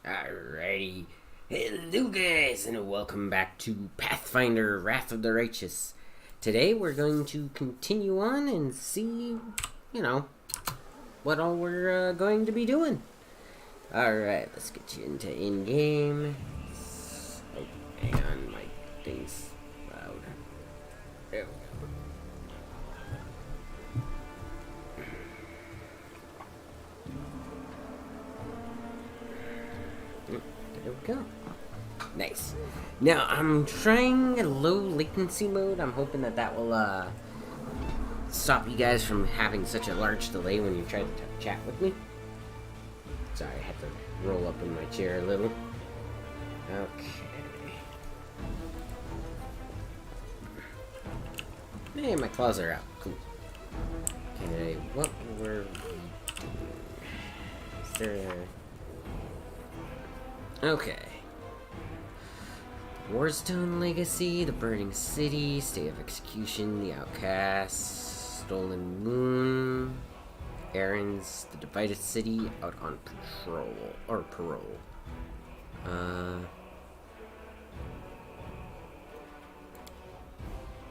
Alrighty. Hello guys, and welcome back to Pathfinder, Wrath of the Righteous. Today we're going to continue on and see, what all we're going to be doing. Alright, let's get you into in-game. Oh, hang on, my thing's loud. There we go. There we go. Nice. Now, I'm trying a low latency mode. I'm hoping that will stop you guys from having such a large delay when you try to chat with me. Sorry, I had to roll up in my chair a little. Okay. Hey, my claws are out. Cool. Okay, what were we doing? Is there a... Okay. Warstone Legacy, the Burning City, State of Execution, the Outcast, Stolen Moon, Errands, the Divided City, out on parole.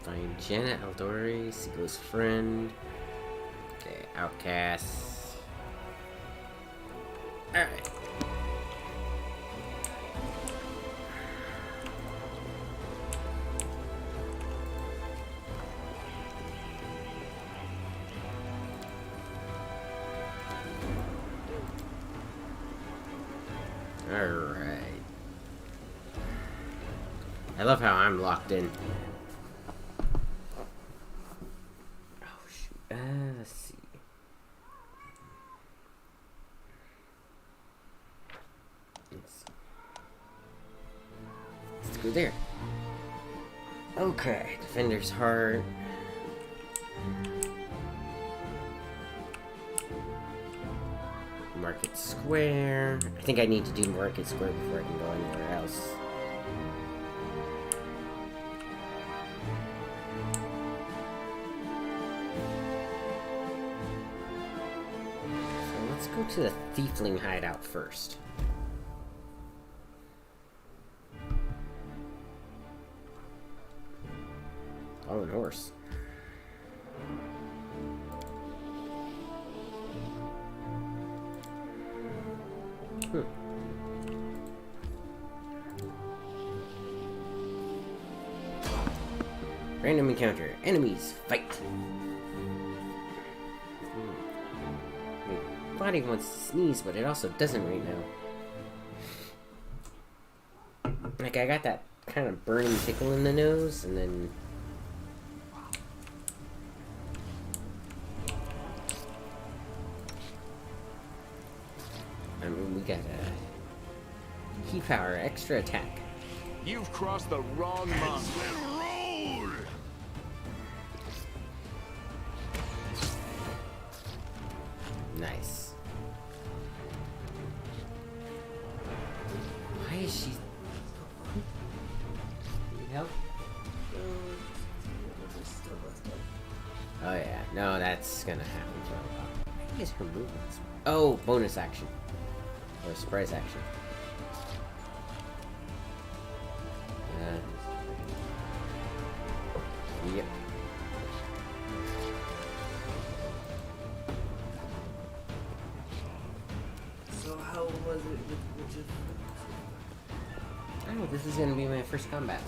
Find Janet Aldori, Seagul's Friend. Okay, Outcast. Alright. Alright. I love how I'm locked in. Oh, shoot. Let's see. Let's go there. Okay. Defender's Heart. Market Square. I think I need to do Market Square before I can go anywhere else. So let's go to the Thiefling hideout first. Fallen Horse. Random encounter. Enemies fight. My body wants to sneeze, but it also doesn't right now. Like, I got that kind of burning tickle in the nose, and then... I mean, we got a... Key power, extra attack. You've crossed the wrong mark. Nice. Why is she... Need help? Oh yeah, no, that's gonna happen for a while. I guess her movements. Oh, bonus action. Or surprise action. Yep. So how was it with your... Oh, this is gonna be my first combat.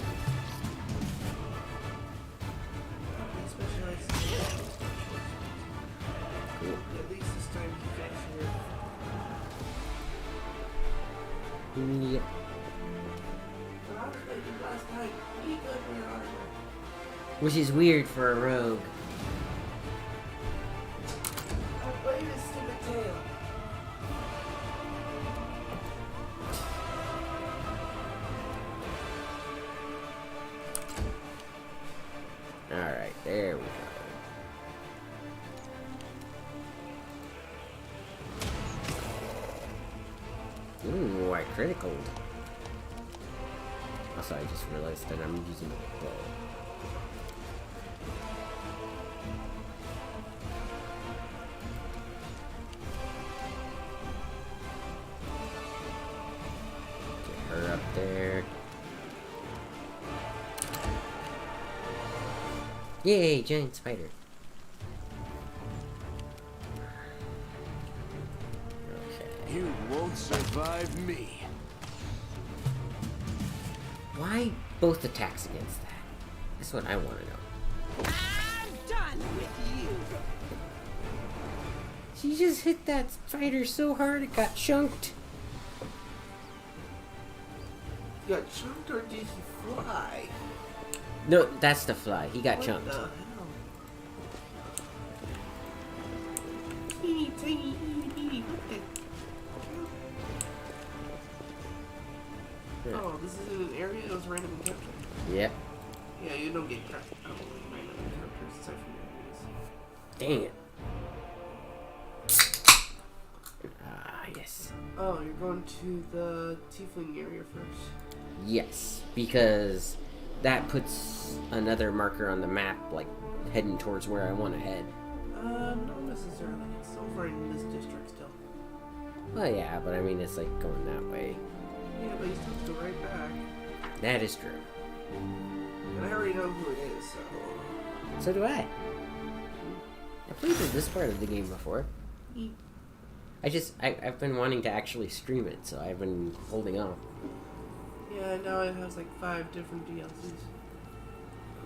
Cool. At least this time you actually... Yep. But I was thinking last night, you got your armor. Which is weird for a rogue. I played his stupid tail. Alright, there we go. Ooh, I criticaled. Also, I just realized that I'm using a bow. there. Yay, giant spider. Okay. You won't survive me. Why both attacks against that? That's what I want to know. I'm done with you. She just hit that spider so hard it got chunked. You got chunked or did he fly? No, that's the fly. He got What chunked. the hell? Teeny tiny itty bitty. What the? Yeah. Oh, this is in an area that was random encounter. Yep. Yeah, you don't get trapped. Oh, random encounters aside from areas. Dang it. Ah, yes. Oh, you're going to the tiefling area first. Yes, because that puts another marker on the map, like, heading towards where I want to head. Not necessarily. It's over in this district still. Well, yeah, but I mean, it's like going that way. Yeah, but you still have to go right back. That is true. And I already know who it is, so... So do I. I played through this part of the game before. I've been wanting to actually stream it, so I've been holding off. Yeah, now it has like 5 different DLCs.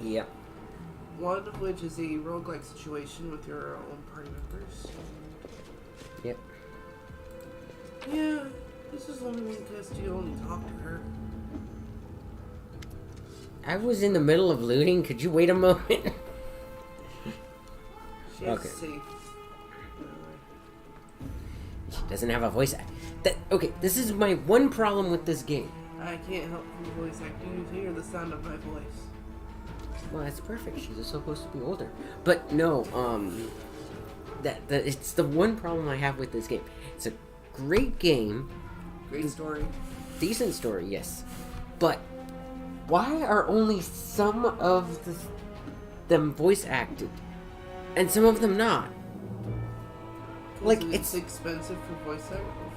Yep. One of which is a roguelike situation with your own party members. Yep. Yeah, this is only because you only talk to her. I was in the middle of looting. Could you wait a moment? She's Okay. safe. She doesn't have a voice act. Okay, this is my one problem with this game. I can't help from voice acting to hear the sound of my voice. Well, that's perfect. She's supposed to be older. But no, it's the one problem I have with this game. It's a great game, Great story. decent story, yes. But why are only some of them voice acted and some of them not? Like, it's expensive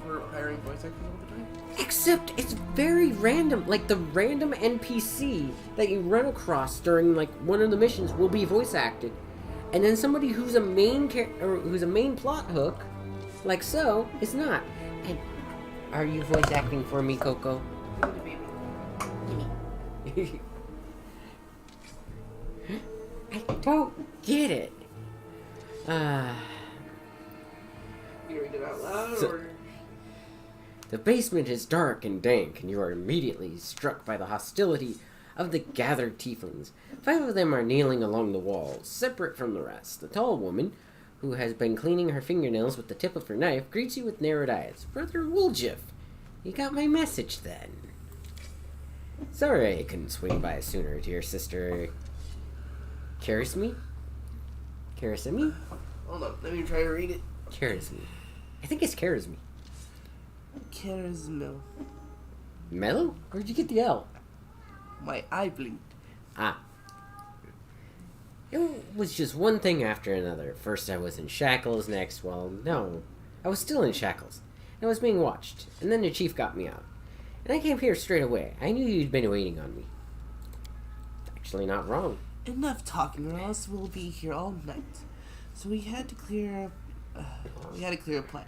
for hiring voice actors all the time. Except it's very random. Like, the random NPC that you run across during like one of the missions will be voice acted, and then somebody who's a main who's a main plot hook, like so, is not. And are you voice acting for me, Coco? I don't get it. You read it out loud, So- or The basement is dark and dank, and you are immediately struck by the hostility of the gathered tieflings. 5 of them are kneeling along the walls, separate from the rest. The tall woman, who has been cleaning her fingernails with the tip of her knife, greets you with narrowed eyes. Brother Wooljiff, you got my message then. Sorry I couldn't swing by sooner, dear sister. Charisme? Charisme? hold on, let me try to read it. Charisme. I think it's charisme. Charisma. Mellow? Where'd you get the L? My eye blinked. Ah. It was just one thing after another. First I was in shackles, next, well, no. I was still in shackles. I was being watched, and then the chief got me out. And I came here straight away. I knew you'd been waiting on me. Actually not wrong. Enough talking, or else we'll be here all night. So we had to clear a plan.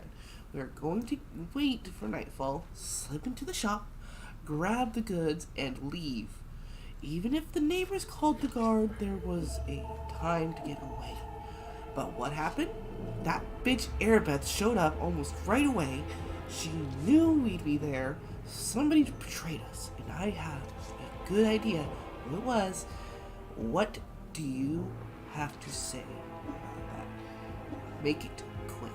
We are going to wait for nightfall, slip into the shop, grab the goods, and leave. Even if the neighbors called the guard, there was a time to get away. But what happened? That bitch Airbeth showed up almost right away. She knew we'd be there. Somebody betrayed us, and I have a good idea who it was. What do you have to say about that? Make it quick.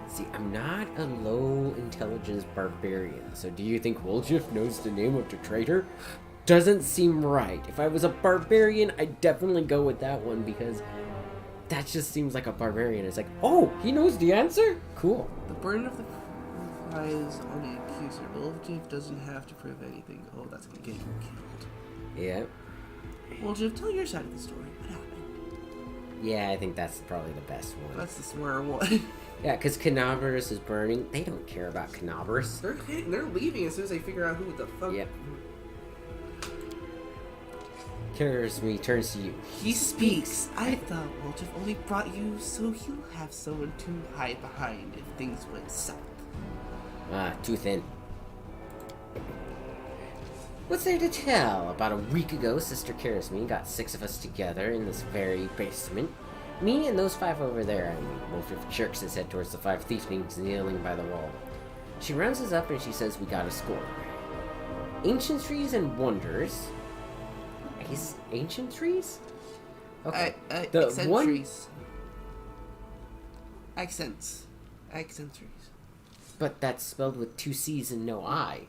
See, I'm not a low intelligence barbarian, so do you think Wooljiff knows the name of the traitor? Doesn't seem right. If I was a barbarian, I'd definitely go with that one, because that just seems like a barbarian. It's like, oh, he knows the answer? Cool. The burden of the prize on the accuser. Wooljiff doesn't have to prove anything. Oh, that's gonna get you killed. Yeah. Wooljiff, tell your side of the story. What happened? Yeah, I think that's probably the best one. That's the smarter one. Yeah, because Canaveras is burning. They don't care about Canaveras. They're leaving as soon as they figure out who the fuck. Yep. Karasmi turns to you. He speaks. I thought Wolf only brought you so he'll have someone to hide behind if things went south. Ah, too thin. What's there to tell? About a week ago, Sister Karasmi got 6 of us together in this very basement. Me and those 5 over there. Wolf jerks his head towards the 5 thieflings kneeling by the wall. She rounds us up and she says we got a score. Ancientries and wonders. Ancient trees? Okay. The Accentries. Accents. Accentries. But that's spelled with 2 C's and no I.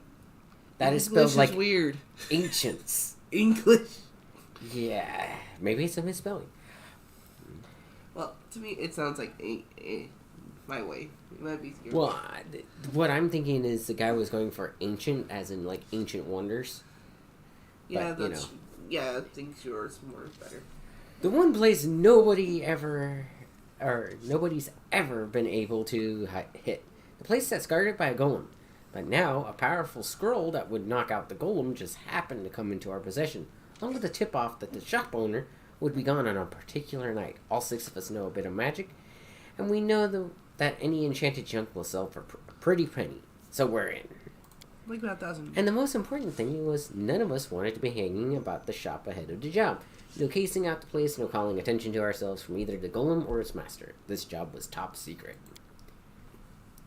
That is English spelled like is weird. ancients. English. Yeah. Maybe it's a misspelling. Well, to me, it sounds like my way. It might be your Well, what I'm thinking is the guy was going for ancient, as in like ancient wonders. Yeah, But, that's... Yeah, I think yours more better. The one place nobody's ever been able to hit. The place that's guarded by a golem. But now, a powerful scroll that would knock out the golem just happened to come into our possession, along with a tip-off that the shop owner would be gone on a particular night. All 6 of us know a bit of magic, and we know that any enchanted junk will sell for a pretty penny. So we're in. Like about 1,000. And the most important thing was none of us wanted to be hanging about the shop ahead of the job. No casing out the place, no calling attention to ourselves from either the golem or its master. This job was top secret.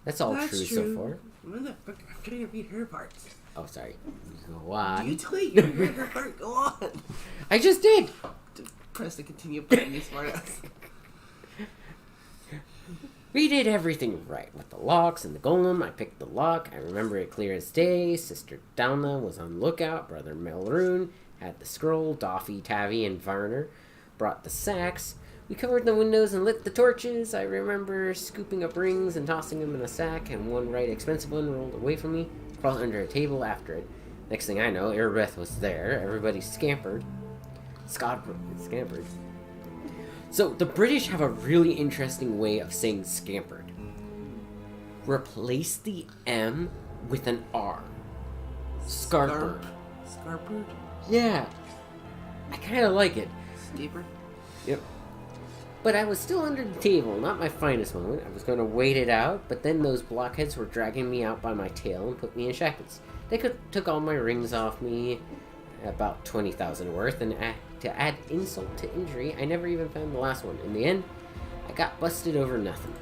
That's all true so far. I'm trying to read her part. Oh, sorry. Go on. You tell you read her part. Go on. I just did. Press to continue playing, you smartass. We did everything right with the locks and the golem. I picked the lock. I remember it clear as day. Sister Dalna was on lookout. Brother Melroon had the scroll. Doffy, Tavi, and Varner brought the sacks. We covered the windows and lit the torches. I remember scooping up rings and tossing them in a sack, and one right expensive one rolled away from me, crawled under a table after it. Next thing I know, Erebeth was there. Everybody scampered. Scampered. So, the British have a really interesting way of saying scampered. Replace the M with an R. Scarpered. Scarpered? Yeah. I kind of like it. Scapered? Yep. But I was still under the table, not my finest moment. I was going to wait it out, but then those blockheads were dragging me out by my tail and put me in shackles. They took all my rings off me, about 20,000 worth, and to add insult to injury, I never even found the last one. In the end, I got busted over nothing.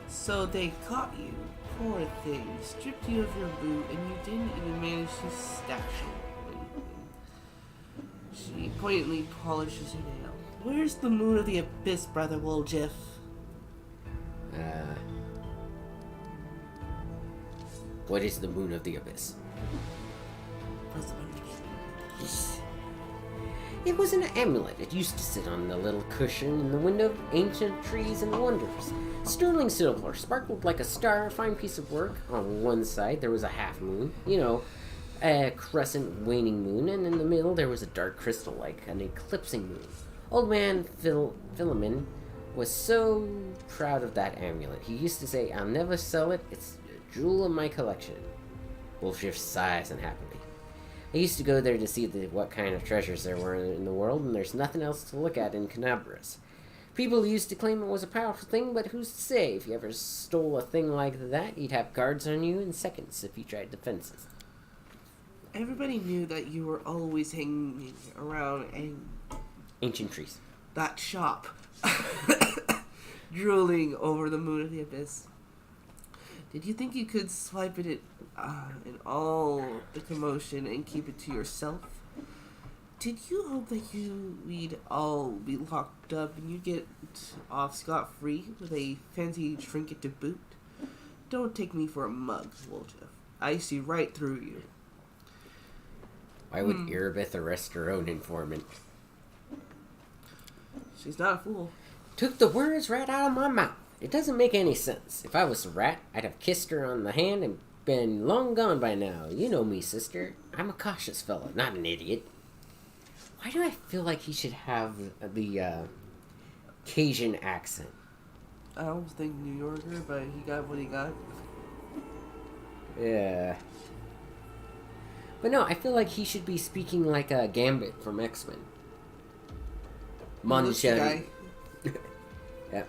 So they caught you. Poor thing. Stripped you of your boot, and you didn't even manage to stash it. She poignantly polishes her nail. Where's the moon of the abyss, Brother Woljeff? What is the moon of the abyss? Press the button again. It was an amulet. It used to sit on the little cushion in the window of ancient trees and wonders. Sterling silver, sparkled like a star, fine piece of work. On one side there was a half moon, a crescent waning moon, and in the middle there was a dark crystal like an eclipsing moon. Old man Philemon was so proud of that amulet. He used to say, "I'll never sell it. It's a jewel of my collection." Wolfshift sighs unhappily. I used to go there to see what kind of treasures there were in the world, and there's nothing else to look at in Canabras. People used to claim it was a powerful thing, but who's to say? If you ever stole a thing like that, you'd have guards on you in seconds if you tried defenses. Everybody knew that you were always hanging around Ancient trees. that shop, drooling over the moon of the abyss. Did you think you could swipe it in all the commotion and keep it to yourself? Did you hope that we'd all be locked up and you'd get off scot-free with a fancy trinket to boot? Don't take me for a mug, Woljeff. I see right through you. Why would Erebeth arrest her own informant? She's not a fool. Took the words right out of my mouth. It doesn't make any sense. If I was a rat, I'd have kissed her on the hand and been long gone by now. You know me, sister. I'm a cautious fellow, not an idiot. Why do I feel like he should have Cajun accent. I don't think New Yorker, but he got what he got. Yeah. But no, I feel like he should be speaking like a Gambit from X-Men. Well, that's the Moncheri. guy. Yeah.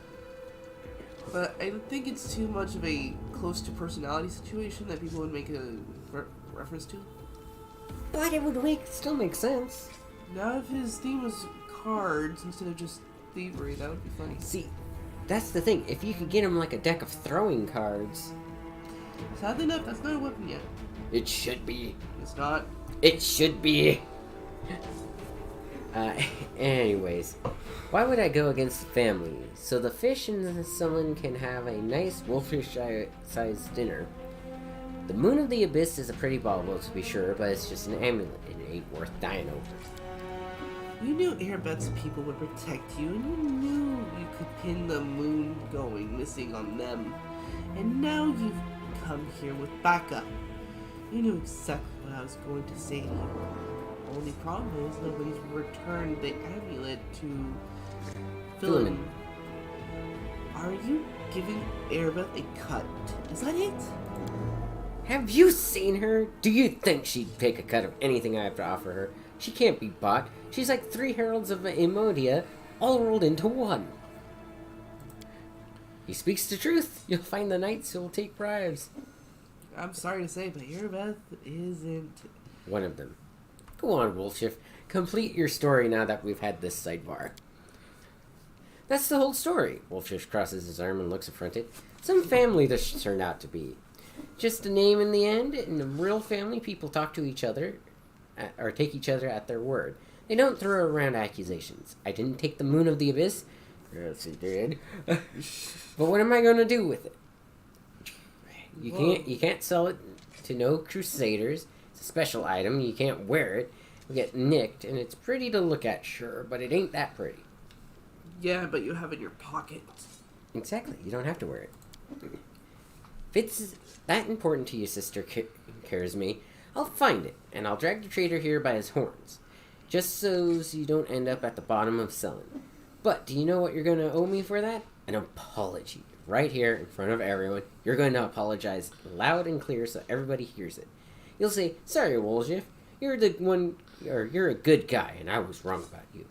But I think it's too much of a close to personality situation that people would make a reference to. But it would still make sense. Now, if his theme was cards instead of just thievery, that would be funny. See, that's the thing. If you could get him like a deck of throwing cards... Sadly enough, that's not a weapon yet. It should be. It's not. It should be. Anyways, why would I go against the family? So the fish and someone can have a nice wolfish-sized dinner. The Moon of the Abyss is a pretty bauble, to be sure, but it's just an amulet. It ain't worth dying over. You knew Airbet's people would protect you, and you knew you could pin the moon going missing on them. And now you've come here with backup. You knew exactly what I was going to say to you. Only problem is nobody's returned the amulet to Philin. Are you giving Airbeth a cut? Is that it? Have you seen her? Do you think she'd take a cut of anything I have to offer her? She can't be bought. She's like 3 heralds of Emodia, all rolled into one. He speaks the truth. You'll find the knights who will take bribes. I'm sorry to say, but Airbeth isn't One of them. Go on, Wolfshift. Complete your story now that we've had this sidebar. That's the whole story. Wolfshift crosses his arm and looks affronted. Some family this turned out to be. Just a name in the end. In a real family, people talk to each other, or take each other at their word. They don't throw around accusations. I didn't take the Moon of the Abyss. Yes, he did. But what am I going to do with it? You can't sell it to no crusaders. It's a special item. You can't wear it. You get nicked, and it's pretty to look at, sure, but it ain't that pretty. Yeah, but you have it in your pocket. Exactly. You don't have to wear it. If it's that important to you, Sister cares me, I'll find it, and I'll drag the traitor here by his horns. Just so you don't end up at the bottom of Selin. But do you know what you're going to owe me for that? An apology. Right here in front of everyone. You're going to apologize loud and clear so everybody hears it. You'll say, sorry, Wolshift. You're a good guy, and I was wrong about you.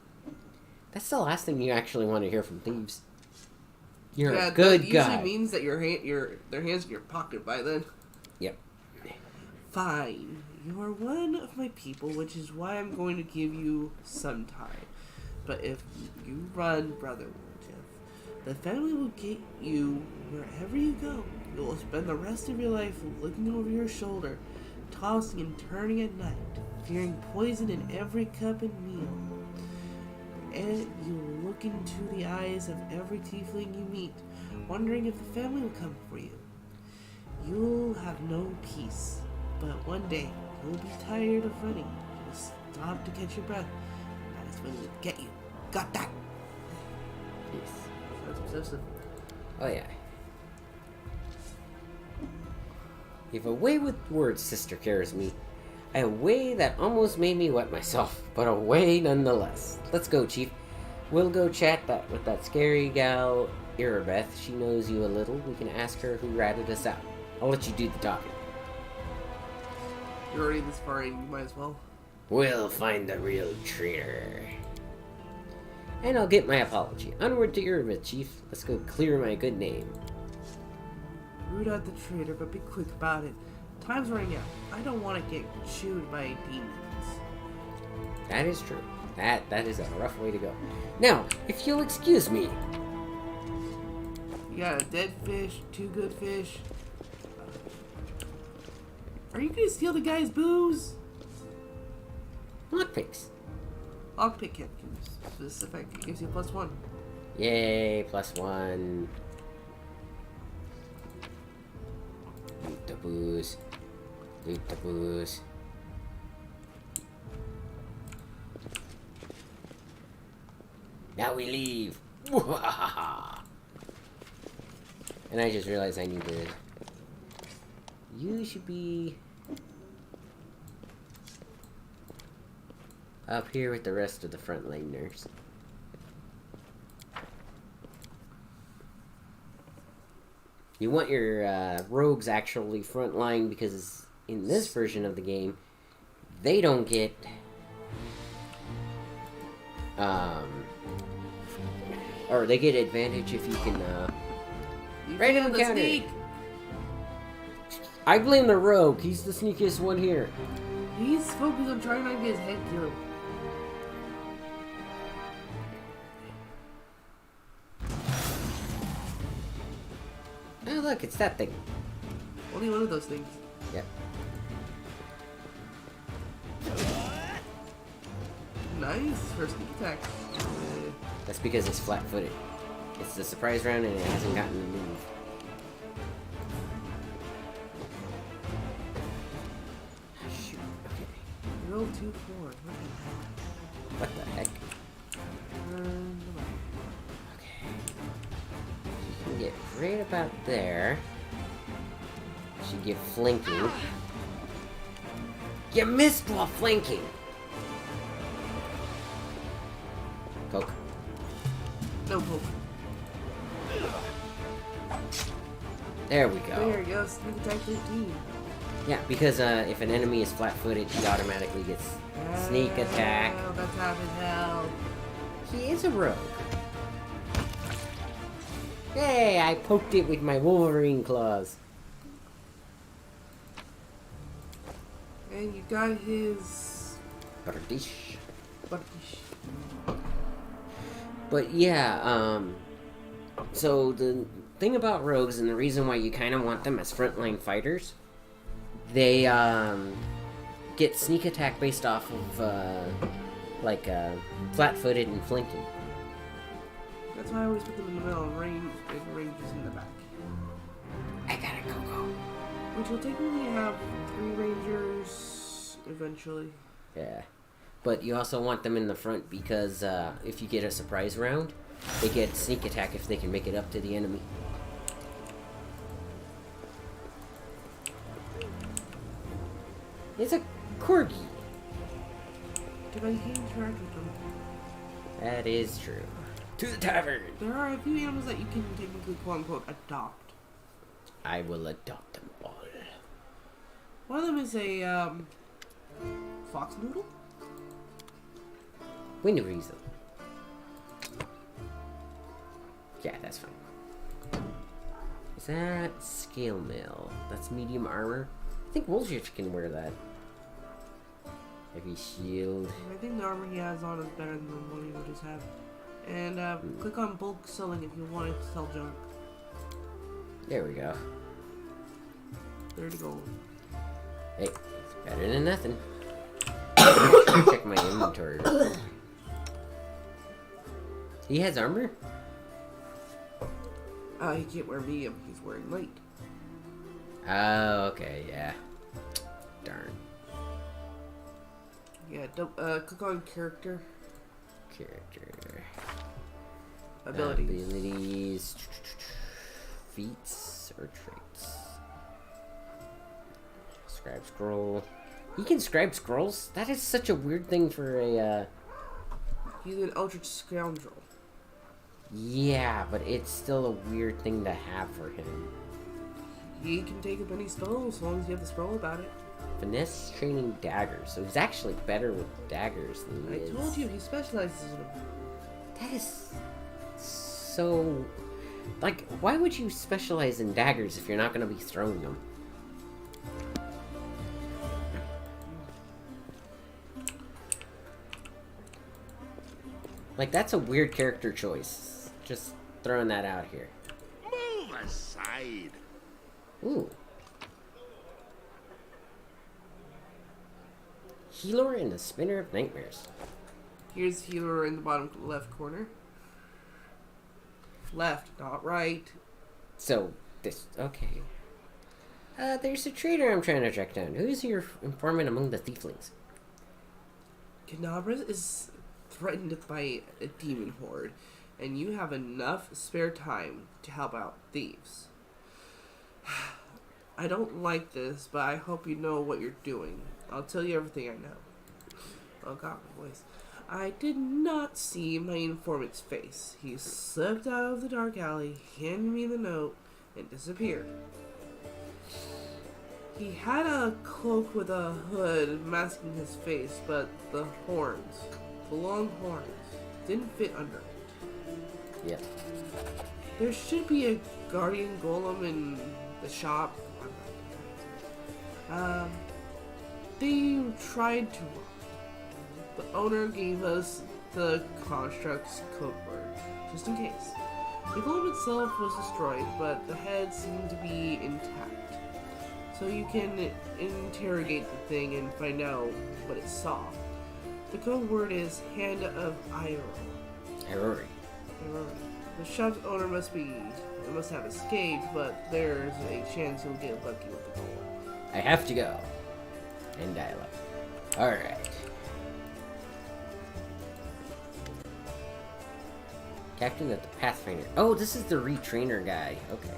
That's the last thing you actually want to hear from thieves. You're a good guy. That usually means that their hands in your pocket by then. Yep. Fine. You are one of my people, which is why I'm going to give you some time. But if you run, Brother Wolshift, the family will get you wherever you go. You will spend the rest of your life looking over your shoulder, tossing and turning at night, fearing poison in every cup and meal. And you will look into the eyes of every tiefling you meet, wondering if the family will come for you. You'll have no peace, but one day you'll be tired of running. You'll stop to catch your breath. That is when we'll get you. Got that? Yes. That's obsessive. Oh, yeah. You've a way with words, Sister cares me. A way that almost made me wet myself, but a way nonetheless. Let's go, Chief. We'll go chat with that scary gal, Irabeth. She knows you a little. We can ask her who ratted us out. I'll let you do the talking. You're already this far in, you might as well. We'll find the real traitor. And I'll get my apology. Onward to Irabeth, Chief. Let's go clear my good name. Root out the traitor, but be quick about it. Time's running out. I don't want to get chewed by demons. That is true. That is a rough way to go. Now, if you'll excuse me. You got a dead fish, 2 good fish. Are you gonna steal the guy's booze? Lockpicks. Lockpick him. This effect gives you +1. Yay, +1. Loot the booze. Loot the booze. Now we leave. And I just realized I need to... You should be... up here with the rest of the frontliners. You want your rogues actually frontline because in this version of the game, they don't get or they get advantage if you can random encounter. Sneak. I blame the rogue. He's the sneakiest one here. He's focused on trying not to get his head killed. Oh look, it's that thing. Only one of those things. Yep. Nice for sneak attack. That's because it's flat-footed. It's the surprise round and it hasn't gotten the move. Shoot. Okay. Roll 2-4. What the heck? Turn the back. Okay. She can get right about there. She get flanking. You missed while flanking! Poke. No poke. There we go. There you go. Sneak attack 15. Yeah, because if an enemy is flat-footed, he automatically gets sneak attack. Oh, that's half his health. He is a rogue. Yay, I poked it with my Wolverine claws. And you got his... Bardish. Bardish. But yeah, so the thing about rogues and the reason why you kind of want them as frontline fighters, they get sneak attack based off of flat-footed and flanking. That's why I always put them in the middle and range is in the back. I gotta go. Which will technically have 3 rangers eventually. Yeah. But you also want them in the front because if you get a surprise round, they get sneak attack if they can make it up to the enemy. It's a corgi. Because you can't interact with them. That is true. To the tavern! There are a few animals that you can technically quote-unquote adopt. I will adopt them all. One of them is a fox noodle. Wind Weasel. Yeah, that's fine. Is that scale mail? That's medium armor. I think Wolfshitch can wear that. Heavy shield. I think the armor he has on is better than the one you just have. And click on bulk selling if you wanted to sell junk. There we go. 30 gold. Hey, it's better than nothing. Check my inventory. He has armor? He can't wear medium. He's wearing light. Oh, okay, yeah. Darn. Yeah, click on character. Character. Abilities. Abilities. Feats or traits. Scribe scroll. He can scribe scrolls? That is such a weird thing for a, He's an eldritch scoundrel. Yeah, but it's still a weird thing to have for him. He can take up any spell as long as you have the scroll about it. Finesse training daggers. So he's actually better with daggers than he is. I told you, he specializes in them. That is so... Like, why would you specialize in daggers if you're not going to be throwing them? Like, that's a weird character choice. Just throwing that out here. Move aside. Ooh. Healer and the Spinner of Nightmares. Here's healer in the bottom left corner. Left, not right. So, this... Okay. There's a trader I'm trying to track down. Who's your informant among the thieflings? Canabras is threatened by a demon horde, and you have enough spare time to help out thieves. I don't like this, but I hope you know what you're doing. I'll tell you everything I know. Oh god, my voice. I did not see my informant's face. He slipped out of the dark alley, handed me the note, and disappeared. He had a cloak with a hood masking his face, but the long horns, didn't fit under it. Yep. There should be a guardian golem in the shop. They tried to rob. The owner gave us the construct's code word, just in case. The golem itself was destroyed, but the head seemed to be intact. So you can interrogate the thing and find out what it saw. The code word is Hand of Aurori. The shop's owner must have escaped, but there's a chance he'll get lucky with the golem. I have to go. And dial up. Alright. Captain of the Pathfinder. Oh, this is the retrainer guy. Okay.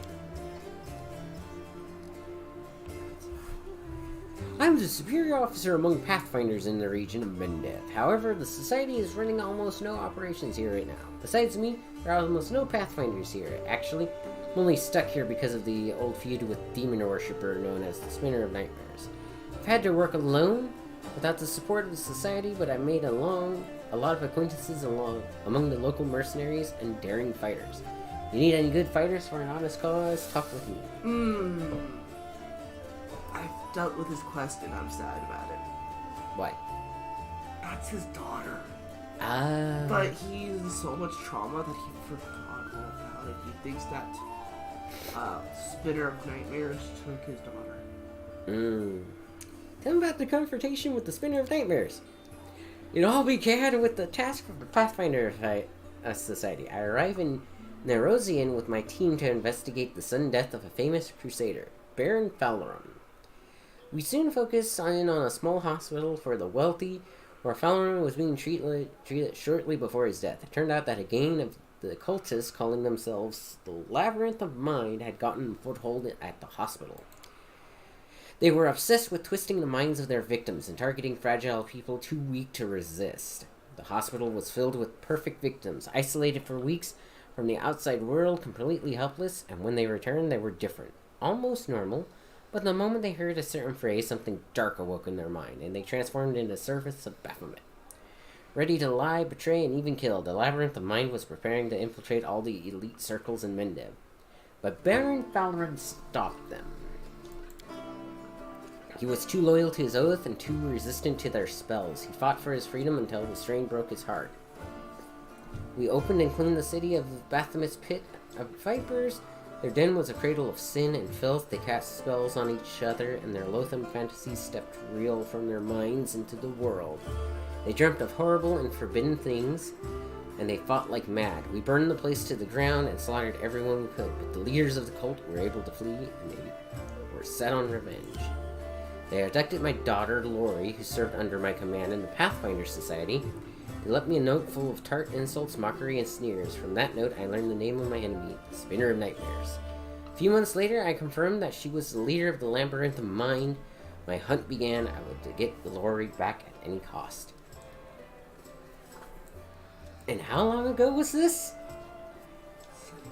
I'm the superior officer among Pathfinders in the region of Mendev. However, the Society is running almost no operations here right now. Besides me, there are almost no Pathfinders here. Actually, I'm only stuck here because of the old feud with demon worshipper known as the Spinner of Nightmares. I've had to work alone without the support of the Society, but I made a lot of acquaintances among the local mercenaries and daring fighters. You need any good fighters for an honest cause? Talk with me. I've dealt with his quest and I'm sad about it. Why? That's his daughter. Ah. But he's in so much trauma that he forgot all about it. He thinks that Spinner of Nightmares took his daughter. Tell me about the confrontation with the Spinner of Nightmares. It all began with the task of the Pathfinder Society. I arrive in Nerosian with my team to investigate the sudden death of a famous crusader, Baron Falaron. We soon focus on a small hospital for the wealthy, where Falaron was being treated shortly before his death. It turned out that a gang of the cultists calling themselves the Labyrinth of Mind had gotten a foothold at the hospital. They were obsessed with twisting the minds of their victims and targeting fragile people too weak to resist. The hospital was filled with perfect victims, isolated for weeks from the outside world, completely helpless, and when they returned, they were different. Almost normal, but the moment they heard a certain phrase, something dark awoke in their mind, and they transformed into servants of Baphomet. Ready to lie, betray, and even kill, the Labyrinth of Mind was preparing to infiltrate all the elite circles in Mendev. But Baron Falaron stopped them. He was too loyal to his oath and too resistant to their spells. He fought for his freedom until the strain broke his heart. We opened and cleaned the city of Baphomet's pit of vipers. Their den was a cradle of sin and filth. They cast spells on each other, and their loathsome fantasies stepped real from their minds into the world. They dreamt of horrible and forbidden things, and they fought like mad. We burned the place to the ground and slaughtered everyone we could, but the leaders of the cult were able to flee, and they were set on revenge. They abducted my daughter, Lori, who served under my command in the Pathfinder Society. They left me a note full of tart insults, mockery, and sneers. From that note, I learned the name of my enemy, the Spinner of Nightmares. A few months later, I confirmed that she was the leader of the Labyrinth of Mind. My hunt began. I would get Lori back at any cost. And how long ago was this? 7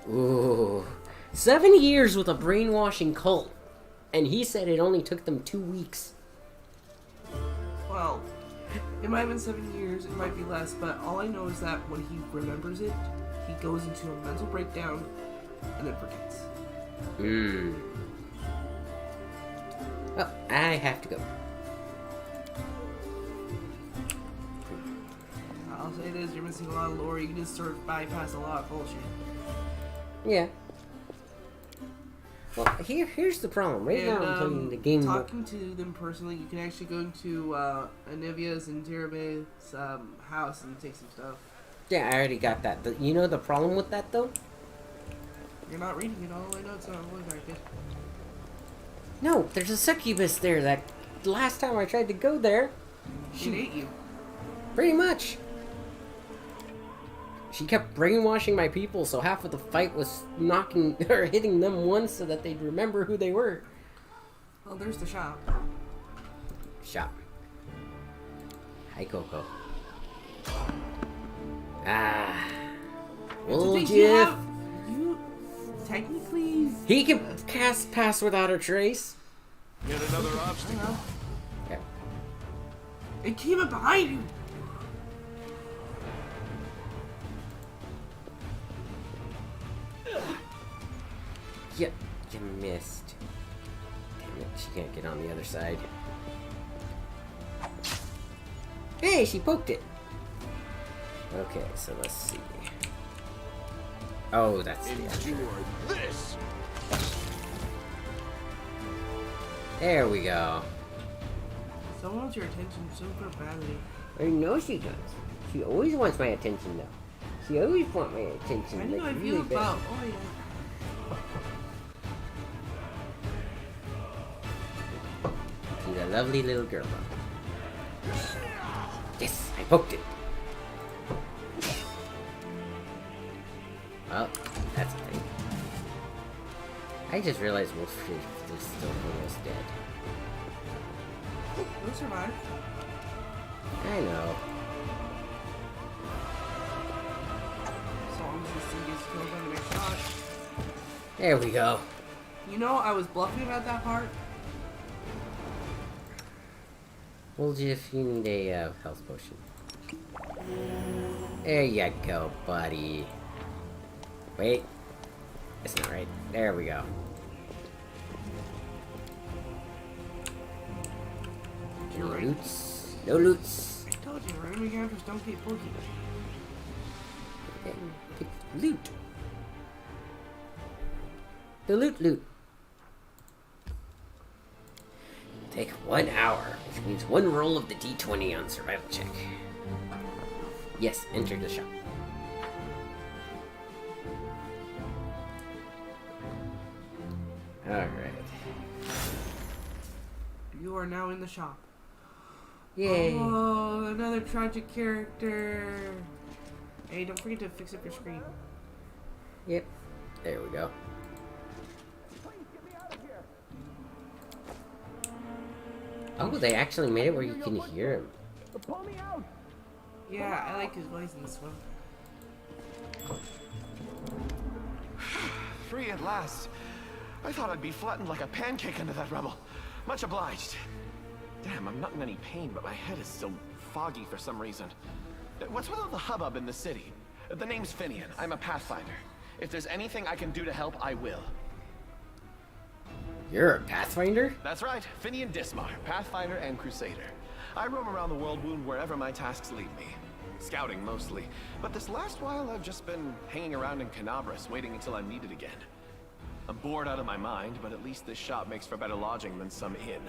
years. Ooh. 7 years with a brainwashing cult. And he said it only took them 2 weeks. Well, it might have been 7 years, it might be less, but all I know is that when he remembers it, he goes into a mental breakdown and then forgets. Well, I have to go. I'll say this, you're missing a lot of lore. You can just sort of bypass a lot of bullshit. Yeah. Well, here's the problem. Right now I'm playing the game. Talking to them personally, you can actually go into Anivia's and Tirabe's house and take some stuff. Yeah, I already got that. You know the problem with that, though? You're not reading it all. I know it's not really very good. No, there's a succubus there that last time I tried to go there, She ate you. pretty much. She kept brainwashing my people, so half of the fight was knocking or hitting them once so that they'd remember who they were. Well, there's the shop. Shop. Hi, Coco. Ah. Well, You Jeff. technically... He can cast Pass Without a Trace. Yet another obstacle. Yeah. It came up behind you. Yep, you missed. Damn it, she can't get on the other side. Hey, she poked it. Okay, so let's see. Oh, that's the other. Endure this. There we go. Someone wants your attention super badly. I know she does. She always wants my attention, though. She always wants my attention. I know like, I really feel bad. about. Oh yeah. She's a lovely little girl. Yes, I poked it. Well, that's a thing. I just realized Wolffish is still almost dead. You'll survive. I know. As long as this thing gets killed on the next shot. There we go. You know, I was bluffing about that part. Well, if you need a health potion. There you go, buddy. Wait. That's not right. There we go. You're Any right. loots? No loots. I told you, random encounters don't get pokey. Okay. Pick loot. The loot. Take 1 hour, which means 1 roll of the d20 on survival check. Yes, enter the shop. Alright. You are now in the shop. Yay. Oh, another tragic character. Hey, don't forget to fix up your screen. Yep. There we go. Oh, they actually made it where you can hear him. Yeah, I like his voice in this one. Free at last. I thought I'd be flattened like a pancake under that rubble. Much obliged. Damn, I'm not in any pain, but my head is still foggy for some reason. What's with all the hubbub in the city? The name's Finian. I'm a Pathfinder. If there's anything I can do to help, I will. You're a Pathfinder? That's right, Finian Dismar, Pathfinder and Crusader. I roam around the world wound wherever my tasks lead me. Scouting mostly, but this last while I've just been hanging around in Canabras, waiting until I'm needed again. I'm bored out of my mind, but at least this shop makes for better lodging than some inn.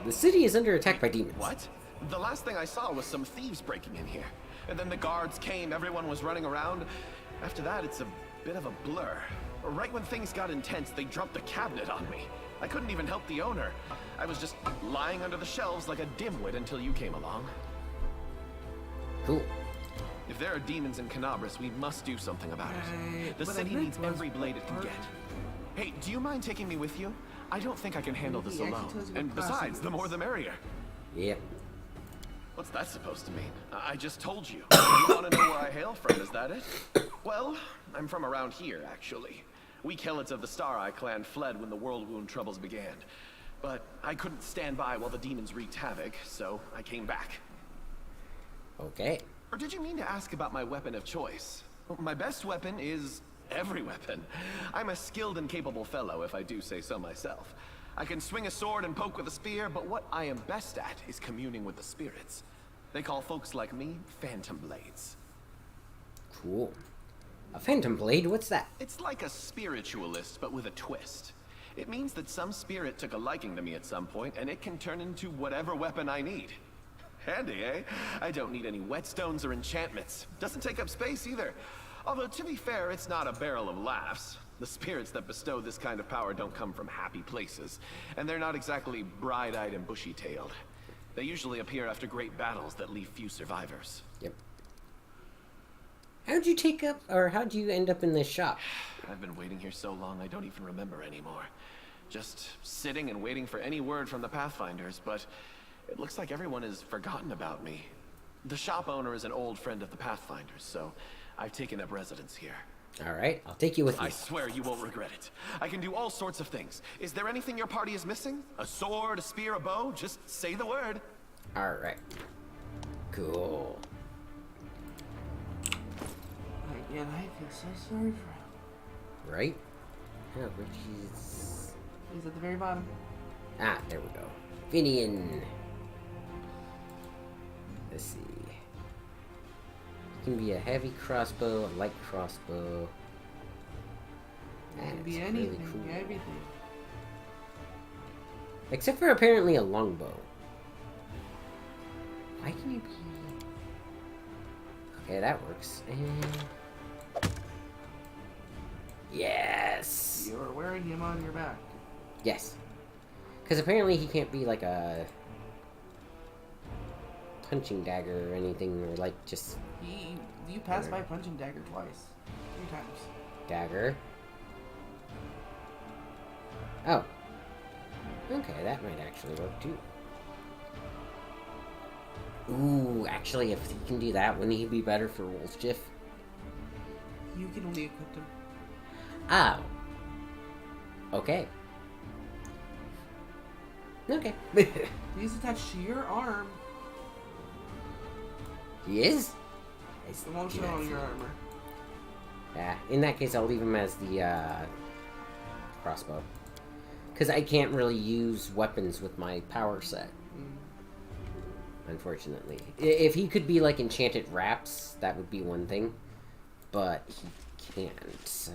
The city is under attack by demons. What? The last thing I saw was some thieves breaking in here. And then the guards came, everyone was running around. After that, it's a bit of a blur. Right when things got intense, they dropped the cabinet on me. I couldn't even help the owner. I was just lying under the shelves like a dimwit until you came along. Cool. If there are demons in Canabras, we must do something about it. The what I city meant needs was every blade it can part- get. Hey, do you mind taking me with you? I don't think I can handle this He actually alone. tells you what And class besides, he the is. more the merrier. Yep. What's that supposed to mean? I just told you. You want to know where I hail from, is that it? Well, I'm from around here, actually. We Kelets of the Star Eye clan fled when the World Wound troubles began. But I couldn't stand by while the demons wreaked havoc, so I came back. Okay. Or did you mean to ask about my weapon of choice? My best weapon is every weapon. I'm a skilled and capable fellow, if I do say so myself. I can swing a sword and poke with a spear, but what I am best at is communing with the spirits. They call folks like me Phantom Blades. Cool. A phantom blade? What's that? It's like a spiritualist, but with a twist. It means that some spirit took a liking to me at some point, and it can turn into whatever weapon I need. Handy, eh? I don't need any whetstones or enchantments. Doesn't take up space either. Although, to be fair, it's not a barrel of laughs. The spirits that bestow this kind of power don't come from happy places, and they're not exactly bright-eyed and bushy-tailed. They usually appear after great battles that leave few survivors. Yep. How'd you take up, or how'd you end up in this shop? I've been waiting here so long I don't even remember anymore. Just sitting and waiting for any word from the Pathfinders, but it looks like everyone has forgotten about me. The shop owner is an old friend of the Pathfinders, so I've taken up residence here. Alright, I'll take you with me. I swear you won't regret it. I can do all sorts of things. Is there anything your party is missing? A sword, a spear, a bow? Just say the word. Alright. Cool. Again, I feel so sorry for him. Right? Oh, Richie's... He's at the very bottom. Ah, there we go. Finian. Let's see. It can be a heavy crossbow, a light crossbow. It can be That's anything, really cool. everything. Except for apparently a longbow. Why can you be... Okay, that works. And... Yes! You're wearing him on your back. Yes. Because apparently he can't be like a... punching dagger or anything, or like just... You passed by punching dagger twice. 3 times. Dagger. Oh. Okay, that might actually work too. Ooh, actually, if he can do that, wouldn't he be better for Wolfschiff? You can only equip him. Oh. Okay. Okay. He's attached to your arm. He is? It won't show on your armor. Yeah, in that case, I'll leave him as the, crossbow. Because I can't really use weapons with my power set. Unfortunately. If he could be like enchanted wraps, that would be one thing. But he can't, so...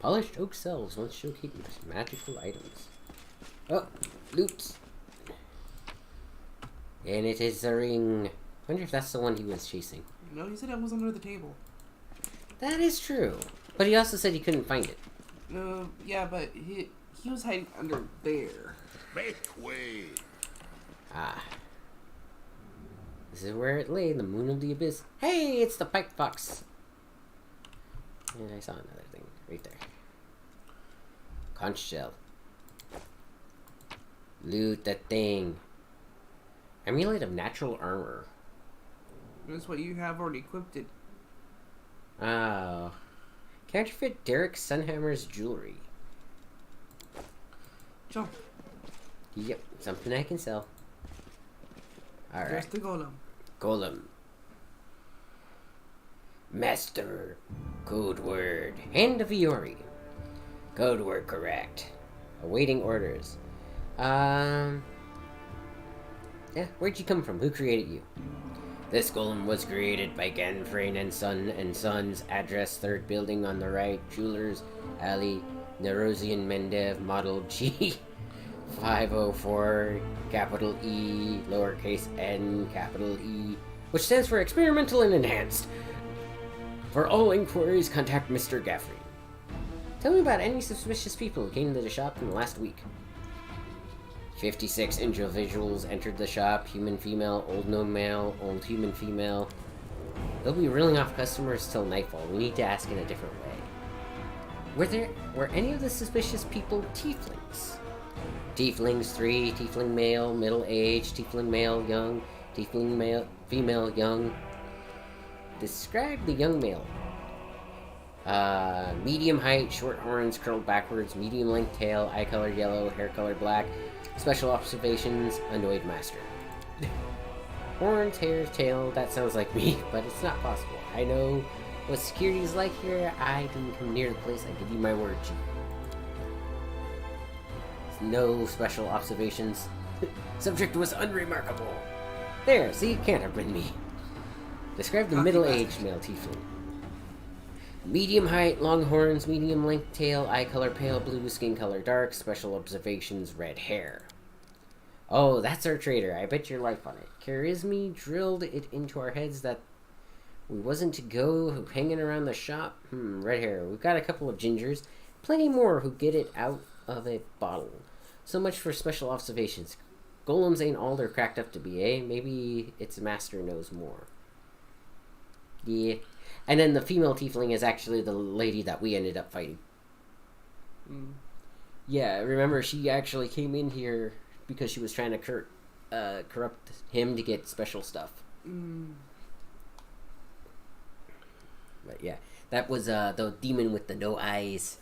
Polished oak cells once show hidden magical items. Oh, loot. And it is a ring. Wonder if that's the one he was chasing. No, he said it was under the table. That is true. But he also said he couldn't find it. Yeah, but he was hiding under there. Make way. Ah. This is where it lay, the moon of the abyss. Hey, it's the pipe fox. And I saw another thing right there. Conch shell. Loot that thing. Amulet of natural armor. That's what you have already equipped it. Oh. Counterfeit Derek Sunhammer's jewelry. Jump. Yep, something I can sell. Alright. There's the golem. Golem. Master. Code word. Hand of Iori. Code word correct. Awaiting orders. Yeah, where'd you come from? Who created you? This golem was created by Ganfrain and Sons. Address 3rd building on the right. Jewelers Alley. Nerosian Mendev. Model G. 504. Capital E. Lowercase n. Capital E. Which stands for Experimental and Enhanced. For all inquiries, contact Mr. Gaffrey. Tell me about any suspicious people who came to the shop in the last week. 56 individuals entered the shop. Human female, old known male, old human female. They'll be reeling off customers till nightfall. We need to ask in a different way. Were any of the suspicious people tieflings? Tieflings 3, tiefling male, middle age, tiefling male, young, tiefling male, female, young. Describe the young male. Medium height, short horns, curled backwards, medium length tail, eye color yellow, hair color black. Special observations, annoyed master. Horns, hair, tail, that sounds like me, but it's not possible. I know what security is like here. I didn't come near the place, I give you my word, G. No special observations. Subject was unremarkable. There, see, can't have been me. Describe the middle-aged male tiefling. Medium height, long horns, medium length tail, eye color pale blue, skin color dark, special observations, red hair. Oh, that's our trader. I bet your life on it. Charisme drilled it into our heads that we wasn't to go hanging around the shop. Red hair. We've got a couple of gingers. Plenty more who get it out of a bottle. So much for special observations. Golems ain't all they're cracked up to be, eh? Maybe its master knows more. Yeah. And then the female tiefling is actually the lady that we ended up fighting. Yeah, remember, she actually came in here because she was trying to corrupt him to get special stuff. But yeah, that was the demon with the no eyes.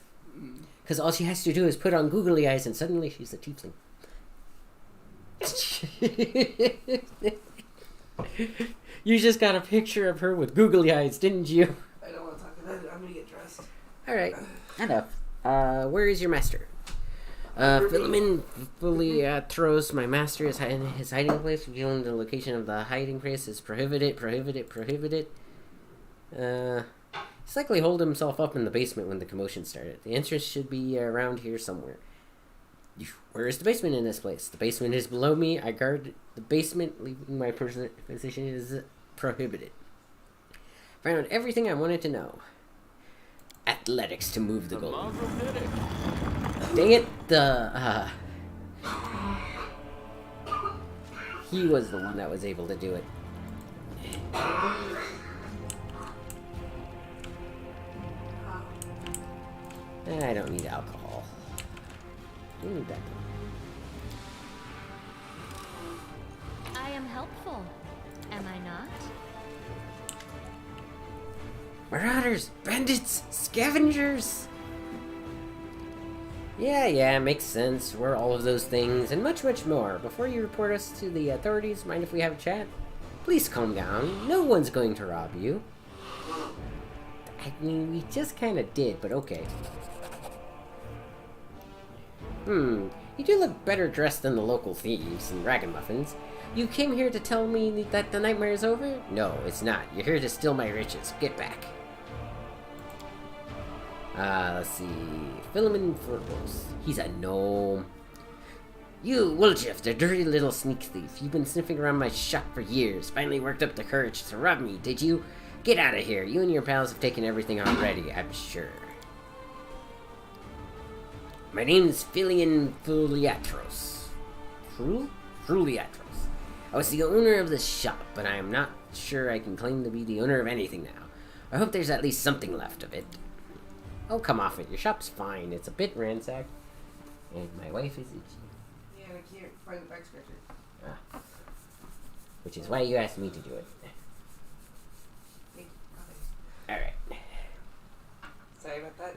Because all she has to do is put on googly eyes, and suddenly she's a tiefling. You just got a picture of her with googly eyes, didn't you? I don't want to talk about it. I'm gonna get dressed. Alright, enough. Where is your master? Philemon fully throws my master is in his hiding place, revealing the location of the hiding place is prohibited. He's likely holed himself up in the basement when the commotion started. The entrance should be around here somewhere. Where is the basement in this place? The basement is below me. I guard the basement. Leaving my position is prohibited. Found everything I wanted to know. Athletics to move the goal. Dang it, he was the one that was able to do it. I don't need alcohol. We need that. I am helpful, am I not? Marauders, bandits, scavengers. Yeah, makes sense. We're all of those things and much, much more. Before you report us to the authorities, mind if we have a chat? Please calm down. No one's going to rob you. I mean, we just kind of did, but okay. You do look better dressed than the local thieves and ragamuffins. You came here to tell me that the nightmare is over? No, it's not. You're here to steal my riches. Get back. Let's see. Philemon Furbles. He's a gnome. You, Wooljeff, the dirty little sneak thief. You've been sniffing around my shop for years. Finally worked up the courage to rob me, did you? Get out of here. You and your pals have taken everything already, I'm sure. My name's Philion Fuliatros. Fuliatros. I was the owner of this shop, but I am not sure I can claim to be the owner of anything now. I hope there's at least something left of it. Oh, come off it. Your shop's fine. It's a bit ransacked. And my wife is itchy. Yeah, I can't find the back scratcher. Which is why you asked me to do it. Alright. Sorry about that.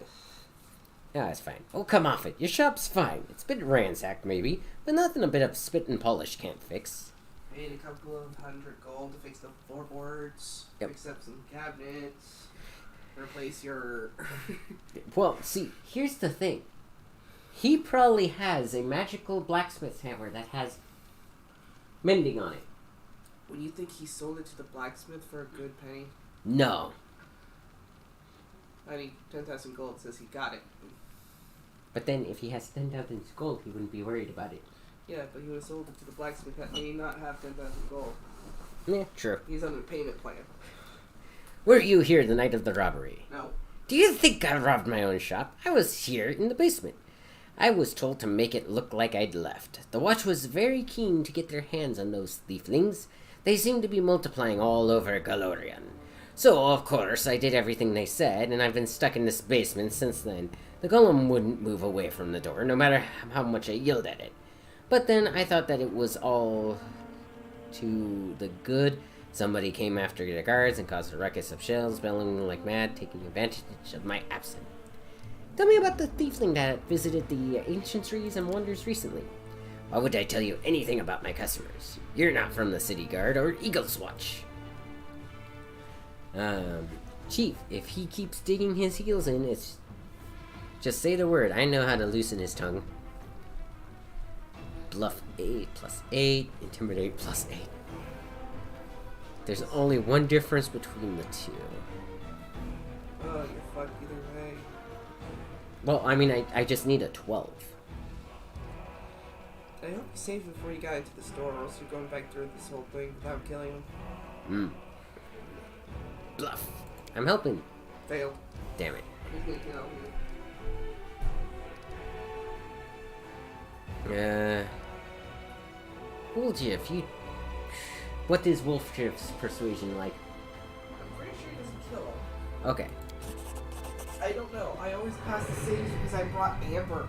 No, it's fine. Oh, come off it. Your shop's fine. It's a bit ransacked, maybe, but nothing a bit of spit and polish can't fix. Paid a couple of $100 gold to fix the floorboards, fix up some cabinets, replace your... Well, see, here's the thing. He probably has a magical blacksmith hammer that has mending on it. Well, you think he sold it to the blacksmith for a good penny? No. I mean, 10,000 gold says he got it. But then, if he has 10,000 gold, he wouldn't be worried about it. Yeah, but he would have sold it to the blacksmith that may not have 10,000 gold. Yeah, true. He's on a payment plan. Were you here the night of the robbery? No. Do you think I robbed my own shop? I was here in the basement. I was told to make it look like I'd left. The watch was very keen to get their hands on those thieflings. They seem to be multiplying all over Galorian. So, of course, I did everything they said, and I've been stuck in this basement since then. The golem wouldn't move away from the door, no matter how much I yelled at it. But then I thought that it was all to the good. Somebody came after the guards and caused a ruckus of shells, bellowing like mad, taking advantage of my absence. Tell me about the tiefling that visited the ancient trees and wonders recently. Why would I tell you anything about my customers? You're not from the city guard or Eagle's Watch. Chief, if he keeps digging his heels in, it's... Just say the word. I know how to loosen his tongue. Bluff 8 plus 8. Intimidate plus 8. There's only one difference between the two. Oh, you're fucked either way. Well, I mean, I just need a 12. I hope you saved before you got into the store, or else you're going back through this whole thing without killing him. Bluff. I'm helping. Failed. Damn it. He's gonna kill you. Wolfjiff, you... What is Wolfjiff's persuasion like? I'm pretty sure he doesn't kill him. Okay. I don't know. I always pass the saves because I brought Amber.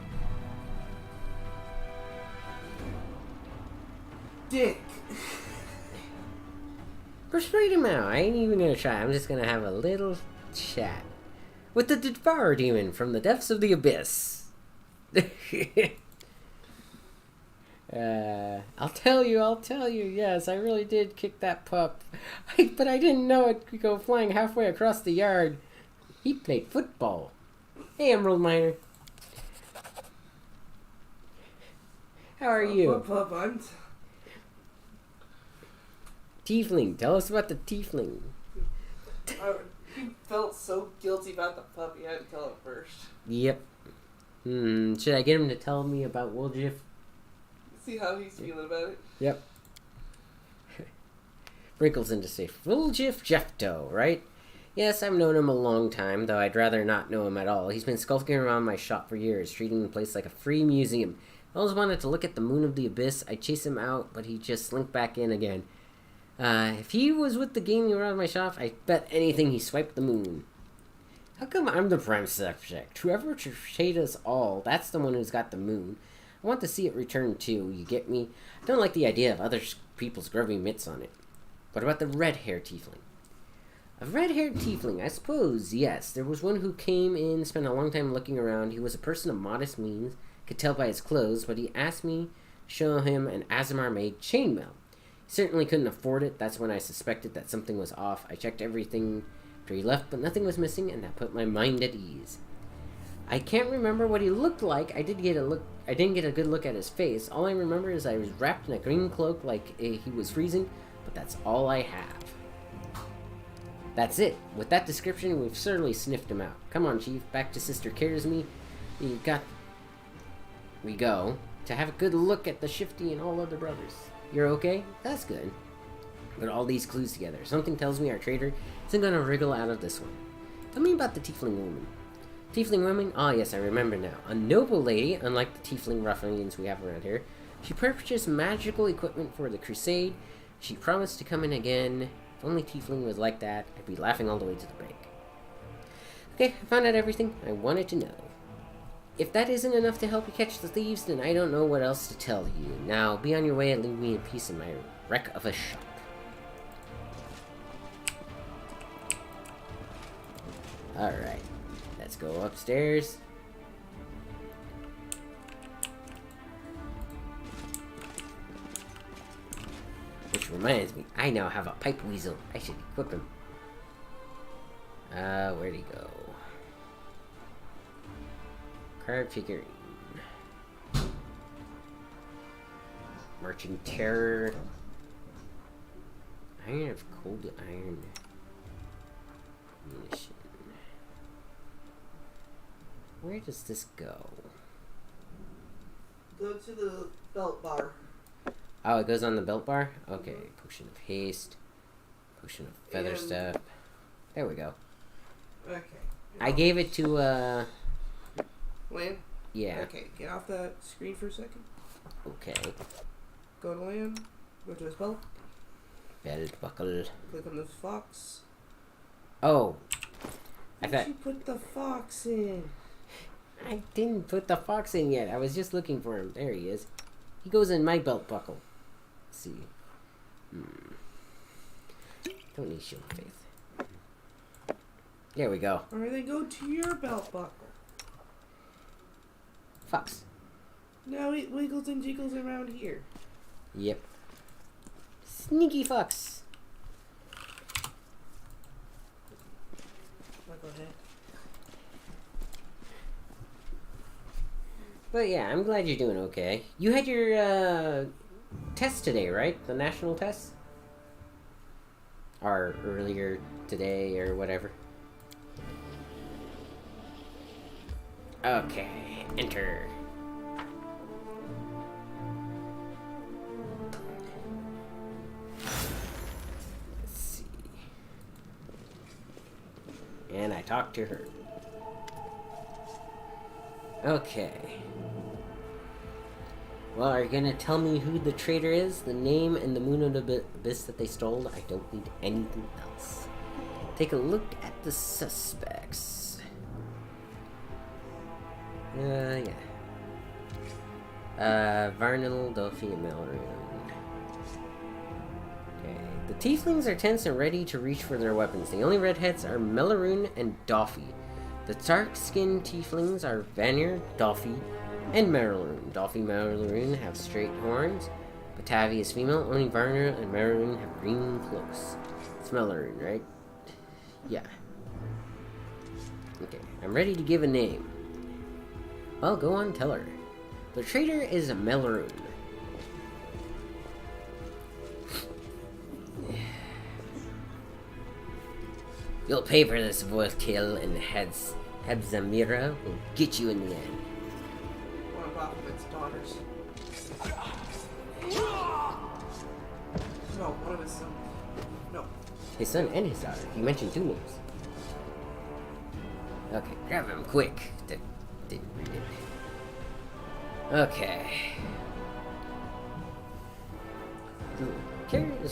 Dick. Persuade him out. I ain't even gonna try. I'm just gonna have a little chat with the Devourer Demon from the depths of the abyss. I'll tell you, yes, I really did kick that pup. But I didn't know it could go flying halfway across the yard. He played football. Hey, Emerald Miner. How are you? Pup, I'm... Tiefling, tell us about the Tiefling. He felt so guilty about the pup, he had to tell him first. Yep. Should I get him to tell me about Woljif? See how he's feeling about it? Yep. Wrinkles into safe. Woljif Jeffto, right? Yes, I've known him a long time, though I'd rather not know him at all. He's been skulking around my shop for years, treating the place like a free museum. I always wanted to look at the moon of the abyss. I'd chase him out, but he'd just slink back in again. If he was with the gaming around my shop, I bet anything he swiped the moon. How come I'm the prime subject? Whoever betrayed us all, that's the one who's got the moon. I want to see it return too, you get me? I don't like the idea of other people's grubby mitts on it. What about the red-haired tiefling? A red-haired tiefling, I suppose, yes. There was one who came in, spent a long time looking around. He was a person of modest means, could tell by his clothes, but he asked me to show him an Azamar-made chainmail. He certainly couldn't afford it. That's when I suspected that something was off. I checked everything after he left, but nothing was missing, and that put my mind at ease. I can't remember what he looked like. I didn't get a good look at his face. All I remember is I was wrapped in a green cloak like he was freezing, but that's all I have. That's it. With that description, we've certainly sniffed him out. Come on, Chief. Back to Sister Cares Me. We go to have a good look at the Shifty and all other brothers. You're okay? That's good. Put all these clues together. Something tells me our traitor isn't going to wriggle out of this one. Tell me about the Tiefling woman. Tiefling woman? Ah, yes, I remember now. A noble lady, unlike the Tiefling ruffians we have around here. She purchased magical equipment for the crusade. She promised to come in again. If only Tiefling was like that, I'd be laughing all the way to the bank. Okay, I found out everything I wanted to know. If that isn't enough to help you catch the thieves, then I don't know what else to tell you. Now, be on your way and leave me in peace in my wreck of a shop. Alright, let's go upstairs. Which reminds me, I now have a pipe weasel. I should equip him. Where'd he go? Card figurine. Marching Terror. Iron of Cold Iron. Munition. Where does this go? Go to the belt bar. Oh, it goes on the belt bar? Okay. Potion of Haste. Potion of Feather Stuff. There we go. Okay. I gave it to, Land? yeah. Okay, get off that screen for a second. Okay. Go to land. Go to his belt. Belt buckle. Click on this fox. Oh. I Where'd thought... you put the fox in? I didn't put the fox in yet. I was just looking for him. There he is. He goes in my belt buckle. Let's see. Don't need shield of faith. There we go. Or then go to your belt buckle. Fox. Now it wiggles and jiggles around here. Yep. Sneaky fox. Go ahead. But yeah, I'm glad you're doing okay. You had your test today, right? The national test? Or earlier today or whatever. Okay, enter. Let's see. And I talked to her. Okay. Well, are you gonna tell me who the traitor is? The name and the moon of the abyss that they stole? I don't need anything else. Take a look at the suspects. Yeah. Varnal, Delphi, and Malrune. Okay, the Tieflings are tense and ready to reach for their weapons. The only redheads are Melaroon and Doffy. The dark-skinned tieflings are Vanir, Doffy, and Melaroon. Doffy and Melaroon have straight horns. Batavi is female. Only Varner and Melaroon have green cloaks. It's Melaroon, right? Yeah. Okay, I'm ready to give a name. Well, go on, tell her. The traitor is Melaroon. You'll pay for this Volkill, and Hebzamira will get you in the end. One of Baphomet's daughters. No, one of his sons. No. His son and his daughter. You mentioned two names. Okay, grab him quick. Didn't read it. Okay.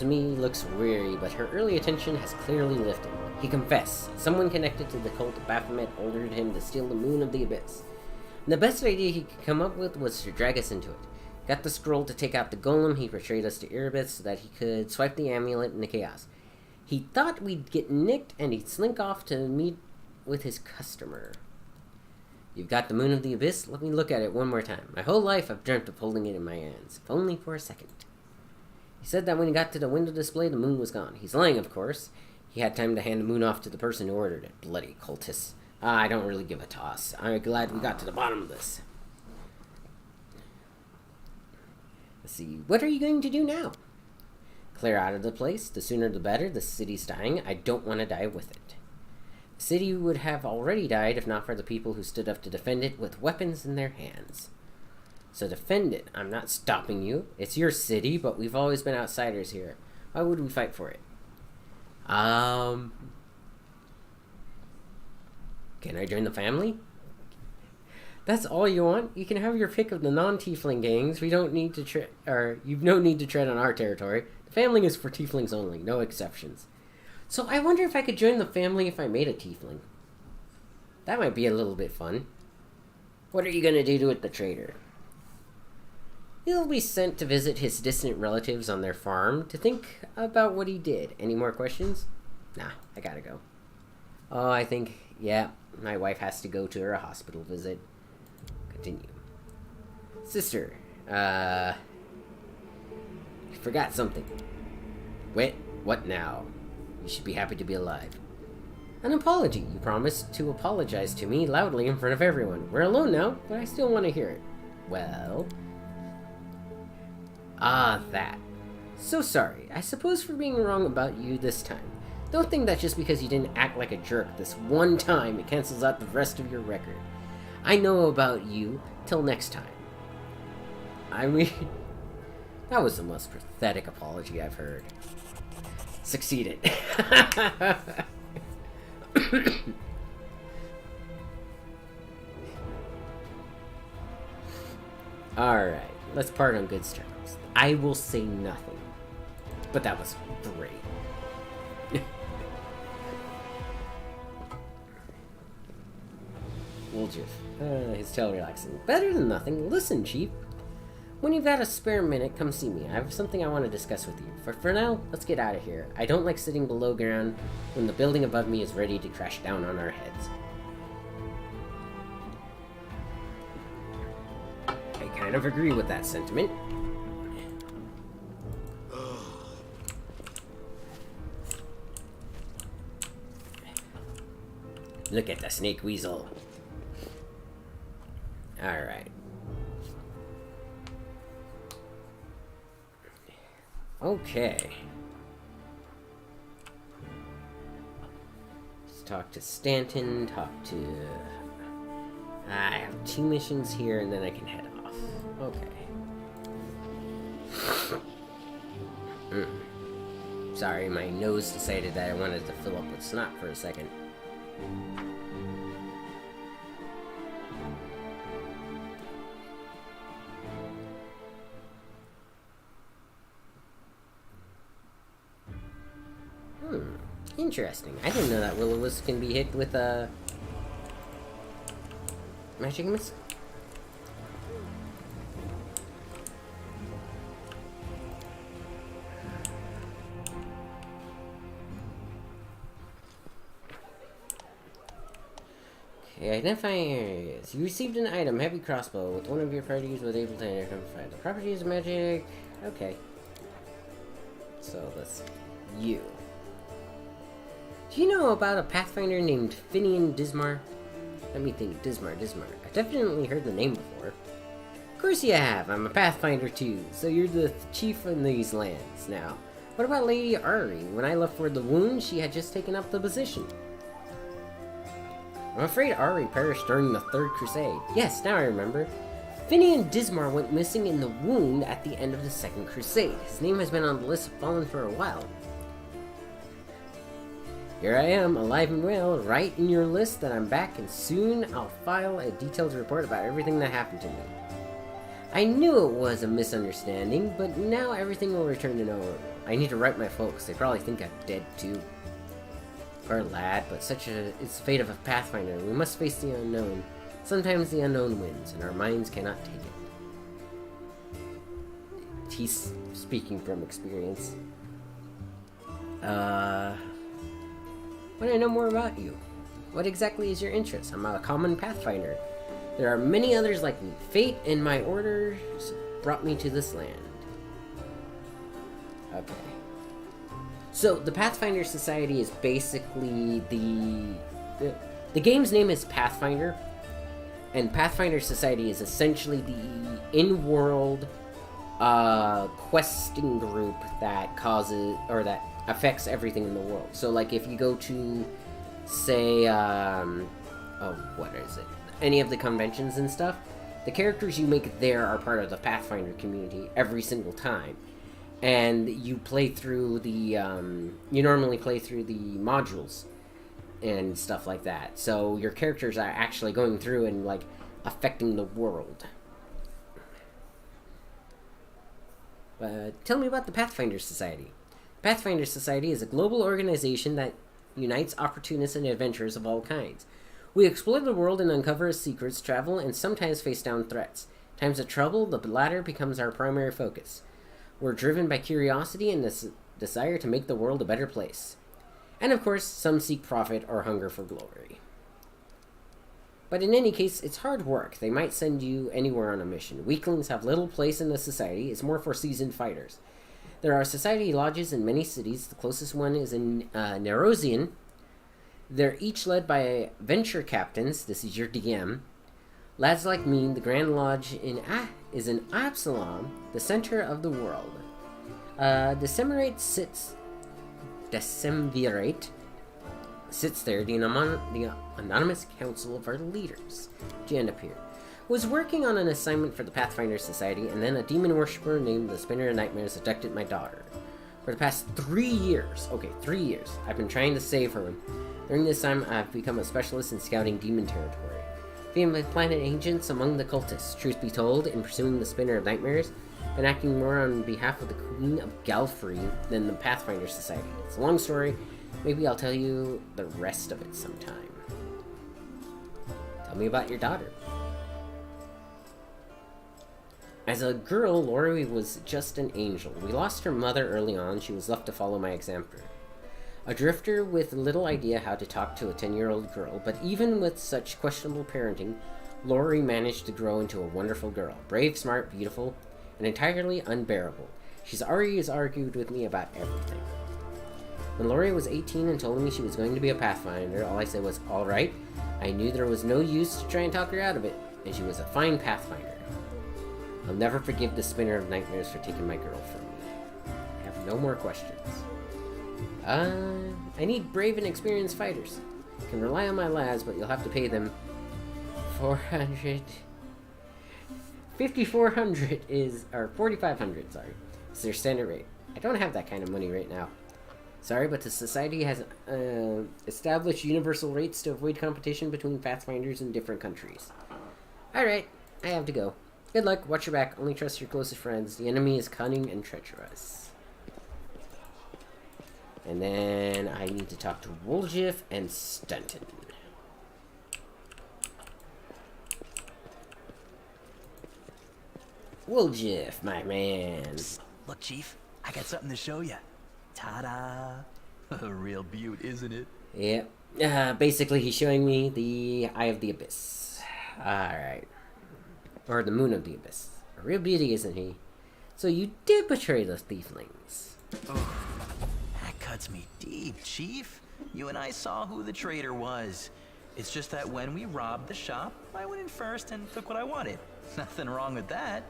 Me looks weary, but her early attention has clearly lifted. He confessed. Someone connected to the cult of Baphomet ordered him to steal the moon of the abyss. And the best idea he could come up with was to drag us into it. Got the scroll to take out the golem. He portrayed us to Erebus so that he could swipe the amulet in the chaos. He thought we'd get nicked and he'd slink off to meet with his customer. You've got the moon of the abyss? Let me look at it one more time. My whole life I've dreamt of holding it in my hands, if only for a second. He said that when he got to the window display, the moon was gone. He's lying, of course. He had time to hand the moon off to the person who ordered it. Bloody cultists. I don't really give a toss. I'm glad we got to the bottom of this. Let's see. What are you going to do now? Clear out of the place. The sooner the better. The city's dying. I don't want to die with it. The city would have already died if not for the people who stood up to defend it with weapons in their hands. So defend it. I'm not stopping you. It's your city, but we've always been outsiders here. Why would we fight for it? Can I join the family? That's all you want? You can have your pick of the non-tiefling gangs. We don't need to you've no need to tread on our territory. The family is for tieflings only, no exceptions. So I wonder if I could join the family if I made a tiefling. That might be a little bit fun. What are you gonna do with the traitor? He'll be sent to visit his distant relatives on their farm to think about what he did. Any more questions? Nah, I gotta go. Oh, I think, yeah, my wife has to go to her hospital visit. Continue. Sister, I forgot something. Wait, what now? You should be happy to be alive. An apology. You promised to apologize to me loudly in front of everyone. We're alone now, but I still want to hear it. Well... that. So sorry. I suppose for being wrong about you this time. Don't think that just because you didn't act like a jerk this one time, it cancels out the rest of your record. I know about you. Till next time. I mean... that was the most pathetic apology I've heard. Succeeded. Alright, let's part on good terms. I will say nothing. But that was great. Wooljiff. His tail relaxing. Better than nothing. Listen, Chief. When you've got a spare minute, come see me. I have something I want to discuss with you. For now, let's get out of here. I don't like sitting below ground when the building above me is ready to crash down on our heads. I kind of agree with that sentiment. Look at the snake weasel. Alright. Okay. Let's talk to Stanton, talk to... I have 2 missions here and then I can head off. Okay. Sorry, my nose decided that I wanted to fill up with snot for a second. Interesting. I didn't know that Will-O-Wisp can be hit with a magic missile. Okay, identifying areas. You received an item, heavy crossbow. With one of your parties was able to identify the properties of magic. Okay. So that's you. Do you know about a Pathfinder named Finian Dismar? Let me think. Dismar. I definitely heard the name before. Of course you have. I'm a Pathfinder too. So you're the chief in these lands now. What about Lady Ari? When I left for the wound, she had just taken up the position. I'm afraid Ari perished during the Third Crusade. Yes, now I remember. Finian Dismar went missing in the wound at the end of the Second Crusade. His name has been on the list of fallen for a while. Here I am, alive and well, right in your list that I'm back, and soon I'll file a detailed report about everything that happened to me. I knew it was a misunderstanding, but now everything will return to normal. I need to write my folks. They probably think I'm dead too. Poor lad, but is the fate of a Pathfinder. We must face the unknown. Sometimes the unknown wins, and our minds cannot take it. He's speaking from experience. Want to know more about you? What exactly is your interest? I'm a common Pathfinder. There are many others like me. Fate and my orders brought me to this land. Okay. So, the Pathfinder Society is basically the game's name is Pathfinder, and Pathfinder Society is essentially the in-world questing group that affects everything in the world. So, like, if you go to, say, what is it? Any of the conventions and stuff, the characters you make there are part of the Pathfinder community every single time. And you play through you normally play through the modules and stuff like that. So your characters are actually going through and, like, affecting the world. Tell me about the Pathfinder Society. Pathfinder Society is a global organization that unites opportunists and adventurers of all kinds. We explore the world and uncover its secrets, travel, and sometimes face down threats. Times of trouble, the latter becomes our primary focus. We're driven by curiosity and the desire to make the world a better place. And of course, some seek profit or hunger for glory. But in any case, it's hard work. They might send you anywhere on a mission. Weaklings have little place in the society. It's more for seasoned fighters. There are society lodges in many cities. The closest one is in Nerosian. They're each led by venture captains. This is your DM. Lads like me, the Grand Lodge is in Absalom, the center of the world. Decemvirate sits there, the anonymous council of our leaders. She end up here. Was working on an assignment for the Pathfinder Society, and then a demon worshipper named the Spinner of Nightmares abducted my daughter. For the past 3 years, I've been trying to save her. During this time, I've become a specialist in scouting demon territory. Being my planet agents among the cultists. Truth be told, in pursuing the Spinner of Nightmares, been acting more on behalf of the Queen of Galfrey than the Pathfinder Society. It's a long story. Maybe I'll tell you the rest of it sometime. Tell me about your daughter. As a girl, Lori was just an angel. We lost her mother early on. She was left to follow my example. A drifter with little idea how to talk to a 10-year-old girl, but even with such questionable parenting, Lori managed to grow into a wonderful girl. Brave, smart, beautiful, and entirely unbearable. She's always argued with me about everything. When Lori was 18 and told me she was going to be a Pathfinder, all I said was, alright. I knew there was no use to try and talk her out of it, and she was a fine Pathfinder. I'll never forgive the Spinner of Nightmares for taking my girl from me. I have no more questions. I need brave and experienced fighters. I can rely on my lads, but you'll have to pay them 5,400 is, or 4,500, sorry. It's their standard rate. I don't have that kind of money right now. Sorry, but the society has established universal rates to avoid competition between Pathfinders in different countries. Alright, I have to go. Good luck, watch your back, only trust your closest friends. The enemy is cunning and treacherous. And then I need to talk to Woljif and Stunton. Woljif, my man. Look, Chief, I got something to show you. Ta-da! A real beaut, isn't it? Yep, Basically, he's showing me the Eye of the Abyss. Alright. Or the Moon of the Abyss. A real beauty, isn't he? So you did betray those thieflings. That cuts me deep, Chief. You and I saw who the traitor was. It's just that when we robbed the shop, I went in first and took what I wanted. Nothing wrong with that.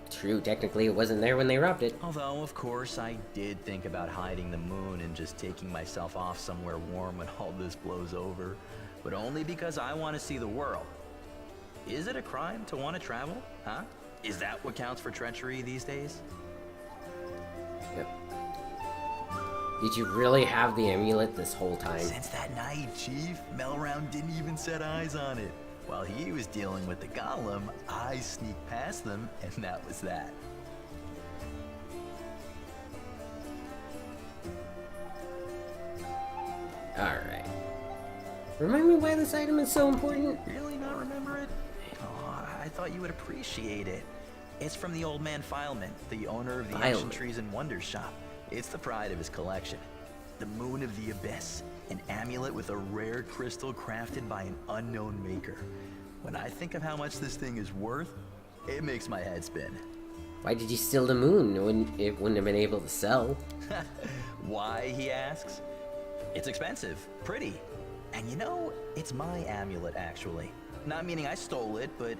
True, technically it wasn't there when they robbed it. Although, of course, I did think about hiding the moon and just taking myself off somewhere warm when all this blows over. But only because I want to see the world. Is it a crime to want to travel? Huh? Is that what counts for treachery these days? Yep. Did you really have the amulet this whole time? Since that night, Chief, Melround didn't even set eyes on it. While he was dealing with the golem, I sneaked past them, and that was that. Alright. Remind me why this item is so important? Really not remember it? Oh, I thought you would appreciate it. It's from the old man Fileman, the owner of the Ancient Trees and Wonders shop. It's the pride of his collection. The Moon of the Abyss, an amulet with a rare crystal crafted by an unknown maker. When I think of how much this thing is worth, it makes my head spin. Why did you steal the moon when it wouldn't have been able to sell? Why, he asks? It's expensive, pretty. And you know, it's my amulet, actually. Not meaning I stole it, but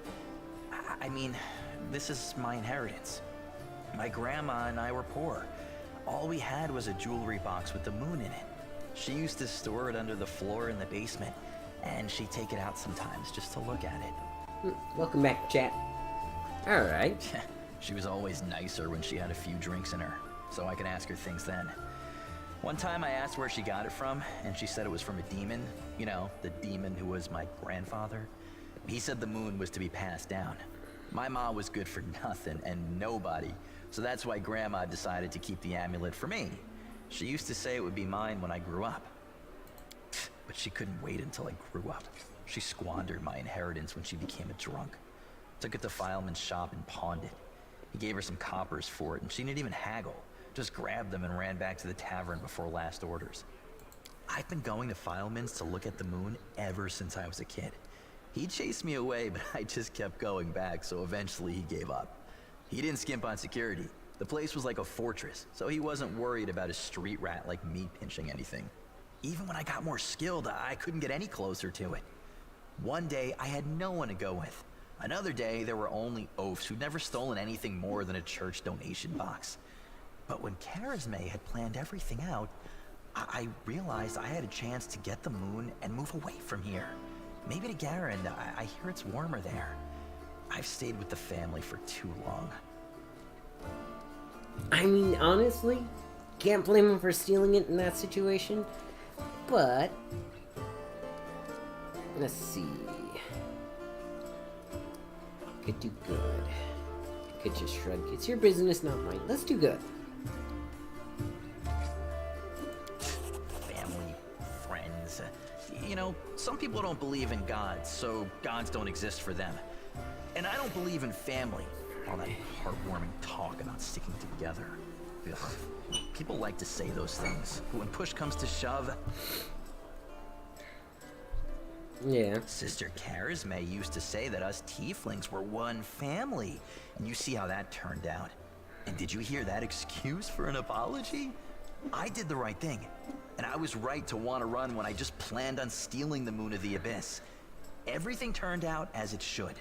I mean, this is my inheritance. My grandma and I were poor. All we had was a jewelry box with the moon in it. She used to store it under the floor in the basement, and she'd take it out sometimes just to look at it. Welcome back, chat. Alright. She was always nicer when she had a few drinks in her, so I could ask her things then. One time I asked where she got it from, and she said it was from a demon. You know, the demon who was my grandfather. He said the moon was to be passed down. My ma was good for nothing and nobody, so that's why Grandma decided to keep the amulet for me. She used to say it would be mine when I grew up. But she couldn't wait until I grew up. She squandered my inheritance when she became a drunk. Took it to Fileman's shop and pawned it. He gave her some coppers for it, and she didn't even haggle. Just grabbed them and ran back to the tavern before last orders. I've been going to Fileman's to look at the moon ever since I was a kid. He chased me away, but I just kept going back, so eventually he gave up. He didn't skimp on security. The place was like a fortress, so he wasn't worried about a street rat like me pinching anything. Even when I got more skilled, I couldn't get any closer to it. One day, I had no one to go with. Another day, there were only oafs who'd never stolen anything more than a church donation box. But when Charisme had planned everything out, I realized I had a chance to get the moon and move away from here. Maybe to Garen. I hear it's warmer there. I've stayed with the family for too long. I mean, honestly, can't blame him for stealing it in that situation. But let's see. Could do good. Could just shrug. It's your business, not mine. Let's do good. Family, friends. You know, some people don't believe in gods, so gods don't exist for them. And I don't believe in family. All that heartwarming talk about sticking together. Ugh. People like to say those things, but when push comes to shove... Yeah. Sister Charisme used to say that us tieflings were one family, and you see how that turned out. And did you hear that excuse for an apology? I did the right thing, and I was right to want to run when I just planned on stealing the Moon of the Abyss. Everything turned out as it should.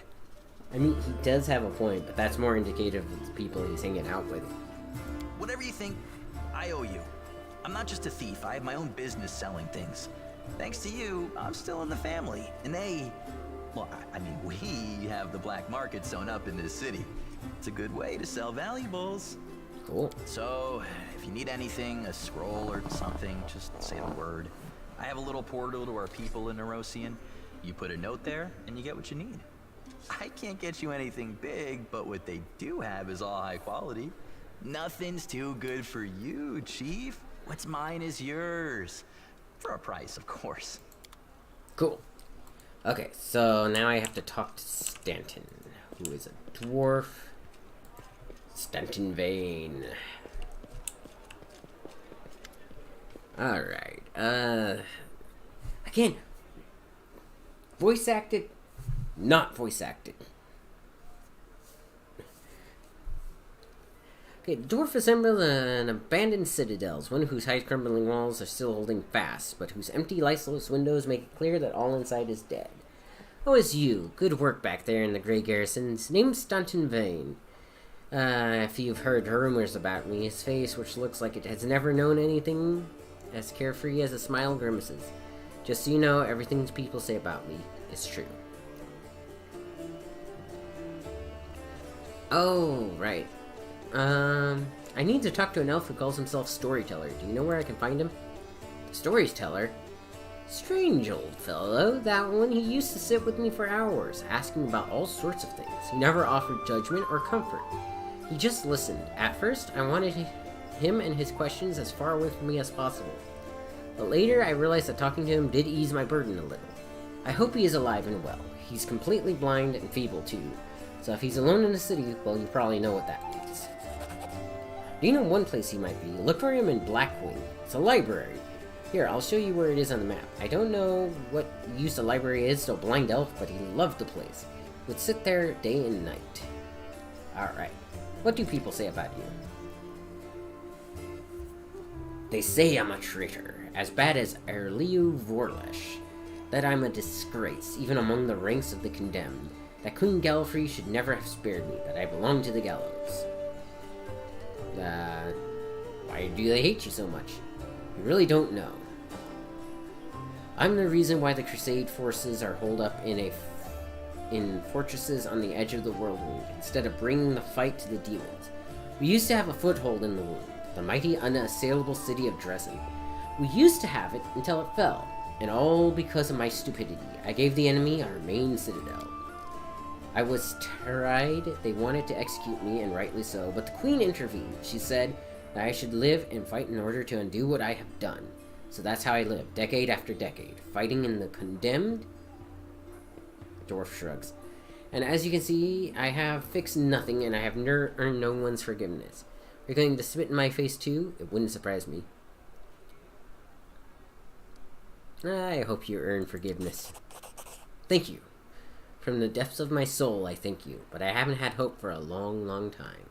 I mean, he does have a point, but that's more indicative of the people he's hanging out with. Whatever you think, I owe you. I'm not just a thief, I have my own business selling things. Thanks to you, I'm still in the family, and I mean, we have the black market sewn up in this city. It's a good way to sell valuables. Cool. So, if you need anything, a scroll or something, just say the word. I have a little portal to our people in Nerosian. You put a note there, and you get what you need. I can't get you anything big, but what they do have is all high quality. Nothing's too good for you, Chief. What's mine is yours. For a price, of course. Cool. Okay, so now I have to talk to Stanton, who is a dwarf. Stanton Vane. Alright, I Again, voice acted, not voice acted. Okay, the dwarf assembled an abandoned citadel, one whose high crumbling walls are still holding fast, but whose empty, lightless windows make it clear that all inside is dead. Oh, it's you. Good work back there in the Grey Garrisons. Name's Stanton Vane. If you've heard rumors about me, his face, which looks like it has never known anything as carefree as a smile, grimaces. Just so you know, everything people say about me is true. Oh, right. I need to talk to an elf who calls himself Storyteller. Do you know where I can find him? Storyteller? Strange old fellow, that one. He used to sit with me for hours, asking about all sorts of things. He never offered judgment or comfort. He just listened. At first, I wanted him and his questions as far away from me as possible. But later, I realized that talking to him did ease my burden a little. I hope he is alive and well. He's completely blind and feeble, too. So if he's alone in the city, well, you probably know what that means. Do you know one place he might be? Look for him in Blackwing. It's a library. Here, I'll show you where it is on the map. I don't know what use a library is to a blind elf, but he loved the place. He would sit there day and night. Alright. What do people say about you? They say I'm a traitor, as bad as Erliu Vorlesh. That I'm a disgrace, even among the ranks of the condemned. That Queen Gallifrey should never have spared me, that I belong to the gallows. Why do they hate you so much? You really don't know. I'm the reason why the Crusade forces are holed up in fortresses on the edge of the Whirlwind, instead of bringing the fight to the demons. We used to have a foothold in the wound, the mighty unassailable city of Dresden. We used to have it until it fell, and all because of my stupidity. I gave the enemy our main citadel. I was tried, they wanted to execute me, and rightly so, but the Queen intervened. She said that I should live and fight in order to undo what I have done. So that's how I lived, decade after decade, fighting in the condemned. Dwarf shrugs. And as you can see, I have fixed nothing, and I have earned no one's forgiveness. You're going to spit in my face too? It wouldn't surprise me. I hope you earn forgiveness. Thank you. From the depths of my soul, I thank you, but I haven't had hope for a long, long time.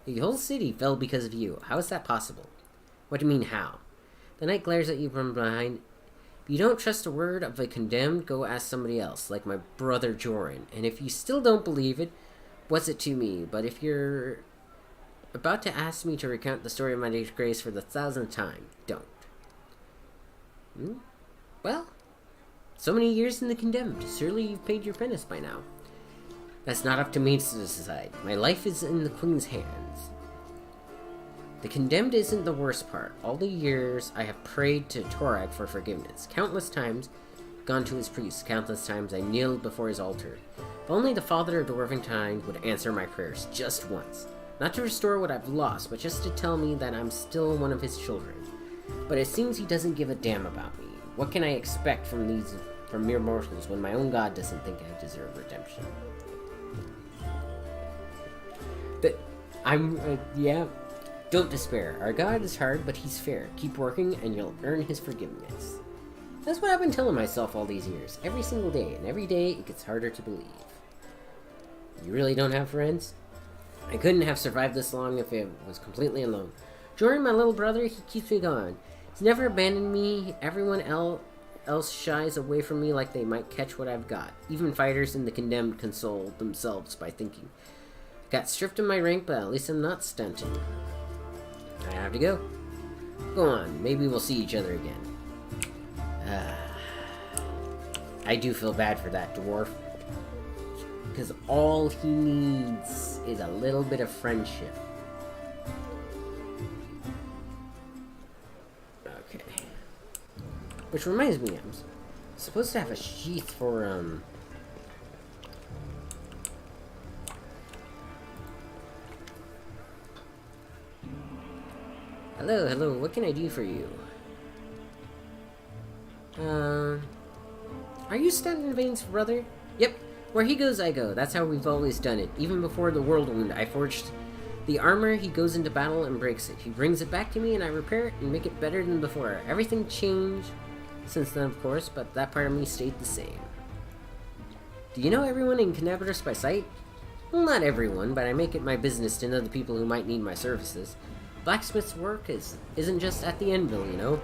The whole city fell because of you. How is that possible? What do you mean, how? The night glares at you from behind. If you don't trust a word of a condemned, go ask somebody else, like my brother Joran. And if you still don't believe it, what's it to me? But if you're about to ask me to recount the story of my disgrace for the 1000th time, don't. Well, so many years in the condemned. Surely you've paid your penance by now. That's not up to me to decide. My life is in the Queen's hands. The condemned isn't the worst part. All the years I have prayed to Torag for forgiveness. Countless times gone to his priest. Countless times I kneeled before his altar. If only the Father of Dwarvenkind would answer my prayers just once. Not to restore what I've lost, but just to tell me that I'm still one of his children. But it seems he doesn't give a damn about me. What can I expect from mere mortals when my own God doesn't think I deserve redemption? Yeah. Don't despair. Our God is hard, but he's fair. Keep working, and you'll earn his forgiveness. That's what I've been telling myself all these years. Every single day, and every day it gets harder to believe. You really don't have friends? I couldn't have survived this long if it was completely alone. Joran, my little brother, he keeps me going. He's never abandoned me. Everyone else shies away from me like they might catch what I've got. Even fighters in the condemned console themselves by thinking. Got stripped of my rank, but at least I'm not stunted. I have to go. Go on, maybe we'll see each other again. I do feel bad for that dwarf. Because all he needs is a little bit of friendship. Okay. Which reminds me, I'm supposed to have a sheath for, Hello, what can I do for you? Are you Stanton Vane's brother? Yep, where he goes, I go. That's how we've always done it. Even before the Whirlwind, I forged The armor, he goes into battle and breaks it. He brings it back to me and I repair it and make it better than before. Everything changed since then, of course, but that part of me stayed the same. Do you know everyone in Canaveras by sight? Well, not everyone, but I make it my business to know the people who might need my services. Blacksmith's work isn't just at the anvil, you know?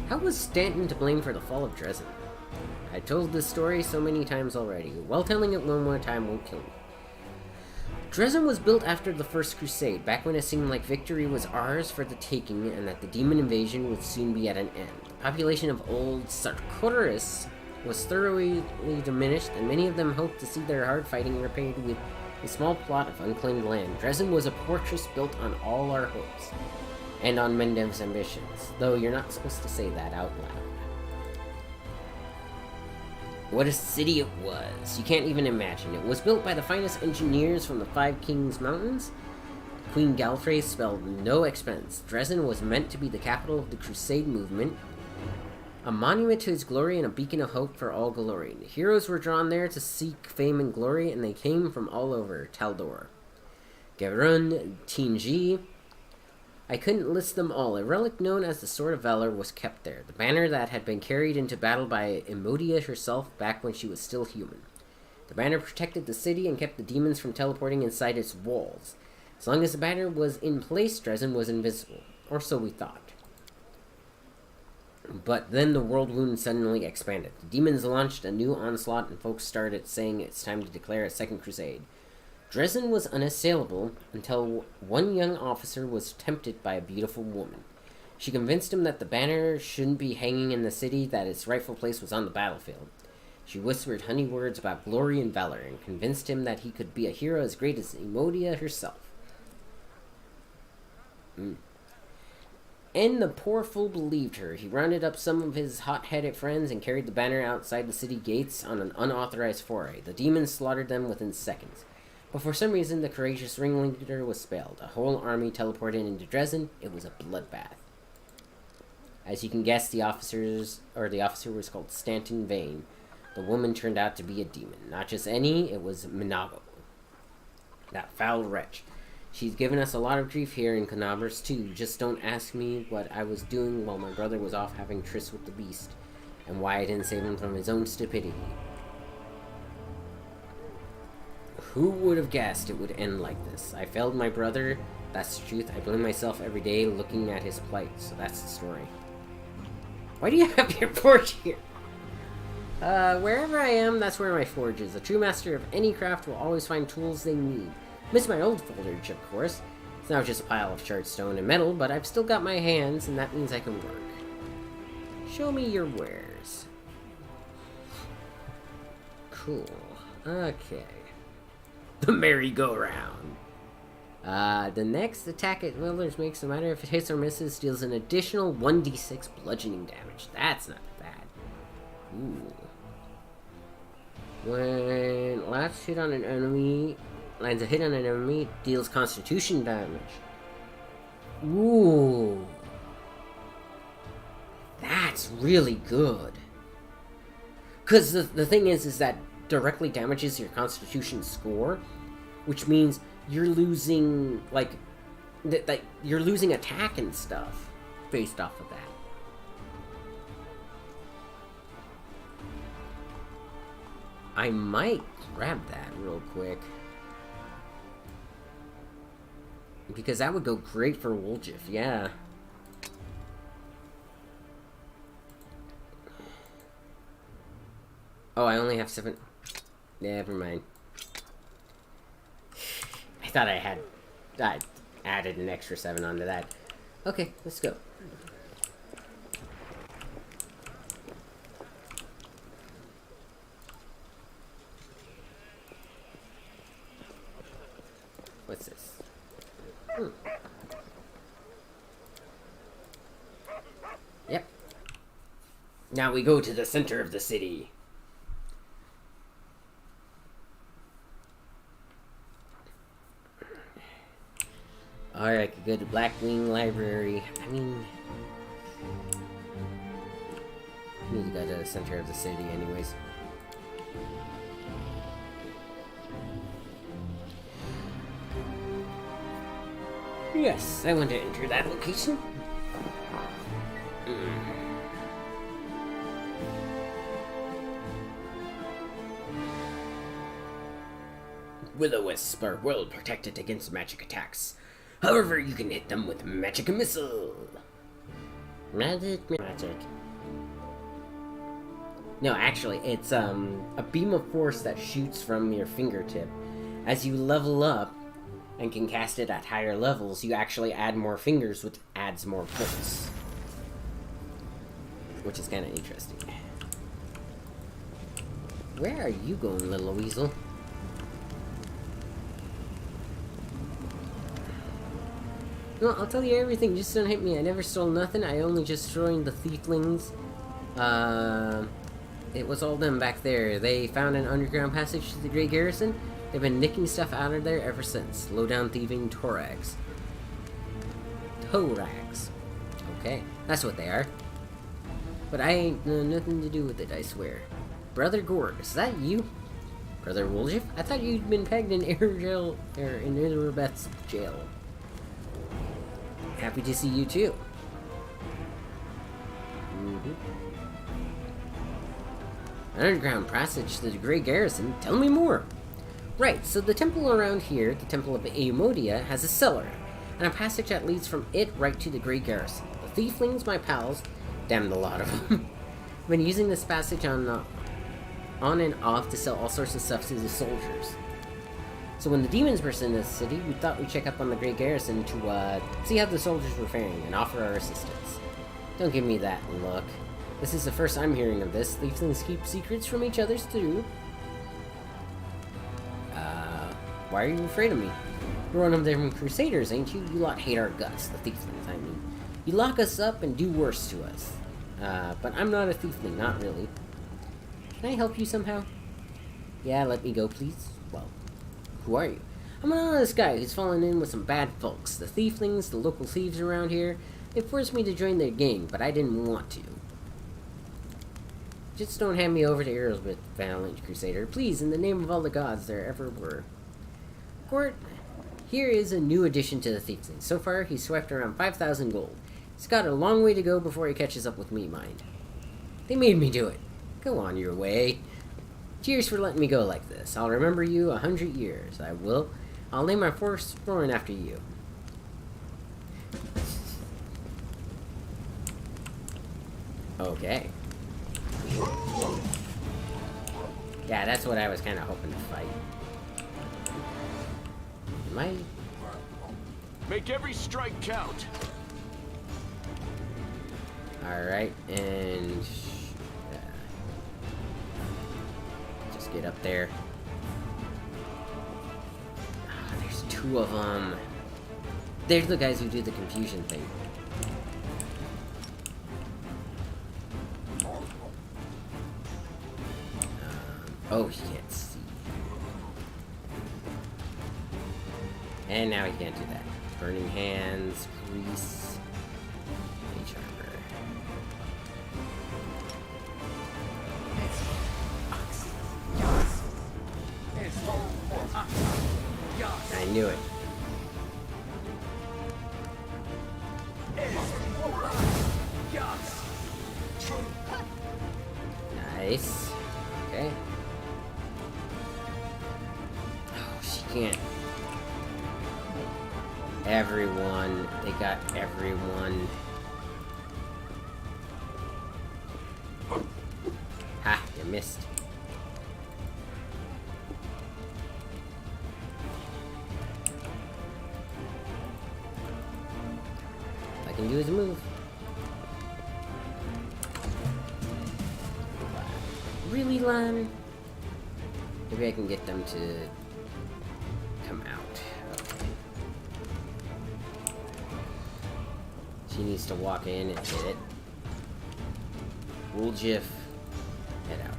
How was Stanton to blame for the fall of Dresden? I told this story so many times already. Well, telling it one more time won't kill me. Dresden was built after the First Crusade, back when it seemed like victory was ours for the taking and that the demon invasion would soon be at an end. The population of old Sartoris was thoroughly diminished, and many of them hoped to see their hard fighting repaid with a small plot of unclaimed land. Dresden was a fortress built on all our hopes, and on Mendev's ambitions, though you're not supposed to say that out loud. What a city it was! You can't even imagine. It was built by the finest engineers from the Five Kings Mountains. Queen Galfrey spelled no expense. Dresden was meant to be the capital of the Crusade movement, a monument to his glory and a beacon of hope for all glory. The heroes were drawn there to seek fame and glory, and they came from all over. Taldor, Garonne, Tingy. I couldn't list them all. A relic known as the Sword of Valor was kept there, the banner that had been carried into battle by Emodia herself back when she was still human. The banner protected the city and kept the demons from teleporting inside its walls. As long as the banner was in place, Dresden was invisible, or so we thought. But then the world wound suddenly expanded. The demons launched a new onslaught and folks started saying it's time to declare a second crusade. Dresden was unassailable until one young officer was tempted by a beautiful woman. She convinced him that the banner shouldn't be hanging in the city, that its rightful place was on the battlefield. She whispered honey words about glory and valor and convinced him that he could be a hero as great as Emodia herself. And the poor fool believed her. He rounded up some of his hot-headed friends and carried the banner outside the city gates on an unauthorized foray. The demons slaughtered them within seconds. But for some reason, the courageous ringleader was spared. A whole army teleported into Dresden. It was a bloodbath. As you can guess, the officer was called Stanton Vane. The woman turned out to be a demon. Not just any, it was Minago. That foul wretch. She's given us a lot of grief here in Canaveras, too. Just don't ask me what I was doing while my brother was off having trysts with the beast, and why I didn't save him from his own stupidity. Who would have guessed it would end like this? I failed my brother, that's the truth. I blame myself every day looking at his plight, so that's the story. Why do you have your forge here? Wherever I am, that's where my forge is. A true master of any craft will always find tools they need. Miss my old forge, of course. It's now just a pile of charred stone and metal, but I've still got my hands, and that means I can work. Show me your wares. Cool. Okay. The merry-go-round. The next attack at Willers makes, no matter if it hits or misses, deals an additional 1d6 bludgeoning damage. That's not bad. Ooh. When last hit on an enemy, lands a hit on an enemy, deals constitution damage. Ooh. That's really good. Because the thing is that directly damages your constitution score, which means you're losing, like, you're losing attack and stuff based off of that. I might grab that real quick, because that would go great for Woljif, yeah. Oh, I only have 7. Never mind. I thought I added an extra 7 onto that. Okay, let's go. What's this? Yep. Now we go to the center of the city. Alright, I could go to Blackwing Library. I mean, I need to go to the center of the city anyways. Yes, I want to enter that location. Will-O-Wisps are well protected against magic attacks. However, you can hit them with magic missile. Magic. No, actually, it's a beam of force that shoots from your fingertip. As you level up and can cast it at higher levels, you actually add more fingers, which adds more bolts. Which is kind of interesting. Where are you going, little weasel? Well, I'll tell you everything, just don't hit me. I never stole nothing, I only just joined the thieflings. It was all them back there. They found an underground passage to the Grey Garrison. They've been nicking stuff out of there ever since. Low-down thieving Torags. Torags. Okay, that's what they are. But I ain't nothing to do with it, I swear. Brother Gord, is that you? Brother Woljif? I thought you'd been pegged in Elizabeth's jail. Happy to see you too. An underground passage to the Grey Garrison? Tell me more! Right, so the temple around here, the Temple of Eomodia, has a cellar, and a passage that leads from it right to the Grey Garrison. The thieflings, my pals, damned a lot of them, have been using this passage on and off to sell all sorts of stuff to the soldiers. So when the demons burst into the city, we thought we'd check up on the Grey Garrison to see how the soldiers were faring and offer our assistance. Don't give me that look. This is the first I'm hearing of this. Thieflings keep secrets from each other too. Why are you afraid of me? You're one of them crusaders, ain't you? You lot hate our guts, the thieflings, I mean. You lock us up and do worse to us. But I'm not a thiefling, not really. Can I help you somehow? Yeah, let me go, please. Well, who are you? I'm an honest guy who's fallen in with some bad folks. The thieflings, the local thieves around here. They forced me to join their gang, but I didn't want to. Just don't hand me over to Earlsmith, valiant crusader. Please, in the name of all the gods there ever were. Court, here is a new addition to the thieflings. So far, he's swept around 5,000 gold. He's got a long way to go before he catches up with me, mind. They made me do it. Go on your way. Cheers for letting me go like this. I'll remember you 100 years. I will. I'll name my firstborn after you. Okay. Yeah, that's what I was kind of hoping to fight. Am I... Make every strike count. Alright, and... just get up there. Ah, there's two of them. There's the guys who do the confusion thing. Oh, he can't see. And now he can't do that. Burning hands, grease, mage armor. I knew it. Nice. Okay. Oh, she can't. Everyone. They got everyone. Ha, you missed. All I can do is move. Really, Lon? Maybe I can get them to come out. Okay. She needs to walk in and hit it. Woljif, head out.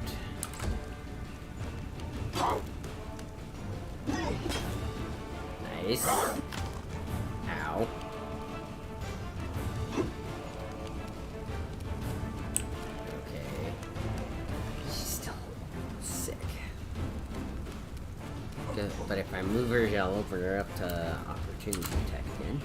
Nice. Ow. Okay. She's still sick. Good. But if I move her, I'll open her up to opportunity attack again.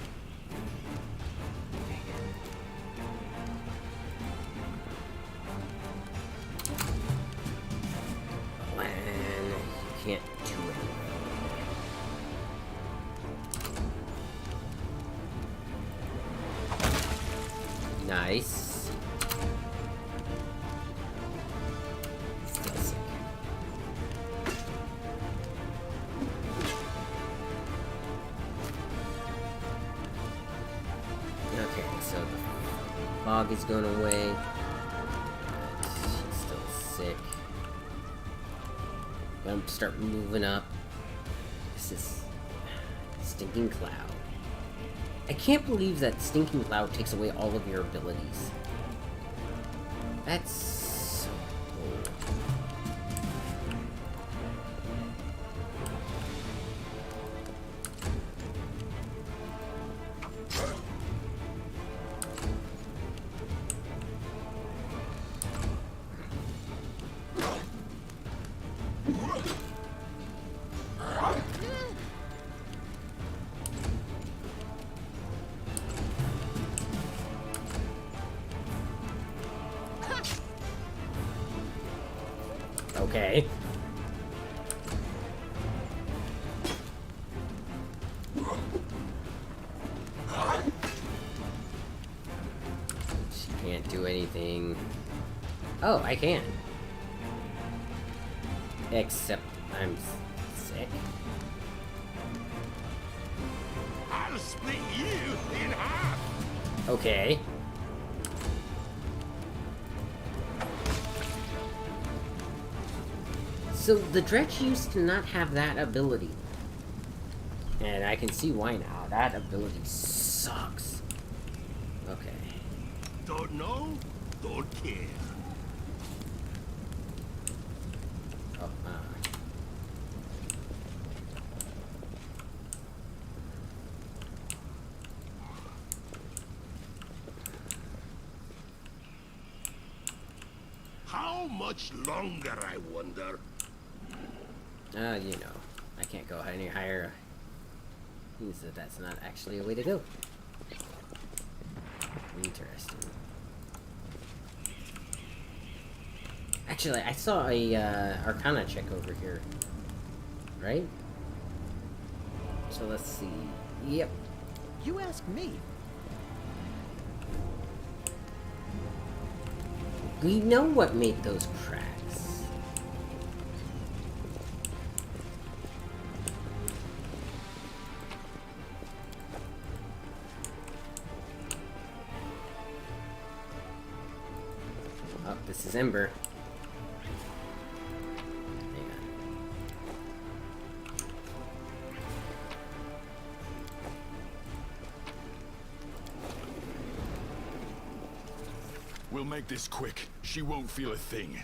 Nice. Still sick. Okay, so the fog is going away. She's still sick. I'm start moving up. This is Stinking Cloud. I can't believe that Stinking Cloud takes away all of your abilities. That's so cool. Okay. She can't do anything. Oh, I can. Except I'm sick. I'll split you in half. Okay. So the Dretch used to not have that ability. And I can see why now. That ability sucks. Okay. Don't know, don't care. Oh, How much longer, I wonder? you know, I can't go any higher. Means that that's not actually a way to go. Interesting. Actually, I saw a Arcana check over here. Right? So let's see. Yep. You ask me. We know what made those cracks. Oh, this is Ember. Hang on. We'll make this quick. She won't feel a thing.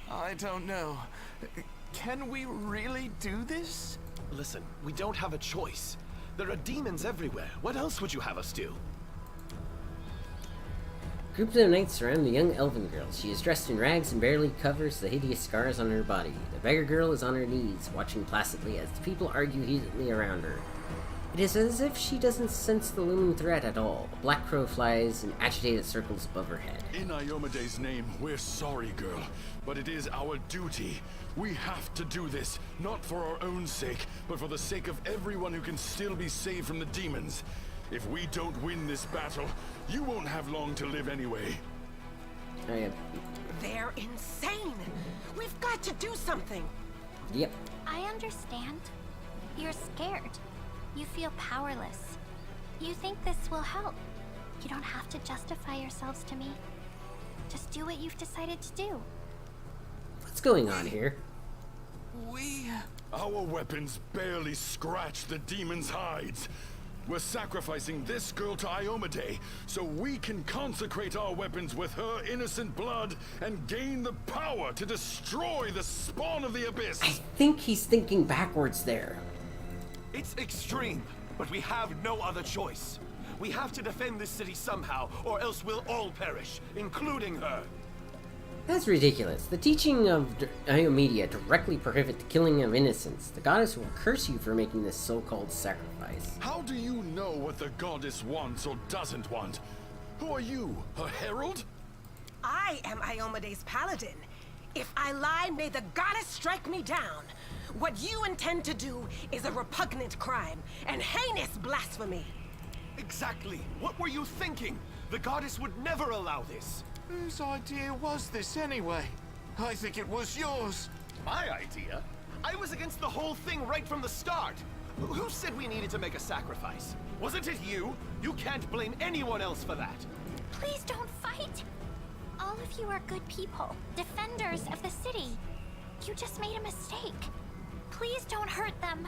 I don't know. Can we really do this? Listen, we don't have a choice. There are demons everywhere. What else would you have us do? Groups of knights surround the young elven girl. She is dressed in rags and barely covers the hideous scars on her body. The beggar girl is on her knees, watching placidly as the people argue heatedly around her. It is as if she doesn't sense the looming threat at all. A black crow flies in agitated circles above her head. In Iomede's name, we're sorry, girl, but it is our duty. We have to do this, not for our own sake, but for the sake of everyone who can still be saved from the demons. If we don't win this battle, you won't have long to live anyway. They're insane! We've got to do something! Yep. I understand. You're scared. You feel powerless. You think this will help. You don't have to justify yourselves to me. Just do what you've decided to do. What's going on here? Our weapons barely scratch the demon's hides. We're sacrificing this girl to Iomade so we can consecrate our weapons with her innocent blood and gain the power to destroy the spawn of the abyss. I think he's thinking backwards there. It's extreme, but we have no other choice. We have to defend this city somehow, or else we'll all perish, including her. That's ridiculous. The teaching of Iomedia directly prohibit the killing of innocents. The goddess will curse you for making this so-called sacrifice. How do you know what the goddess wants or doesn't want? Who are you, her herald? I am Iomede's paladin. If I lie, may the goddess strike me down. What you intend to do is a repugnant crime and heinous blasphemy. Exactly. What were you thinking? The goddess would never allow this. Whose idea was this anyway? I think it was yours. My idea? I was against the whole thing right from the start. Who said we needed to make a sacrifice? Wasn't it you? You can't blame anyone else for that. Please don't fight. All of you are good people, defenders of the city. You just made a mistake. Please don't hurt them.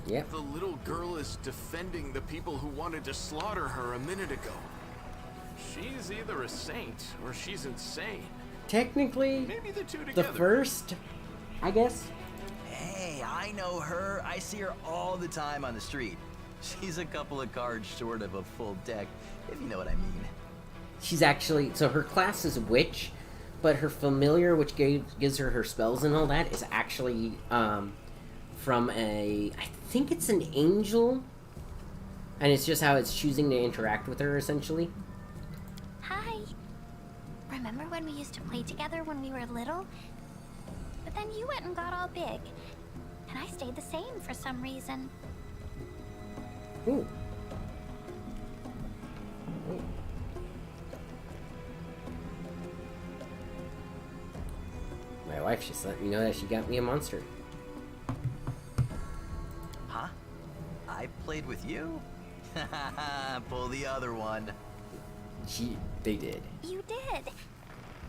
Yep. The little girl is defending the people who wanted to slaughter her a minute ago. She's either a saint or she's insane. Technically, Maybe the two the together. first, I guess. Hey, I know her. I see her all the time on the street. She's a couple of cards short of a full deck, if you know what I mean. She's actually, so her class is witch, but her familiar, which gives her spells and all that, is actually from I think it's an angel, and it's just how it's choosing to interact with her, essentially. Hi. Remember when we used to play together when we were little? But then you went and got all big. And I stayed the same for some reason. Ooh. My wife just let me know that she got me a monster. Huh? I played with you? Pull the other one. They did. You did.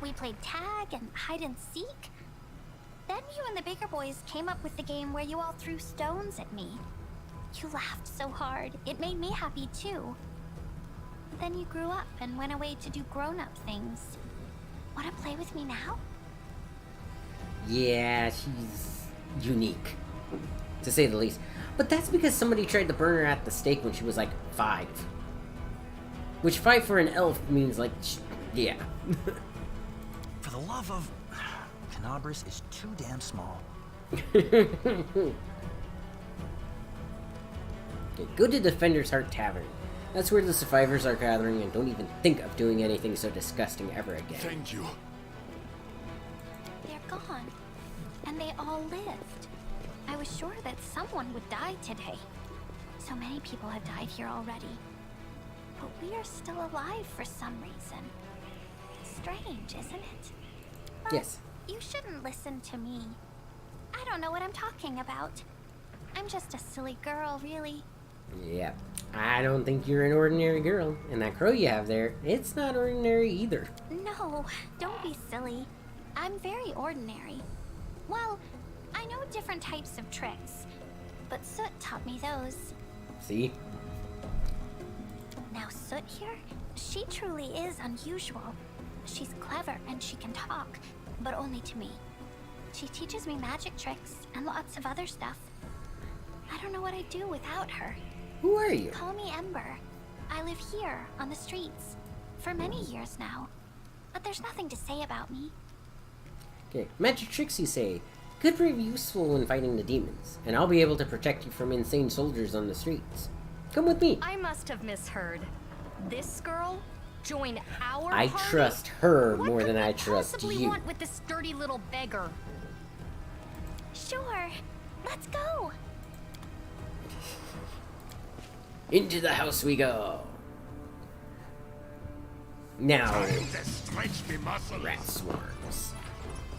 We played tag and hide and seek. Then you and the bigger boys came up with the game where you all threw stones at me. You laughed so hard, it made me happy too. Then you grew up and went away to do grown-up things. Want to play with me now? Yeah, she's unique, to say the least. But that's because somebody tried to burn her at the stake when she was like 5. Which 5 for an elf means like, yeah. For the love of... Canabras is too damn small. Okay, go to Defender's Heart Tavern. That's where the survivors are gathering, and don't even think of doing anything so disgusting ever again. Thank you. They're gone. And they all lived. I was sure that someone would die today. So many people have died here already. But we are still alive for some reason. Strange, isn't it? But Yes. you shouldn't listen to me. I don't know what I'm talking about. I'm just a silly girl, really. Yeah. I don't think you're an ordinary girl. And that crow you have there, it's not ordinary either. No, don't be silly. I'm very ordinary. Well, I know different types of tricks, but Soot taught me those. See? Now Soot here, she truly is unusual. She's clever and she can talk, but only to me. She teaches me magic tricks and lots of other stuff. I don't know what I'd do without her. Who are you? Call me Ember. I live here, on the streets, for many years now. But there's nothing to say about me. Okay, magic tricks, you say. Could prove useful when fighting the demons, and I'll be able to protect you from insane soldiers on the streets. Come with me. I must have misheard. This girl join our I party? trust her What more could than we I trust possibly you. want with this dirty little beggar? Sure, let's go. Into the house we go. Now, rat swarms.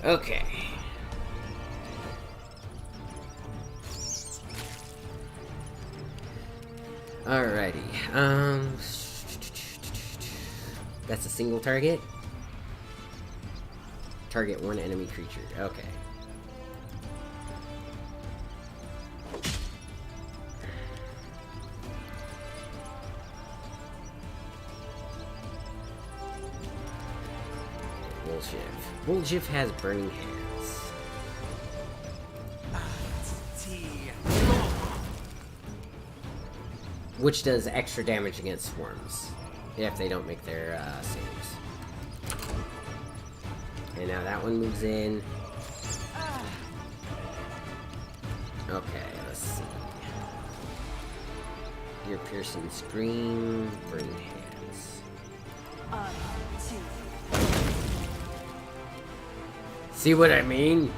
Okay. Alrighty. That's a single target. Target one enemy creature. Okay. Woljiv has burning hands. Which does extra damage against swarms if they don't make their saves. And now that one moves in. Okay, let's see. Your piercing scream, burning hands. See what I mean?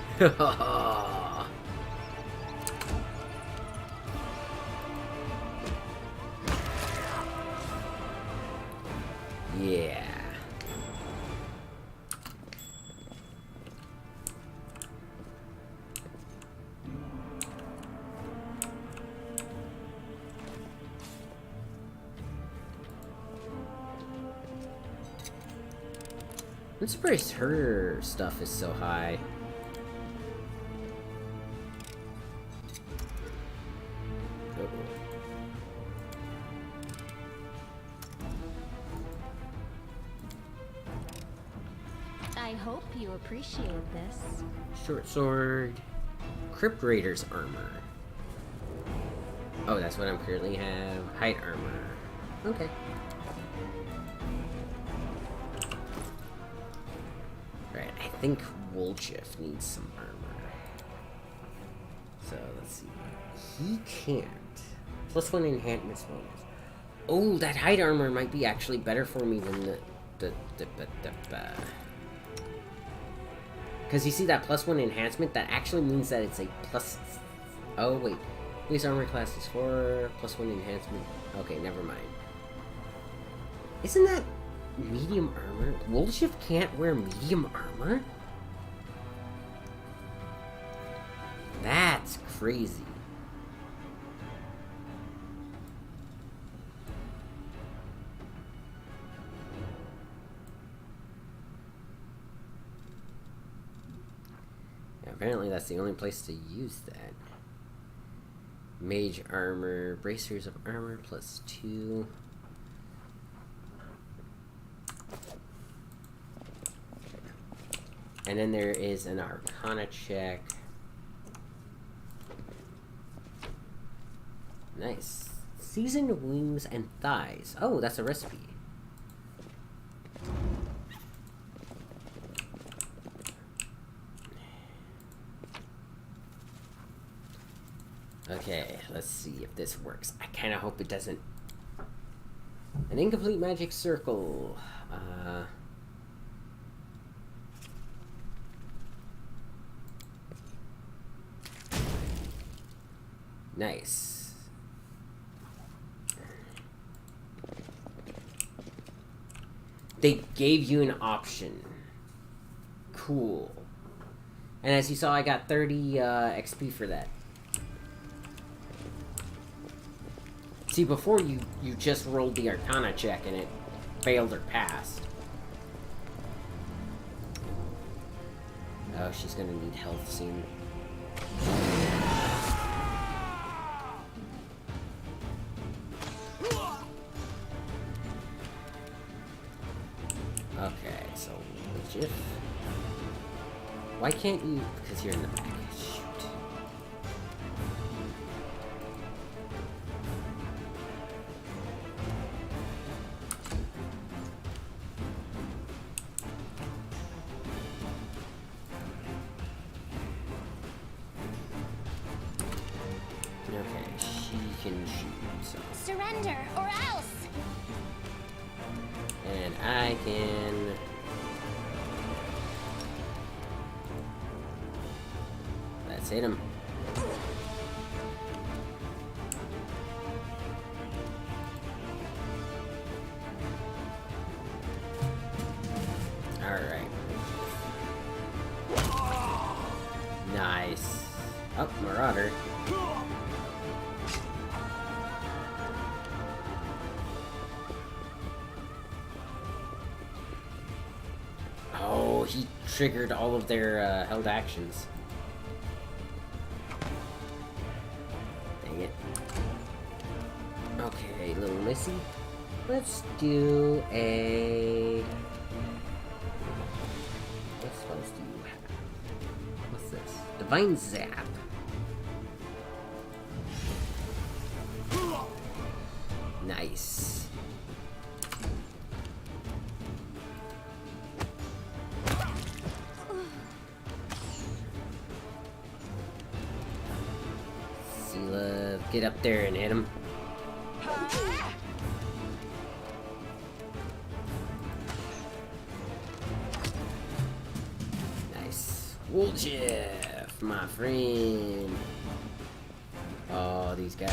Yeah. I'm surprised her stuff is so high. I hope you appreciate this. Short sword. Crypt Raider's armor. Oh, that's what I currently have. Height armor. Okay. Right, I think Wolchif needs some armor. So, let's see. He can't. +1 enhancement bonus. Oh, that height armor might be actually better for me than the because you see that +1 enhancement, that actually means that it's a plus... Oh, wait. Base armor class is 4, +1 enhancement. Okay, never mind. Isn't that medium armor? Wolchif can't wear medium armor? That's crazy. Apparently that's the only place to use that. Mage armor, bracers of armor +2. And then there is an Arcana check. Nice. Seasoned wings and thighs. Oh, that's a recipe. Okay, let's see if this works. I kind of hope it doesn't. An incomplete magic circle. Nice. They gave you an option. Cool. And as you saw, I got 30 XP for that. See, before you just rolled the Arcana check and it failed or passed. Oh, she's gonna need health soon. Okay, so legit. Why can't you? Because you're in the back. Shoot. Okay, she can shoot. So. Surrender or else. And I can... Let's hit him. Alright. Nice. Oh, Marauder. Oh, he triggered all of their held actions. Dang it. Okay, little Missy. Let's do a... What spells do you have? What's this? Divine Zap. Nice. Sela, get up there and hit him. Nice. Wolchif, my friend. Oh, these guys.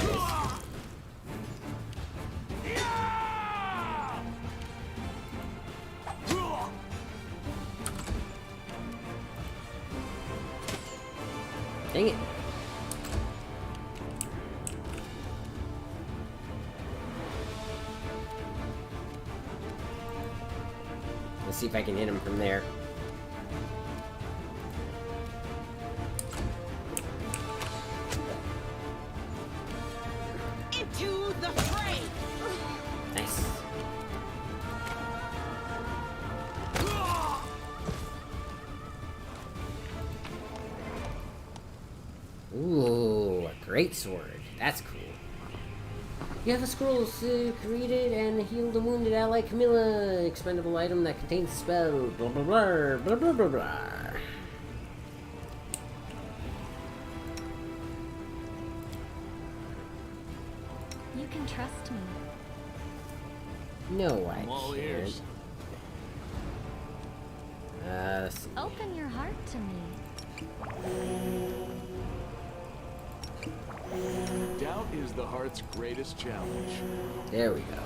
Dang it. Let's see if I can hit him from there. Into the fray! Nice. Ooh, a great sword. That's cool. You have a scroll created and healed a wounded ally, Camilla. Expendable item that contains a spell. Blah blah blah blah blah blah blah. You can trust me. No, I I'm all can't. ears. Let's see. Open your heart to me. Doubt is the heart's greatest challenge. There we go.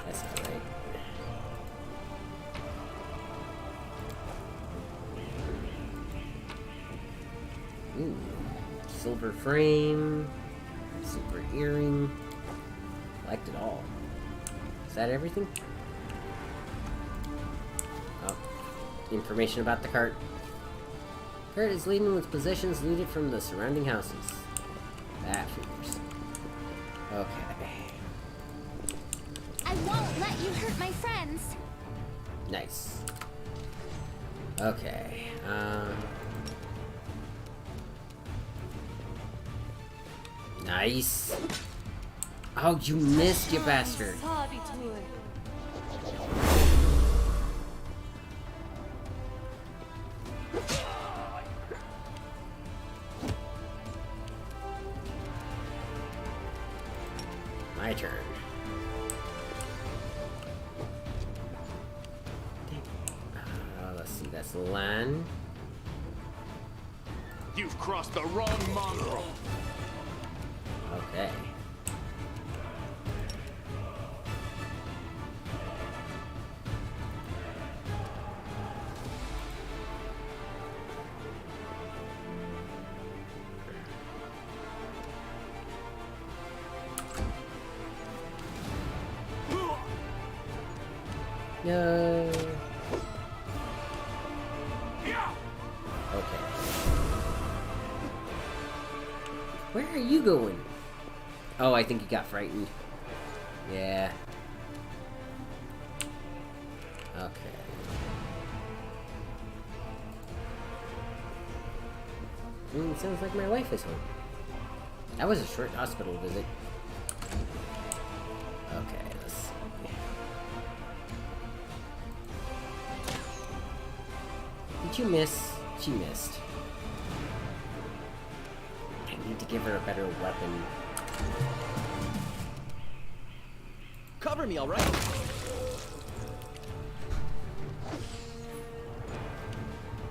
That's not right. Ooh. Silver frame. Silver earring. Collect it all. Is that everything? Oh. Information about the cart. Cart is laden with possessions looted from the surrounding houses. That figures. Okay. I won't let you hurt my friends. Nice. Okay. Nice. Oh, you missed, you bastard. My turn. Let's see, that's Lan. You've crossed the wrong mongrel. Okay. No. Okay. Where are you going? Oh, I think he got frightened. Yeah. Okay. Sounds like my wife is home. That was a short hospital visit. Okay, let's see. Did you miss? She missed. I need to give her a better weapon. Cover me, all right?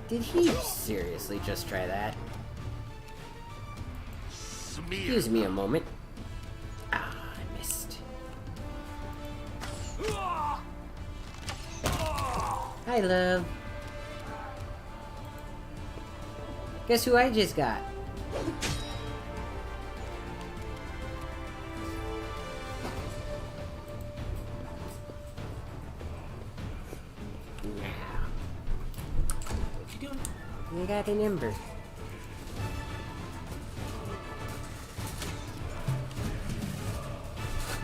Did he seriously just try that? Excuse me a moment. Ah, I missed. Hi, love. Guess who I just got? What you doing? We got an ember.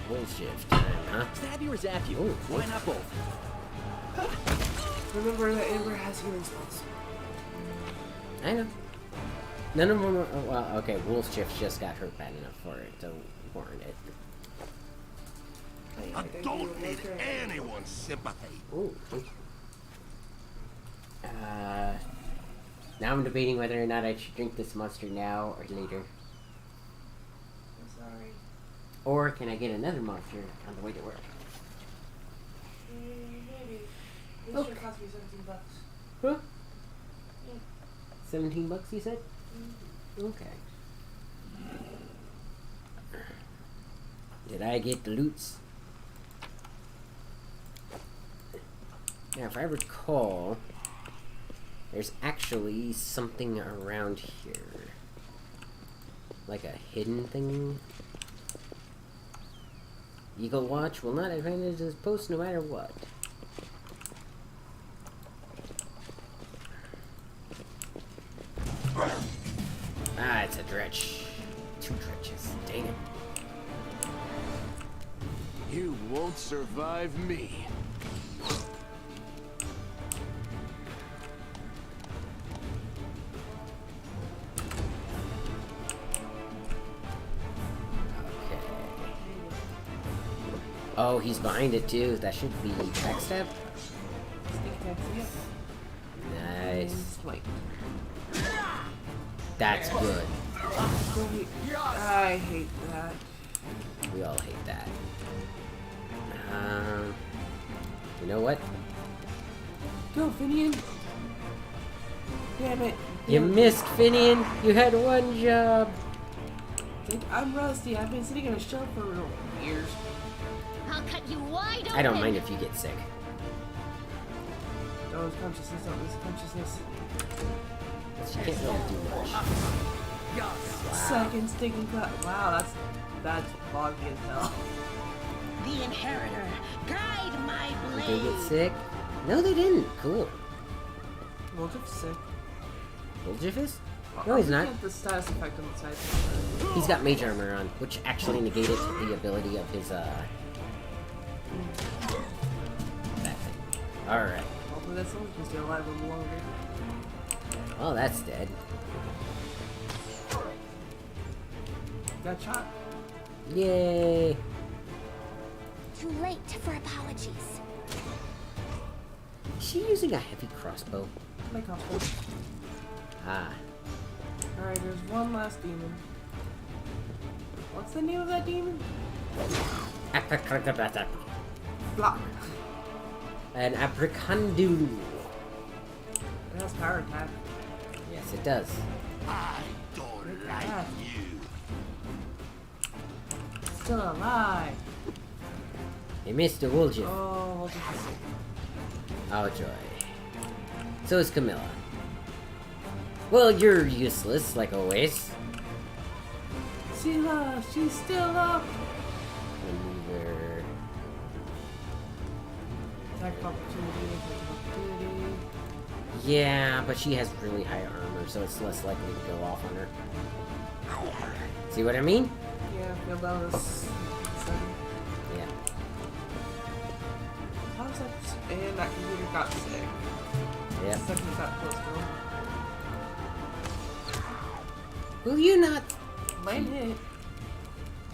Bullshit time, huh? Stab you or zap you? Ooh, Why not both? Remember that Amber has healing spells. I know. None of them are, oh, well, okay, Wolf Shift just got hurt bad enough for it to warrant it. I don't need anyone's sympathy. Ooh. Now I'm debating whether or not I should drink this monster now or later. I'm sorry. Or can I get another monster on the way to work? Maybe. This Okay. should cost me $17. Huh? 17 bucks, you said? Okay. Did I get the loots? Now, if I recall, there's actually something around here. Like a hidden thing. Eagle Watch will not advantage his post no matter what. Ah, it's a dretch. 2 dretches. Dang it. You won't survive me. Okay. Oh, he's behind it too. That should be backstab. Sneak attack, yep. And Nice. swipe. That's good. Great. I hate that. We all hate that. You know what? Go, Finian. Damn it. You missed, Finian. You had 1 job. I'm rusty. I've been sitting on a shelf for years. I'll cut you wide open. I don't mind if you get sick. Don't lose consciousness. Don't lose consciousness. She can't really do much. Second stinking cut. Wow, that's boggy as hell. The inheritor, guide my Did they get blade. sick? No, they didn't. Cool. Well, just sick. Bulljiffus? No, he's not. Get the status effect on the side. He's got mage armor on, which actually negated the ability of his, that thing. Alright. Hopefully that someone can stay alive a little longer. Oh, that's dead. Got shot. Yay! Too late for apologies. Is she using a heavy crossbow? My crossbow. Ah. Alright, there's one last demon. What's the name of that demon? Block. An abricandu. It has power attack. Yes, it does. I don't like you. Still alive. Hey, Mr. Wooljiff. Oh, we'll just see. Oh, joy. So is Camilla. Well, you're useless, like always. Sheila, she's still up. Maneuver. Attack of opportunity, attack of opportunity. Yeah, but she has really high armor, so it's less likely to go off on her. See what I mean? Yeah, feel bonus. Yeah. How was that? And that computer got sick. Yeah. Second got close to him. Will you not? Mine hit.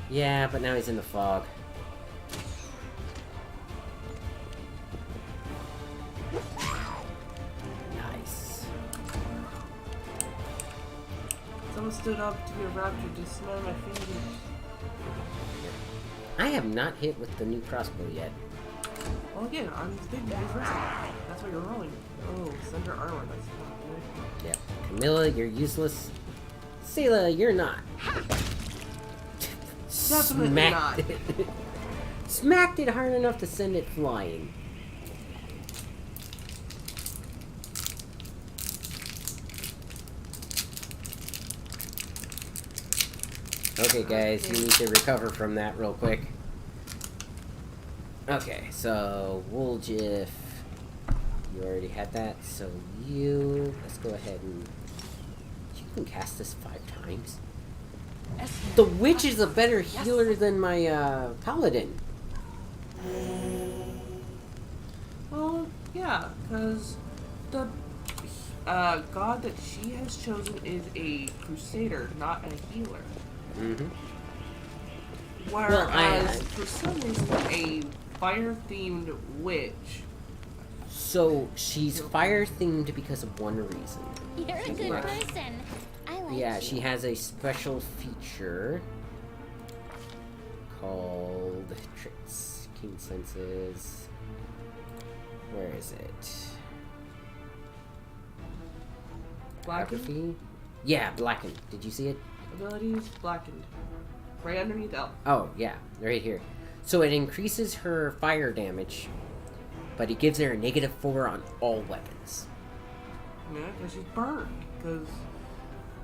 Yeah, but now he's in the fog. Nice. Someone stood up to be a raptor to smell my fingers. I have not hit with the new crossbow yet. Well, again, I'm thinking first. That's what you're rolling. Oh, center armor. That's not good. Yeah. Camilla, you're useless. Seela, you're not. Definitely not. Smacked it. Smacked it hard enough to send it flying. Okay, guys, you need to recover from that real quick. Okay, so Wooljiff, you already had that, so let's go ahead and you can cast this 5 times. The witch is a better healer than my paladin. Well, yeah, because the god that she has chosen is a crusader, not a healer. Mm-hmm. Whereas, for some reason, a fire-themed witch. So she's fire themed because of one reason. You're a good Right. person. I like Yeah, you. she has a special feature called Tricks, Keen Senses. Where is it? Blackened Geography? Yeah, blackened. Did you see it? abilities, blackened. Right underneath L. Oh, yeah, right here. So it increases her fire damage But it gives her a -4 on all weapons. Yeah, because she's burned. Because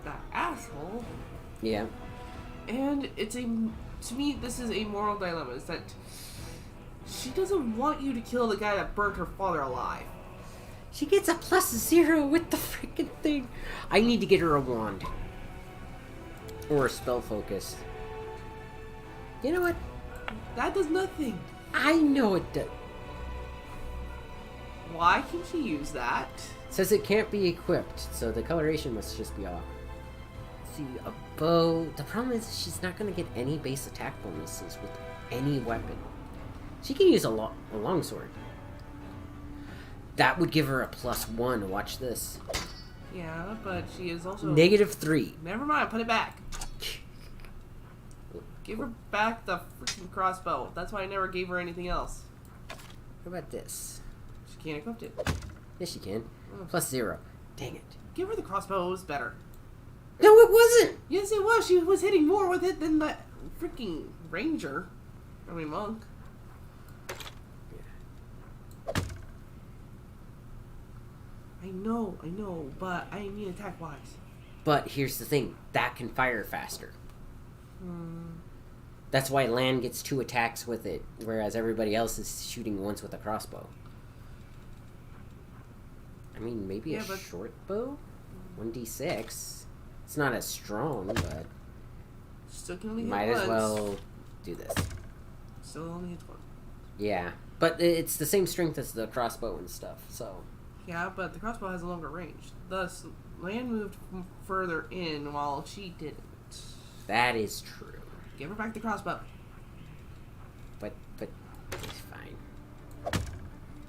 that asshole. Yeah. And it's to me, this is a moral dilemma. Is that she doesn't want you to kill the guy that burnt her father alive. She gets a +0 with the freaking thing. I need to get her a wand. Or a spell focus. You know what? That does nothing. I know it does. Why can she use that? Says it can't be equipped, so the coloration must just be off. See, a bow. The problem is she's not going to get any base attack bonuses with any weapon. She can use a longsword. That would give her a +1. Watch this. Yeah, but she is also... -3. Never mind, put it back. Give her back the freaking crossbow. That's why I never gave her anything else. What about this? She can't equip it. Yes, she can. +0. Dang it. Give her the crossbow. It was better. No, it wasn't! Yes, it was. She was hitting more with it than the freaking ranger. I mean, monk. I know, but I mean attack-wise. But here's the thing. That can fire faster. That's why Lan gets 2 attacks with it, whereas everybody else is shooting once with a crossbow. I mean, maybe a short bow? 1d6. It's not as strong, but... Still can only hit might once. as well do this. Still only hits once. Yeah, but it's the same strength as the crossbow and stuff, so... Yeah, but the crossbow has a longer range. Thus, Lan moved further in while she didn't. That is true. Give her back the crossbow. But it's fine.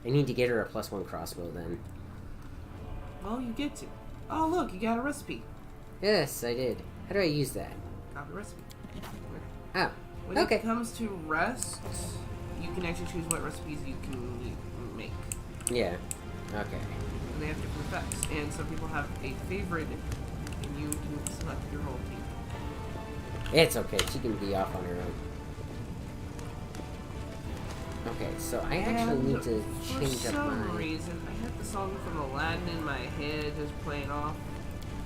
I need to get her a +1 crossbow then. Well, you get to. Oh, look, you got a recipe. Yes, I did. How do I use that? Copy recipe. Oh, When okay. it comes to rest, you can actually choose what recipes you can make. Yeah. Okay. And they have different effects. And some people have a favorite, and you can select your whole team. It's okay. She can be off on her own. Okay, so I actually need to change For up some my... reason, I had the song from Aladdin in my head just playing off.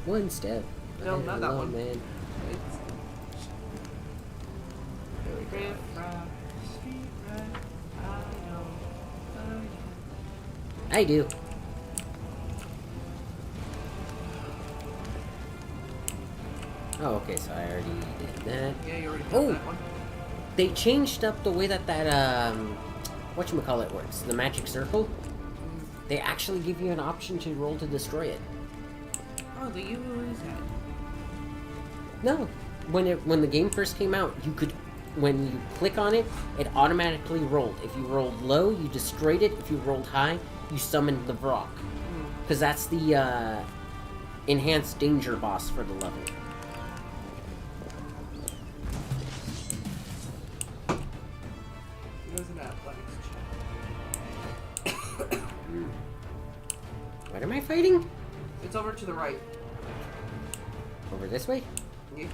One step. No, ahead not of that love, one. Man. It's... Riff raff, street rat, I know. I do. Oh, okay, so I already did that. Yeah, you already did Oh! that one. They changed up the way that whatchamacallit works. The magic circle. They actually give you an option to roll to destroy it. Oh, do you? Who is that? No. When the game first came out, you could, when you click on it, it automatically rolled. If you rolled low, you destroyed it. If you rolled high, you summoned the Vrock. Because that's the enhanced danger boss for the level. He was an athletics check. What am I fighting? It's over to the right. Over this way? Yeah.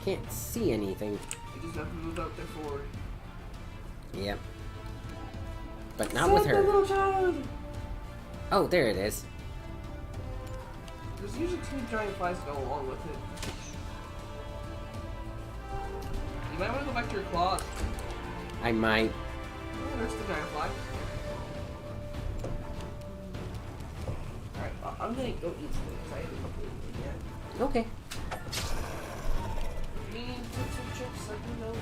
Can't see anything. You just have to move up there forward. Yep. But not with Save the her. little child! Oh, there it is. There's usually 2 giant flies to go along with it. You might want to go back to your claws. I might. Oh, there's the giant fly. Alright, I'm gonna go eat something because I haven't completed it yet. Okay. Eating chips and chips, like you know.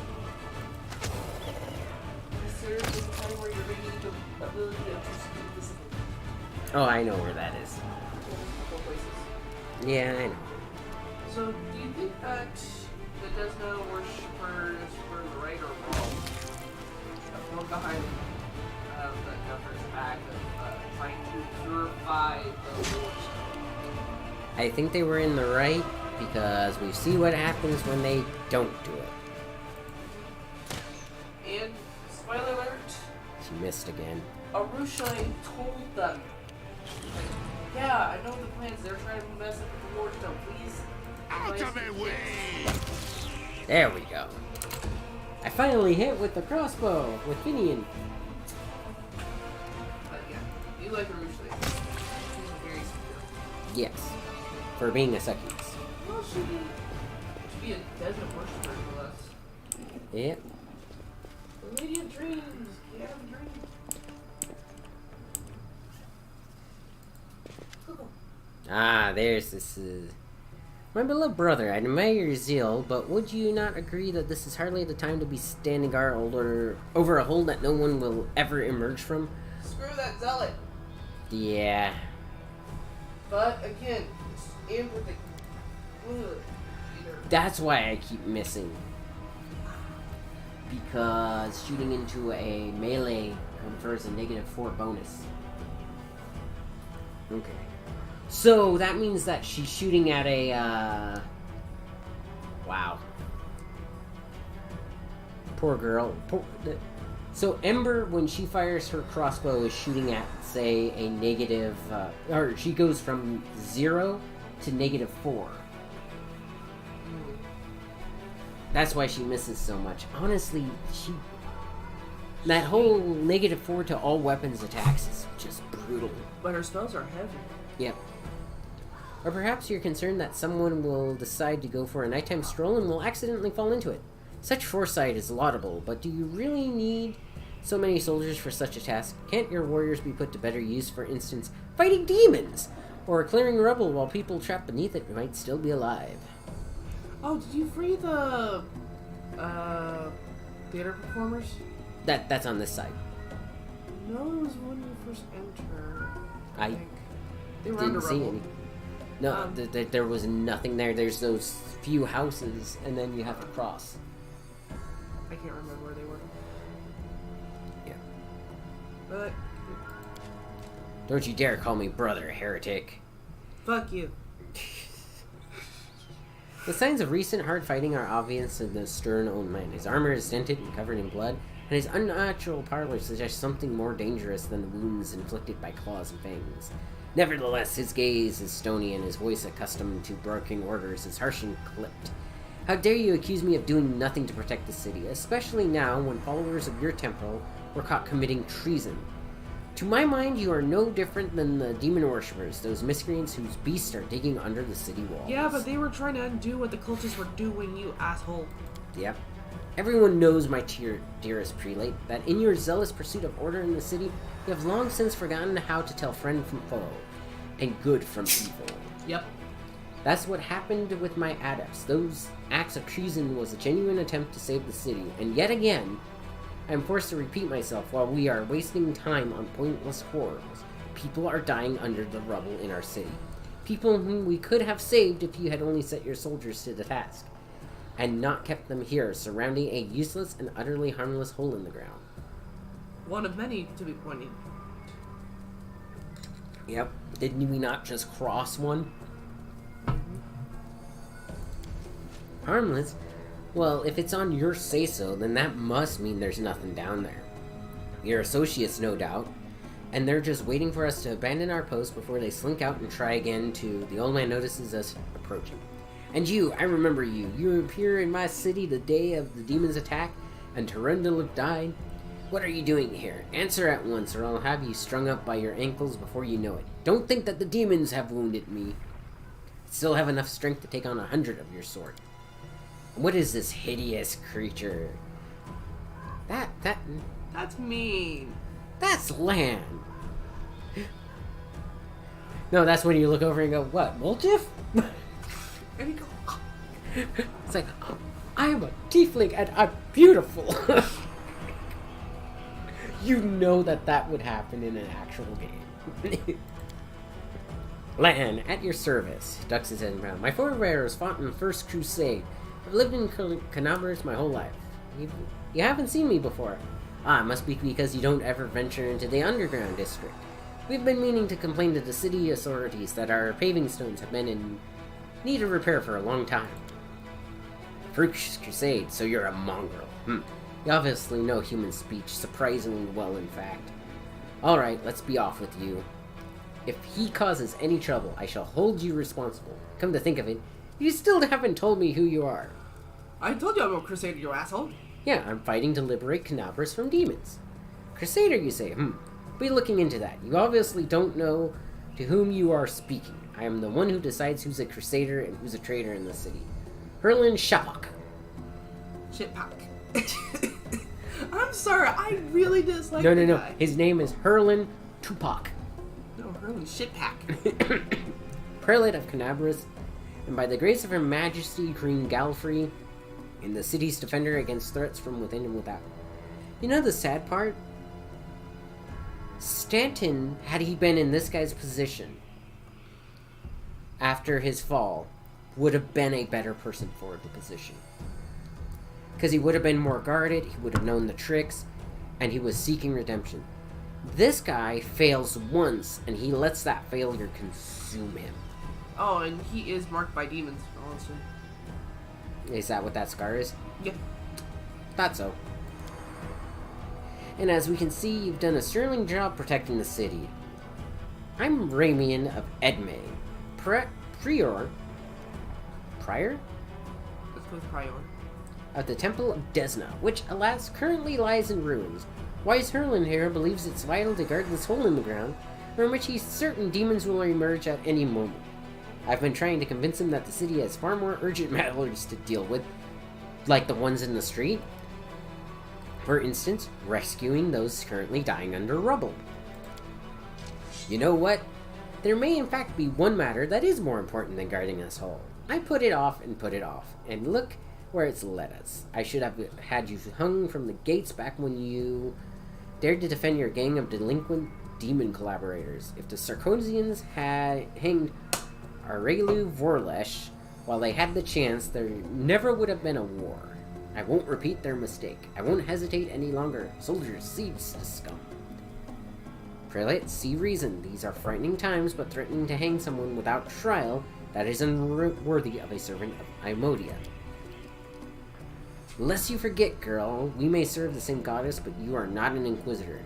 This is the time where you're going to need the ability to execute this. Oh, I know where that is. Couple places. Yeah, I know. So, do you think that the Desna worshippers were right or wrong? The one behind the Governor's act of trying to purify the Lord. I think they were in the right because we see what happens when they don't do it. And, spoiler alert, She missed again. Arushine told them, like, yeah, I know the plans, they're trying to mess up with the Lord Stone, please. Out of my way! There we go. I finally hit with the crossbow with Finian. But do like the Rouge thing. She's very secure. Yes. For being a succubus. Well, she should be a desert worshiper for us. Yep. The Lady of Dreams. Yeah, dreams. Ah, there's this. My beloved brother, I admire your zeal, but would you not agree that this is hardly the time to be standing guard over a hole that no one will ever emerge from? Screw that zealot. Yeah. But again, it's empathy. That's why I keep missing. Because shooting into a melee confers a -4 bonus. Okay. So that means that she's shooting at a, wow. Poor girl. So Ember, when she fires her crossbow, is shooting at, say, a negative, or she goes from 0 to -4. That's why she misses so much. Honestly, that whole -4 to all weapons attacks is just brutal. But her spells are heavy. Yep. Or perhaps you're concerned that someone will decide to go for a nighttime stroll and will accidentally fall into it. Such foresight is laudable, but do you really need so many soldiers for such a task? Can't your warriors be put to better use, for instance, fighting demons? Or clearing rubble while people trapped beneath it might still be alive? Oh, did you free the theater performers? That's on this side. No, it was when you first enter. I think. They were didn't under see rubble. any. No, there was nothing there. There's those few houses, and then you have to cross. I can't remember where they were. Yeah. But Don't you dare call me brother, heretic. fuck you. The signs of recent hard fighting are obvious in the stern old man. His armor is dented and covered in blood, and his unnatural pallor suggests something more dangerous than the wounds inflicted by claws and fangs. Nevertheless, his gaze is stony and his voice, accustomed to barking orders, is harsh and clipped. How dare you accuse me of doing nothing to protect the city, especially now when followers of your temple were caught committing treason? To my mind, you are no different than the demon worshippers, those miscreants whose beasts are digging under the city walls. Yeah, but they were trying to undo what the cultists were doing, you asshole. Yep. Everyone knows, my dearest prelate, that in your zealous pursuit of order in the city, you have long since forgotten how to tell friend from foe, and good from evil. Yep. That's what happened with my adepts. Those acts of treason was a genuine attempt to save the city, and yet again, I am forced to repeat myself while we are wasting time on pointless horrors. People are dying under the rubble in our city. People whom we could have saved if you had only set your soldiers to the task, and not kept them here, surrounding a useless and utterly harmless hole in the ground. One of many to be pointing. Yep. Didn't we not just cross one? Harmless? Well, if it's on your say-so, then that must mean there's nothing down there. Your associates, no doubt, and they're just waiting for us to abandon our post before they slink out and try again to the old man notices us approaching. And you, I remember you. You appear in my city the day of the demon's attack, and Terendil died. What are you doing here? Answer at once, or I'll have you strung up by your ankles before you know it. Don't think that the demons have wounded me. I still have enough strength to take on 100 of your sort. What is this hideous creature? That's mean. That's Lan. No, that's when you look over and go, what, Woltif? And you go, oh. It's like, oh, I am a tiefling and I'm beautiful. You know that would happen in an actual game. Lan, at your service. Ducks his head around. My forebears fought in the First Crusade. I've lived in Canabras my whole life. You haven't seen me before. Ah, it must be because you don't ever venture into the underground district. We've been meaning to complain to the city authorities that our paving stones have been in need of repair for a long time. First Crusade, so you're a mongrel. You obviously know human speech, surprisingly well, in fact. Alright, let's be off with you. If he causes any trouble, I shall hold you responsible. Come to think of it, you still haven't told me who you are. I told you I'm a crusader, you asshole. Yeah, I'm fighting to liberate Canabras from demons. Crusader, you say? be looking into that. You obviously don't know to whom you are speaking. I am the one who decides who's a crusader and who's a traitor in the city. Herlin Shapok. Shitpack. I'm sorry, I really dislike No. guy. His name is Herlin Tupac. No, Herlin Shitpack. Prelate of Canabras, and by the grace of Her Majesty Queen Galfrey, and the city's defender against threats from within and without. You know the sad part? Stanton, had he been in this guy's position after his fall, would have been a better person for the position. Because he would have been more guarded, he would have known the tricks, and he was seeking redemption. This guy fails once, and he lets that failure consume him. Oh, and he is marked by demons, honestly. Is that what that scar is? Yep. Thought so. And as we can see, you've done a sterling job protecting the city. I'm Ramian of Edme, Prior? Let's go with Prior. Of the Temple of Desna, which, alas, currently lies in ruins. Wise Herlin here believes it's vital to guard this hole in the ground, from which he's certain demons will emerge at any moment. I've been trying to convince him that the city has far more urgent matters to deal with, like the ones in the street. For instance, rescuing those currently dying under rubble. You know what? There may in fact be one matter that is more important than guarding this hole. I put it off, and look where it's led us. I should have had you hung from the gates back when you dared to defend your gang of delinquent demon collaborators. If the Sarkosians had hanged Aurelu Vorlesh while they had the chance, there never would have been a war. I won't repeat their mistake. I won't hesitate any longer. Soldiers, seize the scum. Prelates, see reason. These are frightening times, but threatening to hang someone without trial, that is unworthy of a servant of Imodia. Lest you forget, girl, we may serve the same goddess, but you are not an inquisitor.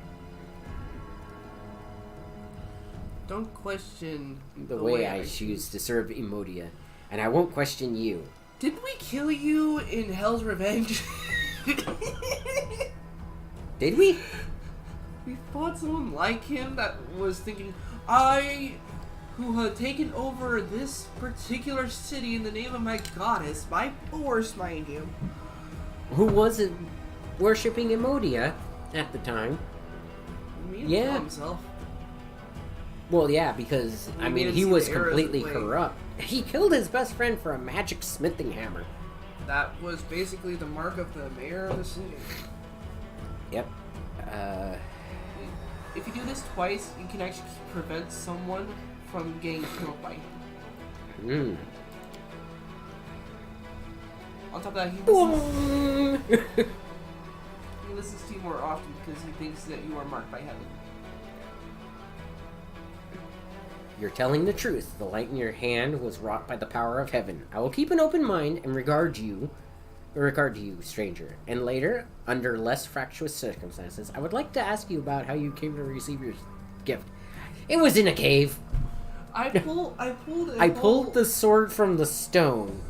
Don't question The way I choose to serve Imodia, and I won't question you. Didn't we kill you in Hell's Revenge? Did we? We fought someone like him that was thinking, I, who had taken over this particular city in the name of my goddess, by force, mind you. Who wasn't worshipping Imodia at the time? Yeah. Himself. Well, yeah, because, I mean, he was completely corrupt. He killed his best friend for a magic smithing hammer. That was basically the mark of the mayor of the city. Yep. If you do this twice, you can actually prevent someone from getting killed by him. On top of that, he listens to you more often because he thinks that you are marked by heaven. You're telling the truth. The light in your hand was wrought by the power of heaven. I will keep an open mind and regard you, stranger. And later, under less fractious circumstances, I would like to ask you about how you came to receive your gift. It was in a cave. I pulled the sword from the stone.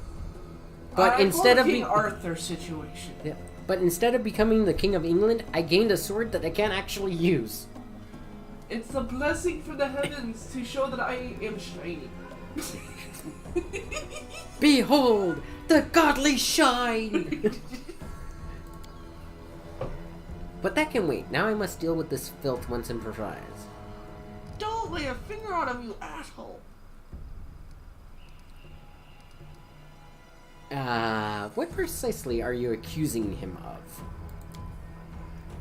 But instead of King Arthur situation. Yeah, but instead of becoming the King of England, I gained a sword that I can't actually use. It's a blessing from the heavens to show that I am shining. Behold, the godly shine! But that can wait. Now I must deal with this filth once and for all. Don't lay a finger on him, you asshole! What precisely are you accusing him of?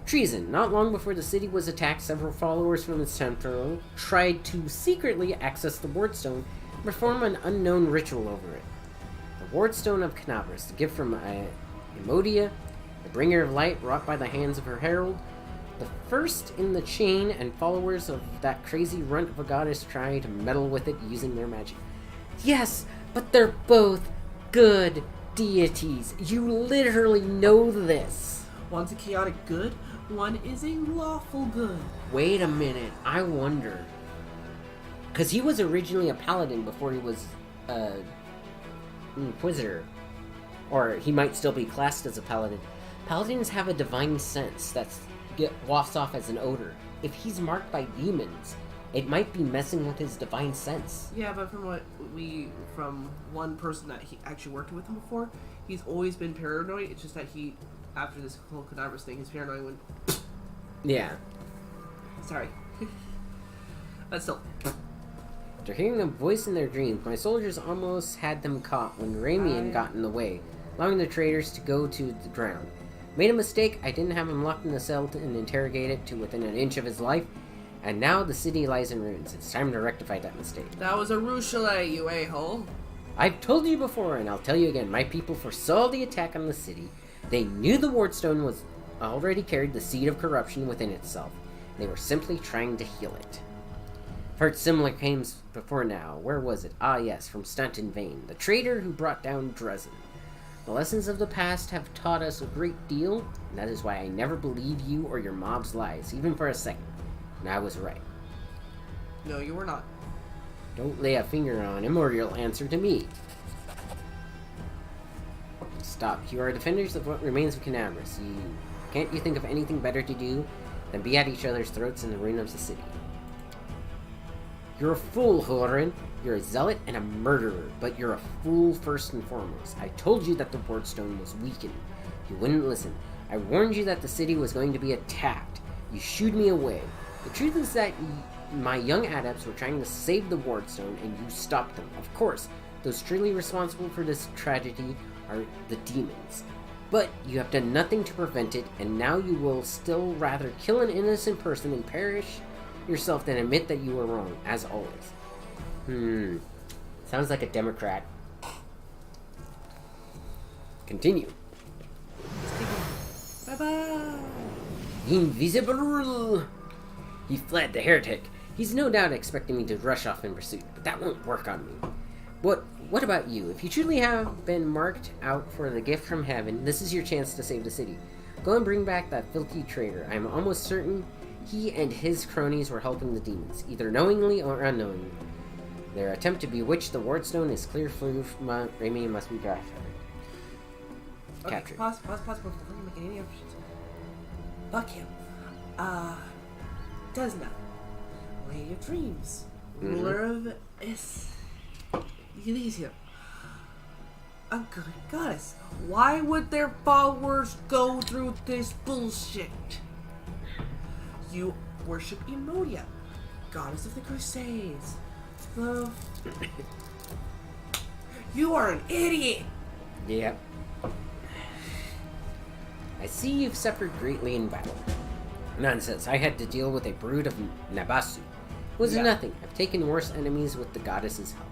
Treason. Not long before the city was attacked, several followers from the temple tried to secretly access the Wardstone and perform an unknown ritual over it. The Wardstone of Canabras, the gift from Imodia, the bringer of light wrought by the hands of her herald. The first in the chain, and followers of that crazy runt of a goddess try to meddle with it using their magic. Yes, but they're both good deities. You literally know this. One's a chaotic good, one is a lawful good. Wait a minute, I wonder. Because he was originally a paladin before he was an inquisitor. Or he might still be classed as a paladin. Paladins have a divine sense that's wafts off as an odor. If he's marked by demons, it might be messing with his divine sense. Yeah, but from one person that he actually worked with him before, he's always been paranoid. It's just that after this whole cadaverous thing, his paranoid went. Yeah. Sorry. But still. After hearing a voice in their dreams, my soldiers almost had them caught when Ramian got in the way, allowing the traitors to go to the ground. Made a mistake. I didn't have him locked in a cell and interrogated to within an inch of his life, and now the city lies in ruins. It's time to rectify that mistake. That was a Ruchelet, you a-hole. I've told you before, and I'll tell you again, my people foresaw the attack on the city. They knew the Wardstone was already carried the seed of corruption within itself. They were simply trying to heal it. I've heard similar claims before now. Where was it? Ah, yes, from Stunt in Vain, the traitor who brought down Dresden. The lessons of the past have taught us a great deal, and that is why I never believe you or your mob's lies, even for a second. And I was right. No, you were not. Don't lay a finger on him, or you'll answer to me. Stop. You are defenders of what remains of Canabras. Can't you think of anything better to do than be at each other's throats in the ruin of the city? You're a fool, Horan. You're a zealot and a murderer, but you're a fool first and foremost. I told you that the Wardstone was weakened. You wouldn't listen. I warned you that the city was going to be attacked. You shooed me away. The truth is that my young adepts were trying to save the Wardstone, and you stopped them. Of course, those truly responsible for this tragedy are the demons. But you have done nothing to prevent it, and now you will still rather kill an innocent person and perish yourself than admit that you were wrong, as always. Sounds like a Democrat. Continue. Bye-bye. Invisible! He fled, the heretic. He's no doubt expecting me to rush off in pursuit, but that won't work on me. What about you? If you truly have been marked out for the gift from heaven, this is your chance to save the city. Go and bring back that filthy traitor. I'm almost certain he and his cronies were helping the demons, either knowingly or unknowingly. Their attempt to bewitch the Wardstone is clear proof Ramian must be captured. Okay, pause before you make any options. Fuck him. Desna. Lady of Dreams. Ruler of Elysium. A good goddess. Why would their followers go through this bullshit? You worship Emodia, goddess of the Crusades. You are an idiot! Yep. I see you've suffered greatly in battle. Nonsense, I had to deal with a brood of Nabasu. It was nothing. I've taken worse enemies with the goddess's help.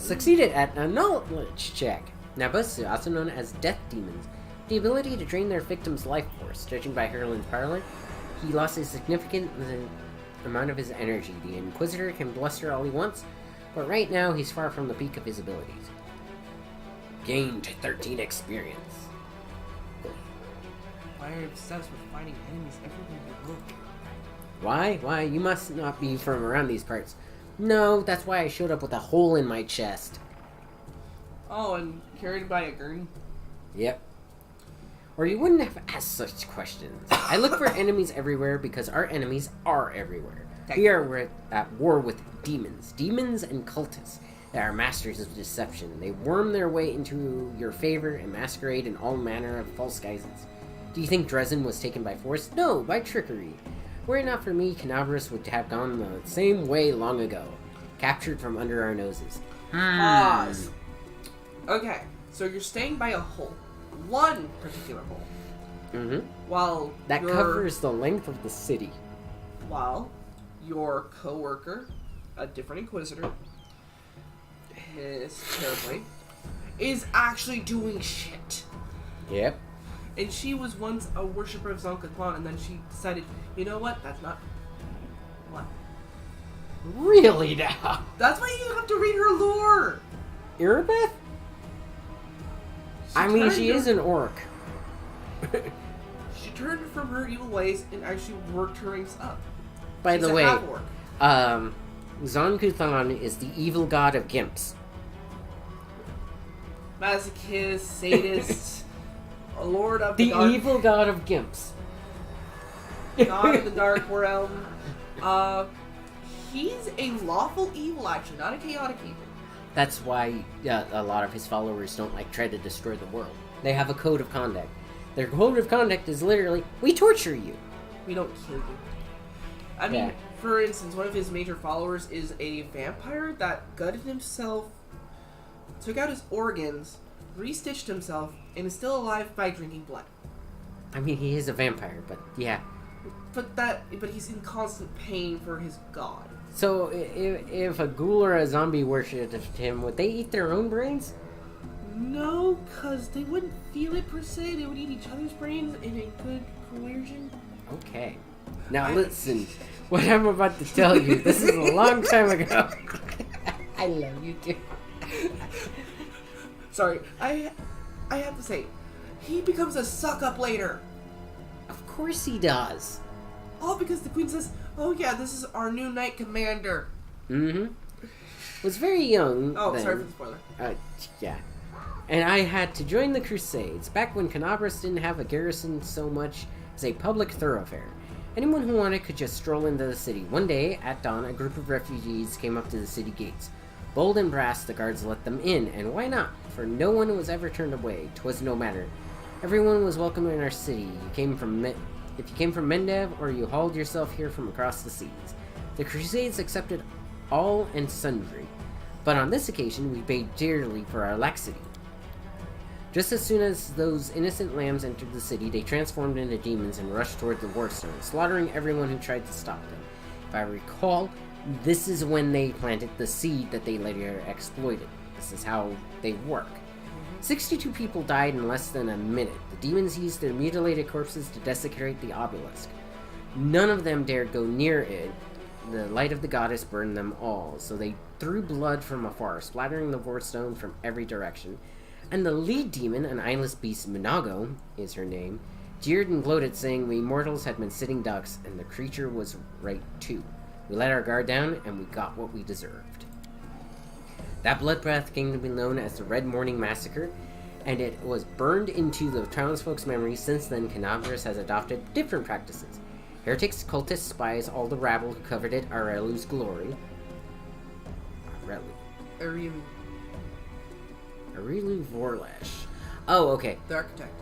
Succeeded at a knowledge check. Nabasu, also known as death demons, the ability to drain their victim's life force. Judging by Herlin's parlor, he lost a significant amount of his energy. The Inquisitor can bluster all he wants, but right now he's far from the peak of his abilities. Gained 13 experience. Why are you obsessed with finding enemies everywhere you look? Why? You must not be from around these parts. No, that's why I showed up with a hole in my chest. Oh, and carried by a gurney? Yep. Or you wouldn't have asked such questions. I look for enemies everywhere because our enemies are everywhere. We are at war with demons. Demons and cultists. They are masters of deception. They worm their way into your favor and masquerade in all manner of false guises. Do you think Dresden was taken by force? No, by trickery. Were it not for me, Canabras would have gone the same way long ago. Captured from under our noses. Pause. Okay, so you're staying by a hole. One particular hole. Mm-hmm. While that covers the length of the city. While your co-worker, a different Inquisitor, his Terrorblade, is actually doing shit. Yep. And she was once a worshiper of Zonkatlan, and then she decided, you know what? That's not... What? Really now? That's why you have to read her lore! Irabeth? I mean, she is an orc. She turned from her evil ways and actually worked her ranks up. By She's the a way, half-orc. Zonkuthan is the evil god of gimps. Masochist, sadist... Lord of The dark, evil god of gimps. God of the dark realm. He's a lawful evil, actually, not a chaotic evil. That's why a lot of his followers don't try to destroy the world. They have a code of conduct. Their code of conduct is literally, we torture you. We don't kill you. I mean, for instance, one of his major followers is a vampire that gutted himself, took out his organs, restitched himself, and is still alive by drinking blood. I mean, he is a vampire, but yeah. But he's in constant pain for his god. So, if a ghoul or a zombie worshipped him, would they eat their own brains? No, because they wouldn't feel it per se. They would eat each other's brains in a good coercion. Okay. Now listen, what I'm about to tell you, this is a long time ago. I love you too. Sorry, I have to say, he becomes a suck-up later. Of course he does. All because the queen says, oh yeah, this is our new knight commander. Mm-hmm. Was very young Oh, then. sorry for the spoiler. Yeah. And I had to join the Crusades, back when Canabras didn't have a garrison so much as a public thoroughfare. Anyone who wanted could just stroll into the city. One day, at dawn, a group of refugees came up to the city gates. Bold and brass, the guards let them in, and why not? For no one was ever turned away. 'Twas no matter. Everyone was welcome in our city. If you came from Mendev, or you hauled yourself here from across the seas. The Crusades accepted all and sundry. But on this occasion, we paid dearly for our laxity. Just as soon as those innocent lambs entered the city, they transformed into demons and rushed toward the Warstone, slaughtering everyone who tried to stop them. If I recall, this is when they planted the seed that they later exploited. This is how they work. 62 people died in less than a minute. The demons used their mutilated corpses to desecrate the obelisk. None of them dared go near it. The light of the goddess burned them all, so they threw blood from afar, splattering the Warstone from every direction. And the lead demon, an eyeless beast, Minago is her name, jeered and gloated, saying we mortals had been sitting ducks, and the creature was right too. We let our guard down, and we got what we deserved. That bloodbath came to be known as the Red Morning Massacre, and it was burned into the townsfolk's memory. Since then, Canabras has adopted different practices. Heretics, cultists, spies, all the rabble who covered it, Arelu's glory. Arelu Vorlash. Oh, okay. The architect.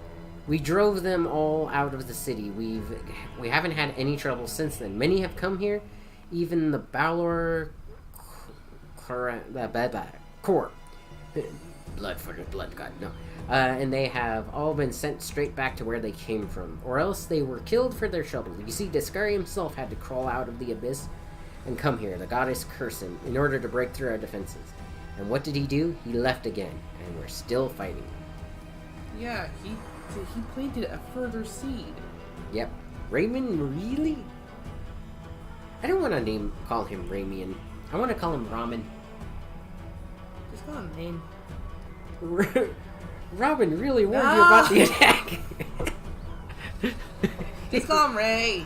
We drove them all out of the city. We haven't had any trouble since then. Many have come here, even the Balor Core. Blood for the blood god, no. And they have all been sent straight back to where they came from, or else they were killed for their trouble. You see, Discari himself had to crawl out of the abyss and come here, the goddess curse him, in order to break through our defenses. And what did he do? He left again, and we're still fighting. Yeah, he planted a further seed. Yep. Raymond, really? I don't want to call him Ramian. I want to call him Ramen. Just call him name. Robin really warned you about the attack. Just call him Ray.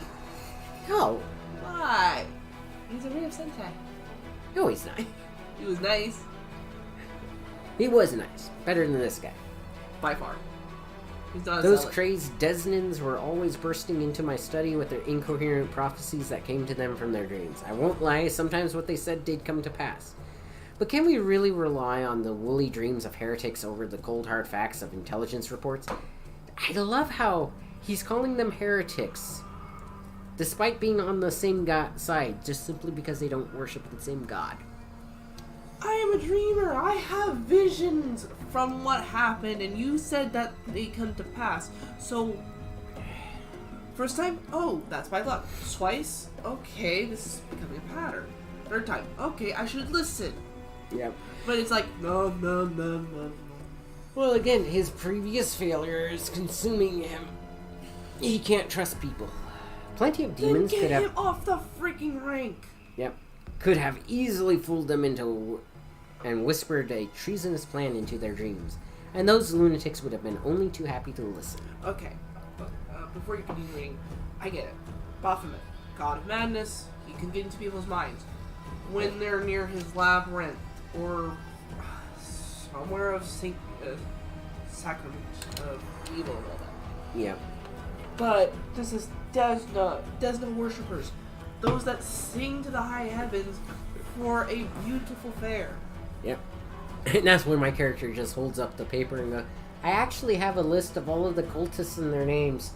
No. Why? He's a Ray of Sentai. No, he's not. He was nice. He was nice. Better than this guy. By far. He's not Those crazed Desnans were always bursting into my study with their incoherent prophecies that came to them from their dreams. I won't lie, sometimes what they said did come to pass. But can we really rely on the woolly dreams of heretics over the cold hard facts of intelligence reports? I love how he's calling them heretics, despite being on the same side, just simply because they don't worship the same god. I am a dreamer. I have visions from what happened, and you said that they come to pass. So, first time, oh, that's by luck. Twice, okay, this is becoming a pattern. Third time, okay, I should listen. Yep. But it's like, no. Well, again, his previous failure is consuming him. He can't trust people. Plenty of demons then could get have... him off the freaking rank. Yep. Could have easily fooled them into... and whispered a treasonous plan into their dreams. And those lunatics would have been only too happy to listen. Okay. Before you continue reading, I get it. Baphomet, god of madness, he can get into people's minds. When they're near his labyrinth, or somewhere of sacrament of evil and all that. Yeah. But this is Desna worshippers, those that sing to the high heavens for a beautiful fair. Yep. And that's when my character just holds up the paper and goes, I actually have a list of all of the cultists and their names.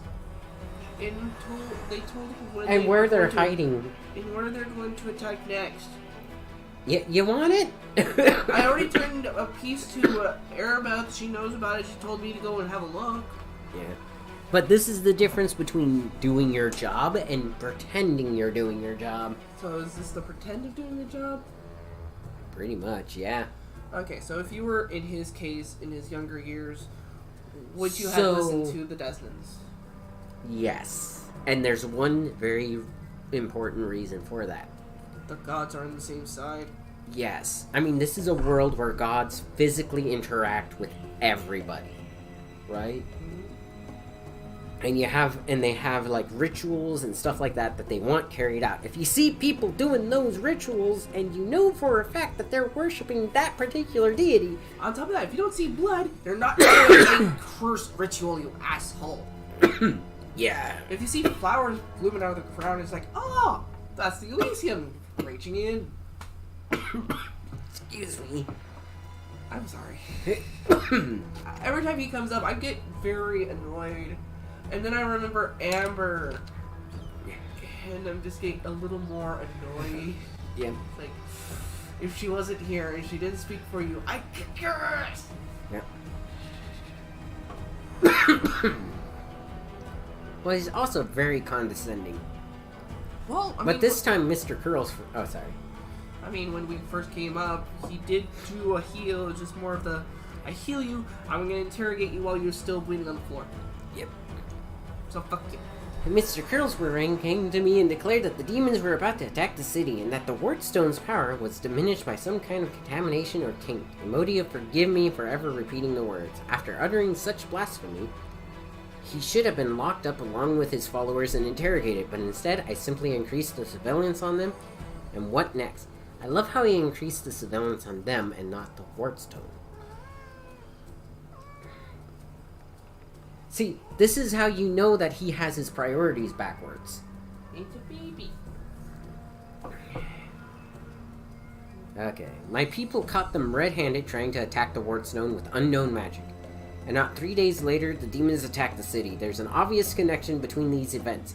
They told when And where they're hiding. And where they're going to attack next. You want it? I already turned a piece to Arabeth. She knows about it. She told me to go and have a look. Yeah. But this is the difference between doing your job and pretending you're doing your job. So is this the pretend of doing your job? Pretty much, yeah. Okay, so if you were in his case, in his younger years, would you have listened to the Desmonds? Yes. And there's one very important reason for that. The gods are on the same side? Yes. I mean, this is a world where gods physically interact with everybody. Right? And they have like rituals and stuff like that they want carried out. If you see people doing those rituals and you know for a fact that they're worshiping that particular deity. On top of that, if you don't see blood, they're not doing a cursed ritual, you asshole. Yeah. If you see flowers blooming out of the ground, it's like, oh, that's the Elysium reaching in. Excuse me. I'm sorry. Every time he comes up, I get very annoyed. And then I remember Amber. And I'm just getting a little more annoyed. Yeah. Like, if she wasn't here and she didn't speak for you, I could curse! Yeah. Well, he's also very condescending. Well, I mean... But this time, Mr. Curls... Oh, sorry. I mean, when we first came up, he did do a heal. It's just more of the, I heal you, I'm going to interrogate you while you're still bleeding on the floor. Yep. So fuck you. And Mr. Curlsworth came to me and declared that the demons were about to attack the city and that the Wartstone's power was diminished by some kind of contamination or taint. Emodia, forgive me for ever repeating the words. After uttering such blasphemy, he should have been locked up along with his followers and interrogated, but instead I simply increased the surveillance on them. And what next? I love how he increased the surveillance on them and not the Wartstone. See, this is how you know that he has his priorities backwards. It's a baby. Okay, my people caught them red-handed trying to attack the Wartstone with unknown magic. And not 3 days later, the demons attacked the city. There's an obvious connection between these events.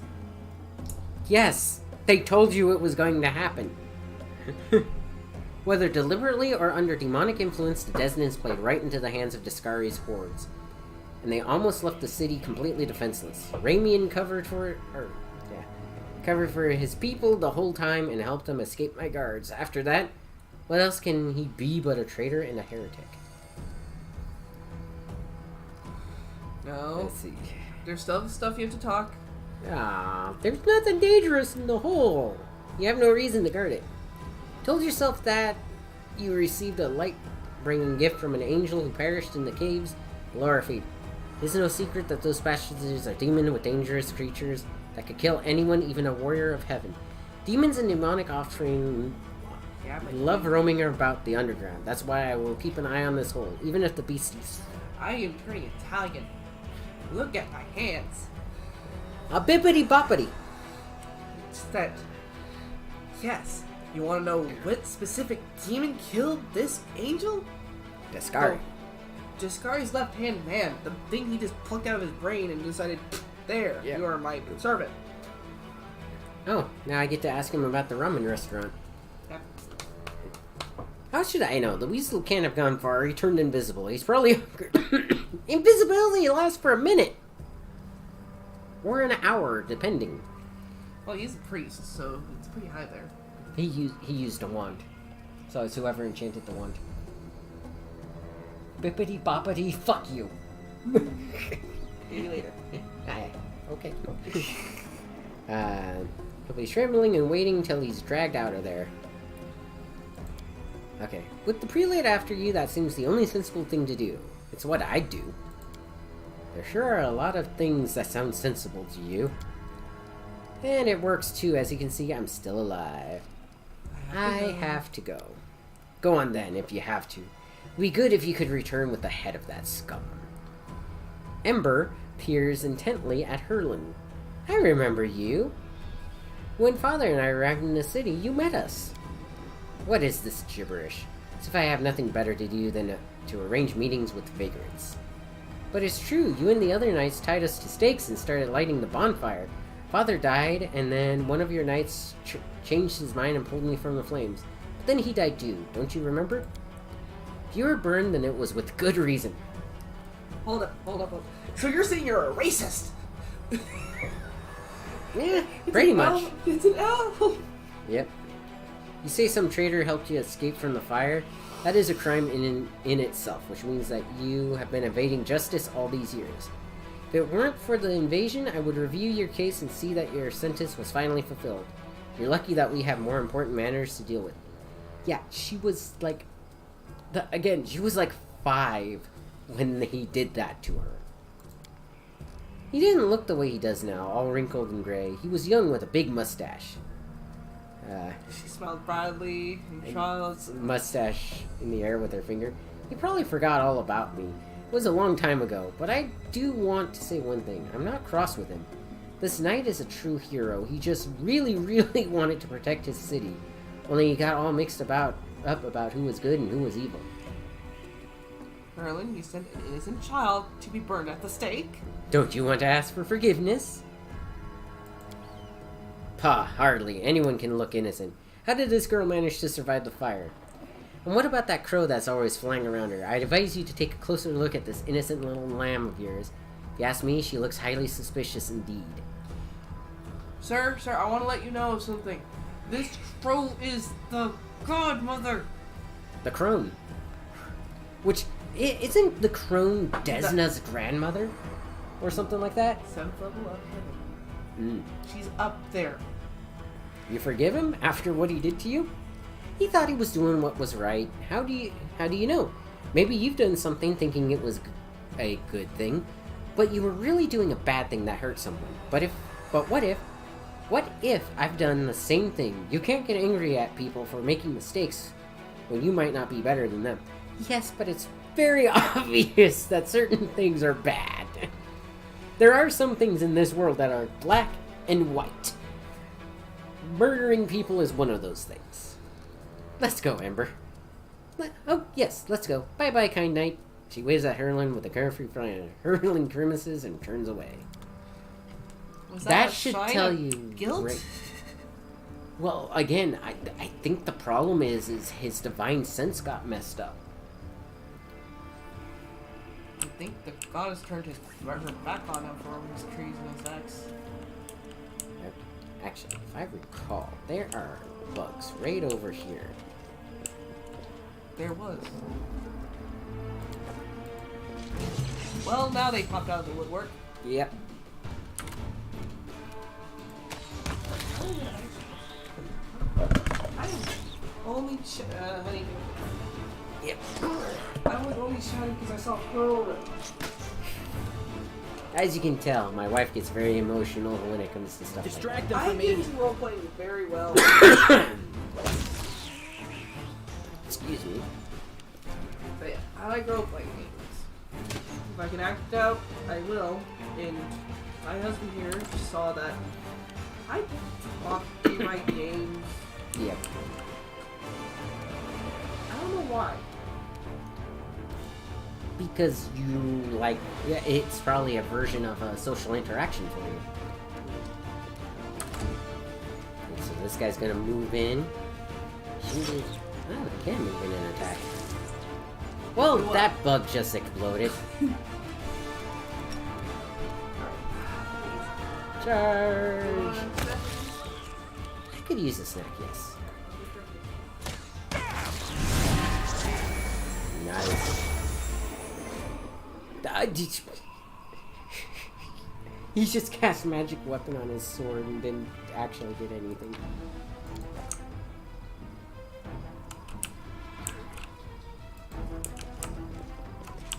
Yes, they told you it was going to happen. Whether deliberately or under demonic influence, the Desnans played right into the hands of Discari's hordes. And they almost left the city completely defenseless. Ramian covered for his people the whole time and helped them escape my guards. After that, what else can he be but a traitor and a heretic? No. Let's see. There's still stuff you have to talk. Ah, there's nothing dangerous in the hole. You have no reason to guard it. Told yourself that you received a light-bringing gift from an angel who perished in the caves. Laura Feed. It is no secret that those passages are demon with dangerous creatures that could kill anyone, even a warrior of heaven. Demons and demonic offspring love roaming about the underground. That's why I will keep an eye on this hole, even if the beasties. I am turning Italian. Look at my hands. A bippity boppity. It's that. Yes. You want to know what specific demon killed this angel? Discari. Discari's left-hand man. The thing he just plucked out of his brain and decided, there, you are my servant. Oh, now I get to ask him about the ramen restaurant. Yeah. How should I know? The weasel can't have gone far. He turned invisible. He's probably... Invisibility lasts for a minute. Or an hour, depending. Well, he's a priest, so it's pretty high there. He used a wand. So it's whoever enchanted the wand. Bippity boppity, fuck you. See you later. Okay. He'll be trembling and waiting till he's dragged out of there. Okay. With the prelate after you, that seems the only sensible thing to do. It's what I'd do. There sure are a lot of things that sound sensible to you. And it works too, as you can see, I'm still alive. I have to go. Go on then, if you have to. It'd be good if you could return with the head of that scum. Ember peers intently at Herlin. I remember you. When Father and I arrived in the city, you met us. What is this gibberish? As if I have nothing better to do than to arrange meetings with vagrants. But it's true, you and the other knights tied us to stakes and started lighting the bonfire. Father died, and then one of your knights changed his mind and pulled me from the flames. But then he died too, don't you remember? If you were burned, then it was with good reason. Hold up. So you're saying you're a racist? Yeah, pretty much. It's an elf. Yep. You say some traitor helped you escape from the fire? That is a crime in itself, which means that you have been evading justice all these years. If it weren't for the invasion, I would review your case and see that your sentence was finally fulfilled. You're lucky that we have more important matters to deal with. Yeah, she was like... she was like 5 when he did that to her. He didn't look the way he does now, all wrinkled and gray. He was young with a big mustache. She smelled Bradley and Charles. Mustache in the air with her finger. He probably forgot all about me. It was a long time ago, but I do want to say one thing. I'm not cross with him. This knight is a true hero. He just really, really wanted to protect his city. Only he got all mixed up about who was good and who was evil. Merlin, you sent an innocent child to be burned at the stake? Don't you want to ask for forgiveness? Pah, hardly. Anyone can look innocent. How did this girl manage to survive the fire? And what about that crow that's always flying around her? I'd advise you to take a closer look at this innocent little lamb of yours. If you ask me, she looks highly suspicious indeed. Sir, I want to let you know something. This crow is the godmother. The crone. Which, isn't the crone Desna's grandmother? Or something like that? 7th level of heaven. She's up there. You forgive him after what he did to you? He thought he was doing what was right. How do you know? Maybe you've done something thinking it was a good thing, but you were really doing a bad thing that hurt someone. But what if I've done the same thing? You can't get angry at people for making mistakes when you might not be better than them. Yes, but it's very obvious that certain things are bad. There are some things in this world that are black and white. Murdering people is one of those things. Let's go, Ember. Oh, yes, let's go. Bye-bye, kind knight. She waves at Herlin with a carefree frown. Herlin grimaces and turns away. That should tell you guilt? Great. Well, again, I think the problem is his divine sense got messed up. I think the goddess turned her back on him for his treasonous acts. Actually, if I recall, there are bugs right over here. There was. Well, now they popped out of the woodwork. Yep. I am only honey. Yep. I was only shouting because I saw Pearl. As you can tell, my wife gets very emotional when it comes to stuff Distract like them from me. I get into role-playing very well. Excuse me. But yeah, I like role-playing games. If I can act it out, I will. And my husband here saw that I talk in my games. Yep. I don't know why. Because you like, yeah, it's probably a version of a social interaction for you. Okay, so this guy's gonna move in. Shoot it. Oh, they can move in and attack. Whoa, that bug just exploded. Charge! I could use a snack, yes. Nice. He just cast magic weapon on his sword and didn't actually get anything.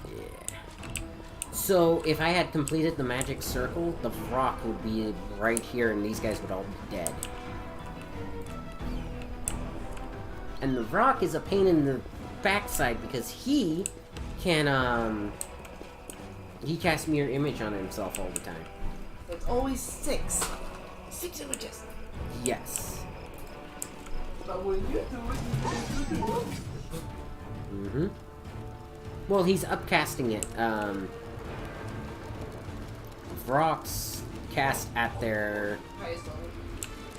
Yeah. So if I had completed the magic circle, the rock would be right here and these guys would all be dead. And the rock is a pain in the backside because he can He casts mirror image on himself all the time. It's always 6. 6 images. Yes. But when you do it, you do it. Mm-hmm. Well, he's upcasting it. Vrock's cast at their... Highest level.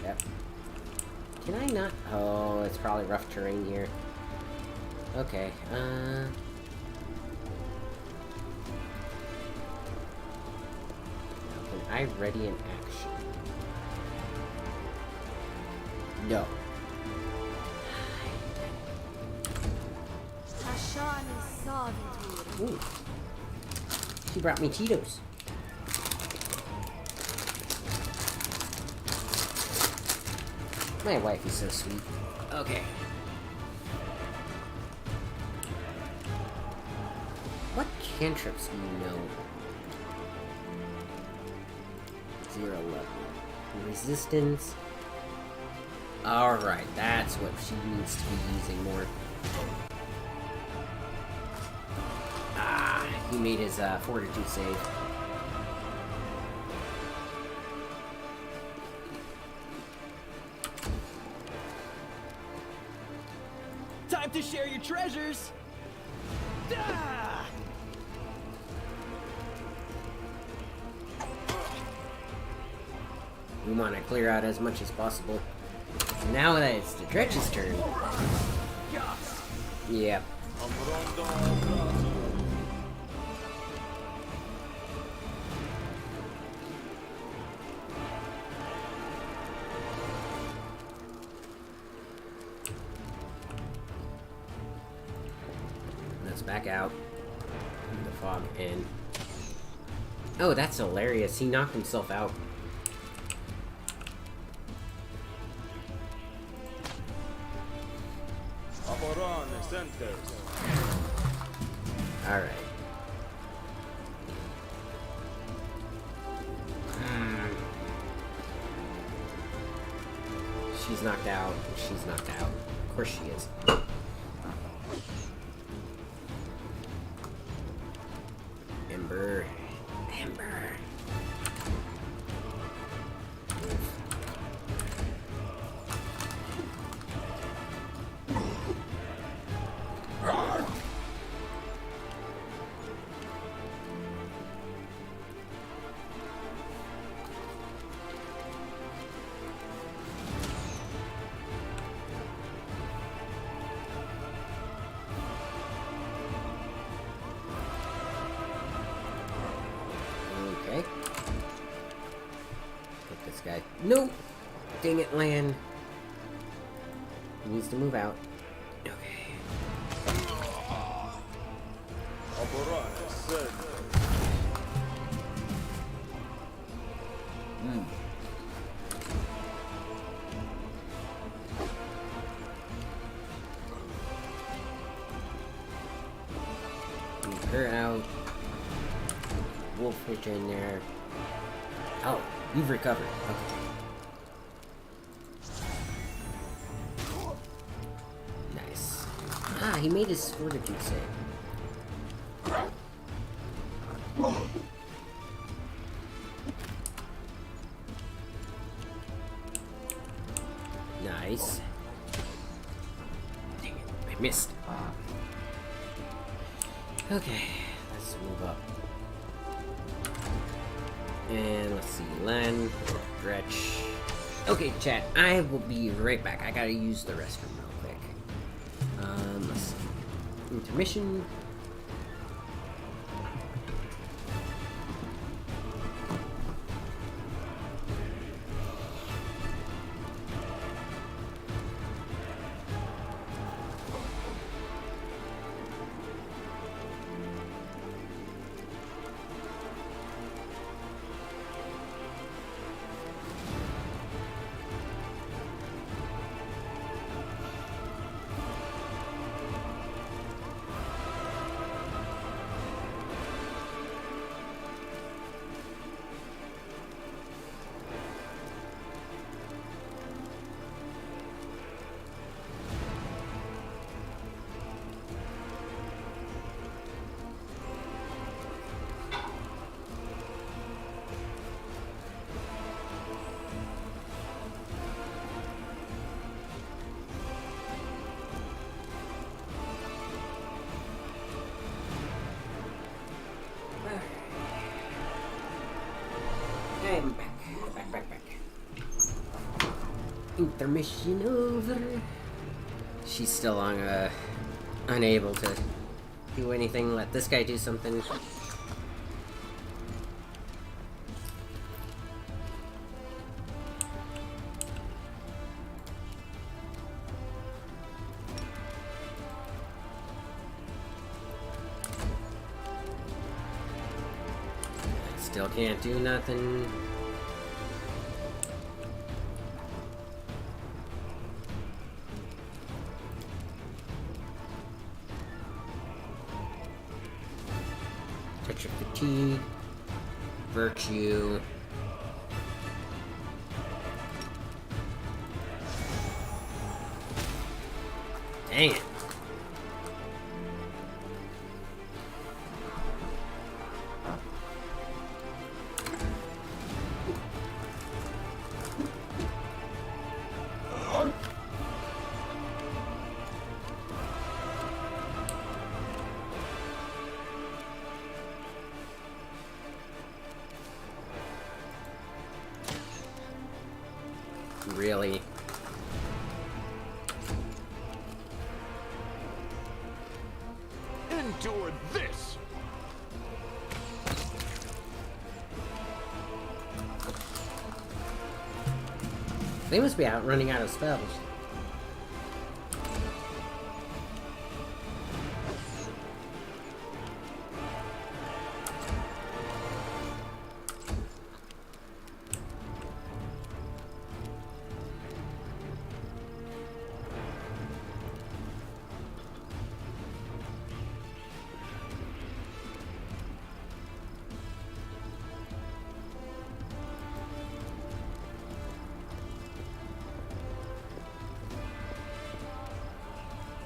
Yep. Can I not? Oh, it's probably rough terrain here. Okay, Can I ready an action? No. Ooh. She brought me Cheetos. My wife is so sweet. Okay. What cantrips do you know? 0 level. Resistance. Alright, that's what she needs to be using more. Ah, he made his fortitude save. Time to share your treasures! Ah! We want to clear out as much as possible. Now that it's the Dredge's turn. Yep. Let's back out. The fog in. Oh, that's hilarious. He knocked himself out. Alright. She's knocked out. She's knocked out. Of course she is. Ember. Ember. Okay. Get this guy. No! Dang it, land. He needs to move out. Okay. Move her out. Wolfwitch in there. Oh, you've recovered. Okay. Nice. Ah, he made his fortitude save. Nice. Dang it, I missed. Okay, let's move up. And let's see, Len, Gretch. Okay, chat, I will be right back. I gotta use the restroom real quick. Let's see. Intermission. I'm back. Back. Intermission over. She's still on, unable to do anything. Let this guy do something. Still can't do nothing. Touch of fatigue. Virtue. Dang it. Really? Endure this! They must be running out of spells.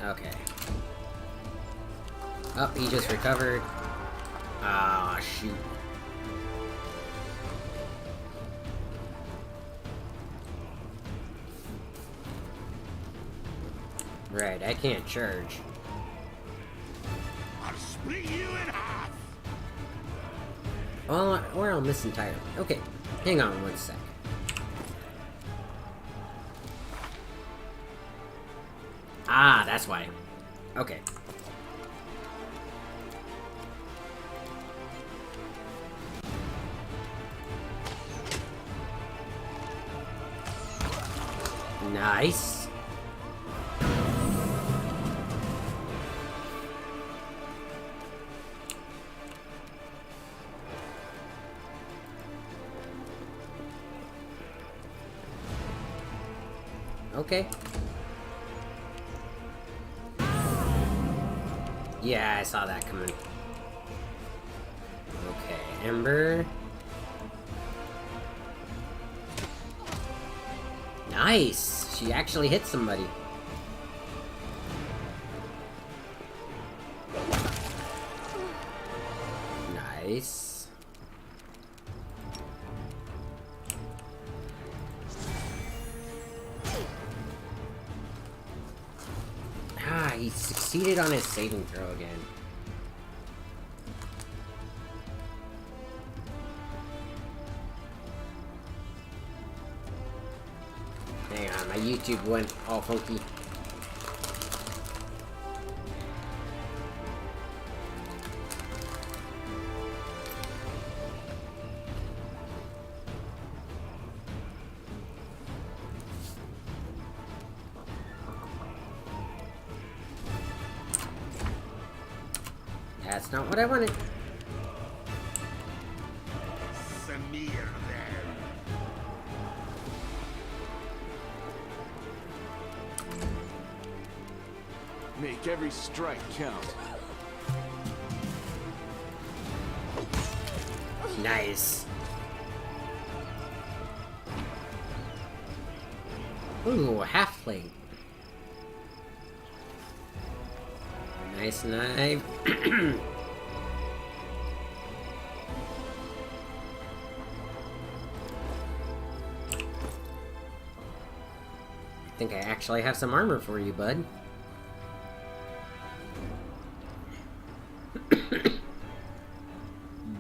Okay. Oh, he just recovered. Ah, shoot. Right, I can't charge. I'll split you in half. Well, or I'll miss entirely. Okay, hang on one sec. Ah, that's why. Okay. Nice. Okay. Yeah, I saw that coming. Okay, Ember. Nice! She actually hit somebody. Nice. Ah, he succeeded on his saving throw again. Hang on, my YouTube went all funky. That's not what I wanted. Samir them. Make every strike count. Nice. Ooh, half plate. Nice knife. I think I actually have some armor for you, bud.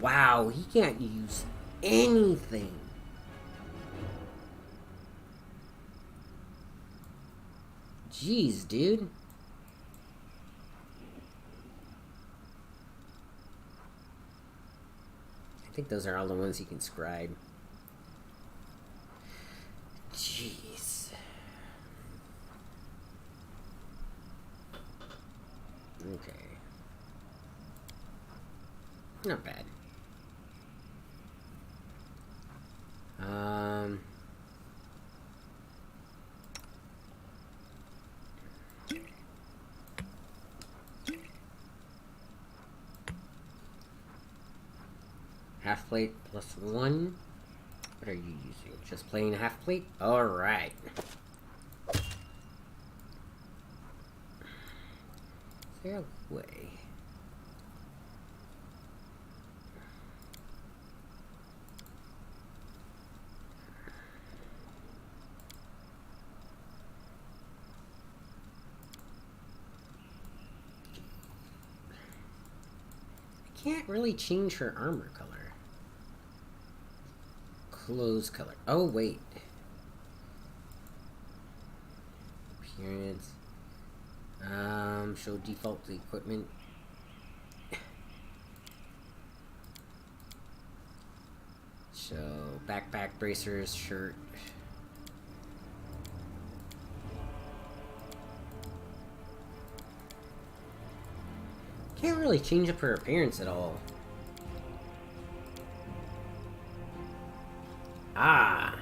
Wow, he can't use anything. Jeez, dude. I think those are all the ones you can scribe. Jeez. Okay. Not bad. Half plate plus 1. What are you using? Just plain half plate? Alright. Is there a way? I can't really change her armor color. Clothes color. Oh, wait. Appearance. Show default equipment. Show backpack, bracers, shirt. Can't really change up her appearance at all. Ah.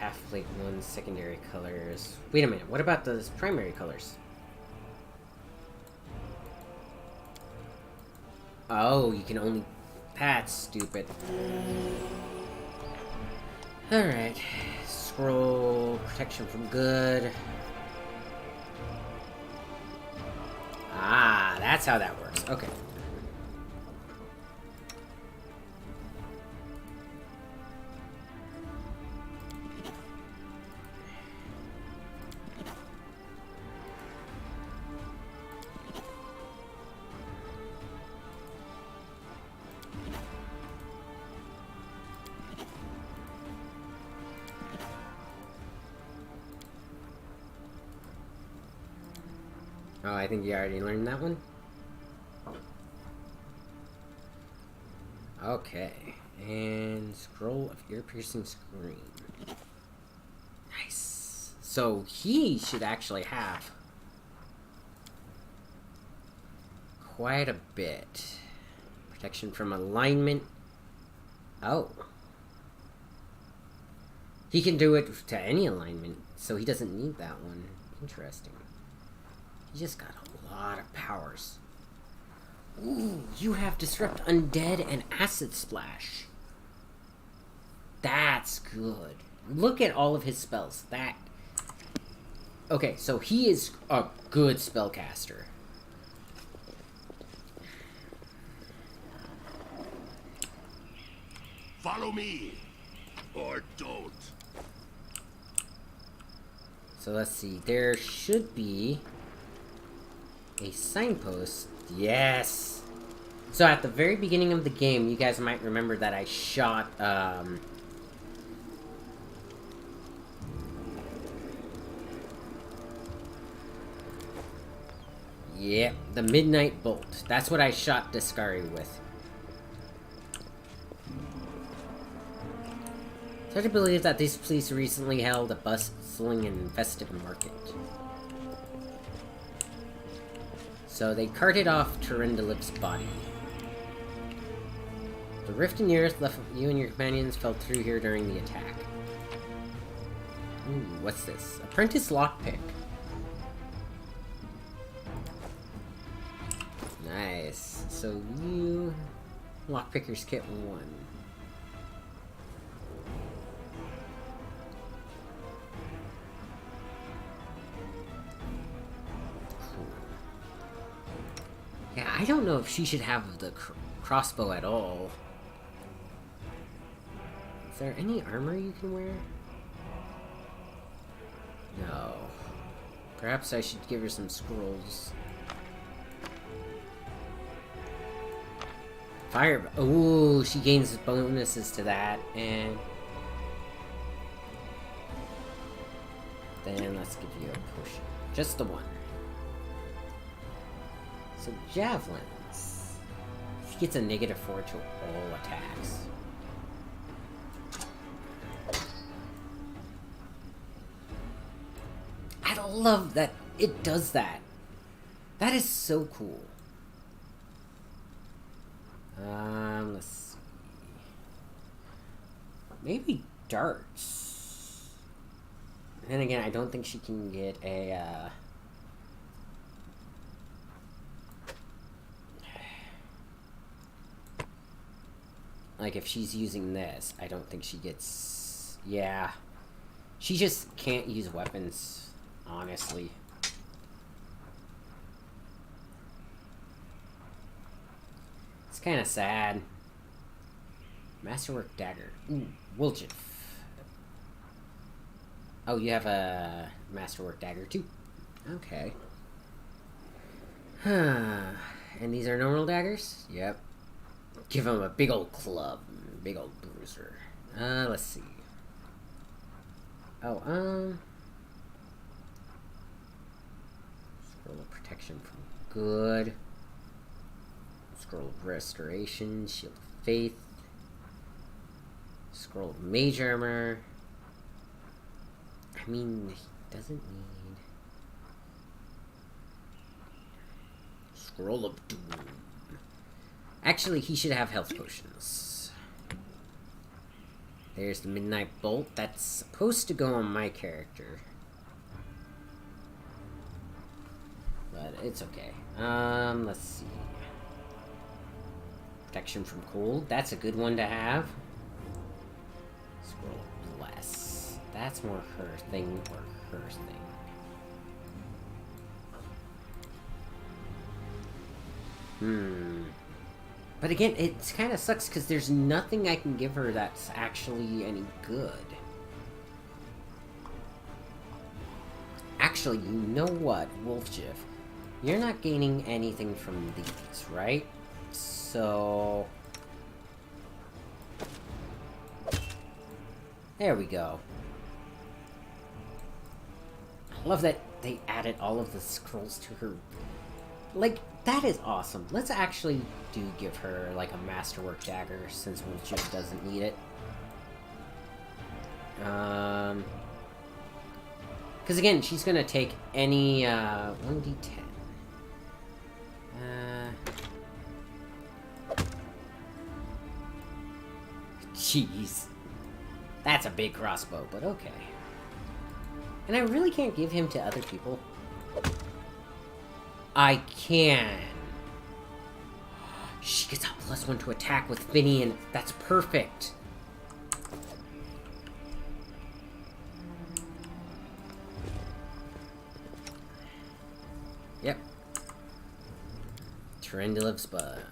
Half plate 1, secondary colors. Wait a minute, what about those primary colors? Oh, you can only... That's stupid. Alright. Scroll, protection from good. Ah, that's how that works. Okay. Oh, I think you already learned that one. Okay. And scroll of ear-piercing scream. Nice. So he should actually have quite a bit. Protection from alignment. Oh. He can do it to any alignment, so he doesn't need that one. Interesting. He just got a lot of powers. Ooh, you have Disrupt Undead and Acid Splash. That's good. Look at all of his spells. That... Okay, so he is a good spellcaster. Follow me, or don't. So let's see. There should be a signpost. Yes. So at the very beginning of the game, you guys might remember that I shot yep, the Midnight Bolt. That's what I shot Discari with. It's hard to believe that these police recently held a bustling and festive market. So they carted off Turendalip's body. The rift in the earth left you and your companions fell through here during the attack. Ooh, what's this? Apprentice lockpick. Nice. So you... Lockpicker's kit 1. Yeah, I don't know if she should have the crossbow at all. there any armor you can wear? No. Perhaps I should give her some scrolls. Fire. Ooh, she gains bonuses to that, and then let's give you a potion. Just the one. So javelins. She gets a -4 to all attacks. I love that it does that. That is so cool. Let's see. Maybe darts. Then again, I don't think she can get a, like, if she's using this, I don't think she gets... Yeah. She just can't use weapons, honestly. It's kind of sad. Masterwork dagger. Ooh, Wilgif. Oh, you have a masterwork dagger too. Okay. And these are normal daggers? Yep. Give him a big old club. Big old bruiser. Let's see. Oh, Scroll of protection from good. Scroll of restoration. Shield of faith. Scroll of mage armor. I mean, he doesn't need... Scroll of doom. Actually, he should have health potions. There's the Midnight Bolt. That's supposed to go on my character. But it's okay. Let's see. Protection from cold. That's a good one to have. Scroll of Bless. That's more her thing or her thing. But again, it kind of sucks because there's nothing I can give her that's actually any good. Actually, you know what, Wolfjif? You're not gaining anything from these, right? So... there we go. I love that they added all of the scrolls to her. Like, that is awesome. Let's actually give her, like, a masterwork dagger, since Wolfjif doesn't need it. Because again, she's gonna take any, 1d10. Jeez. That's a big crossbow, but okay. And I really can't give him to other people. I can. She gets a +1 to attack with Finian. That's perfect. Yep. Trendulif's blood.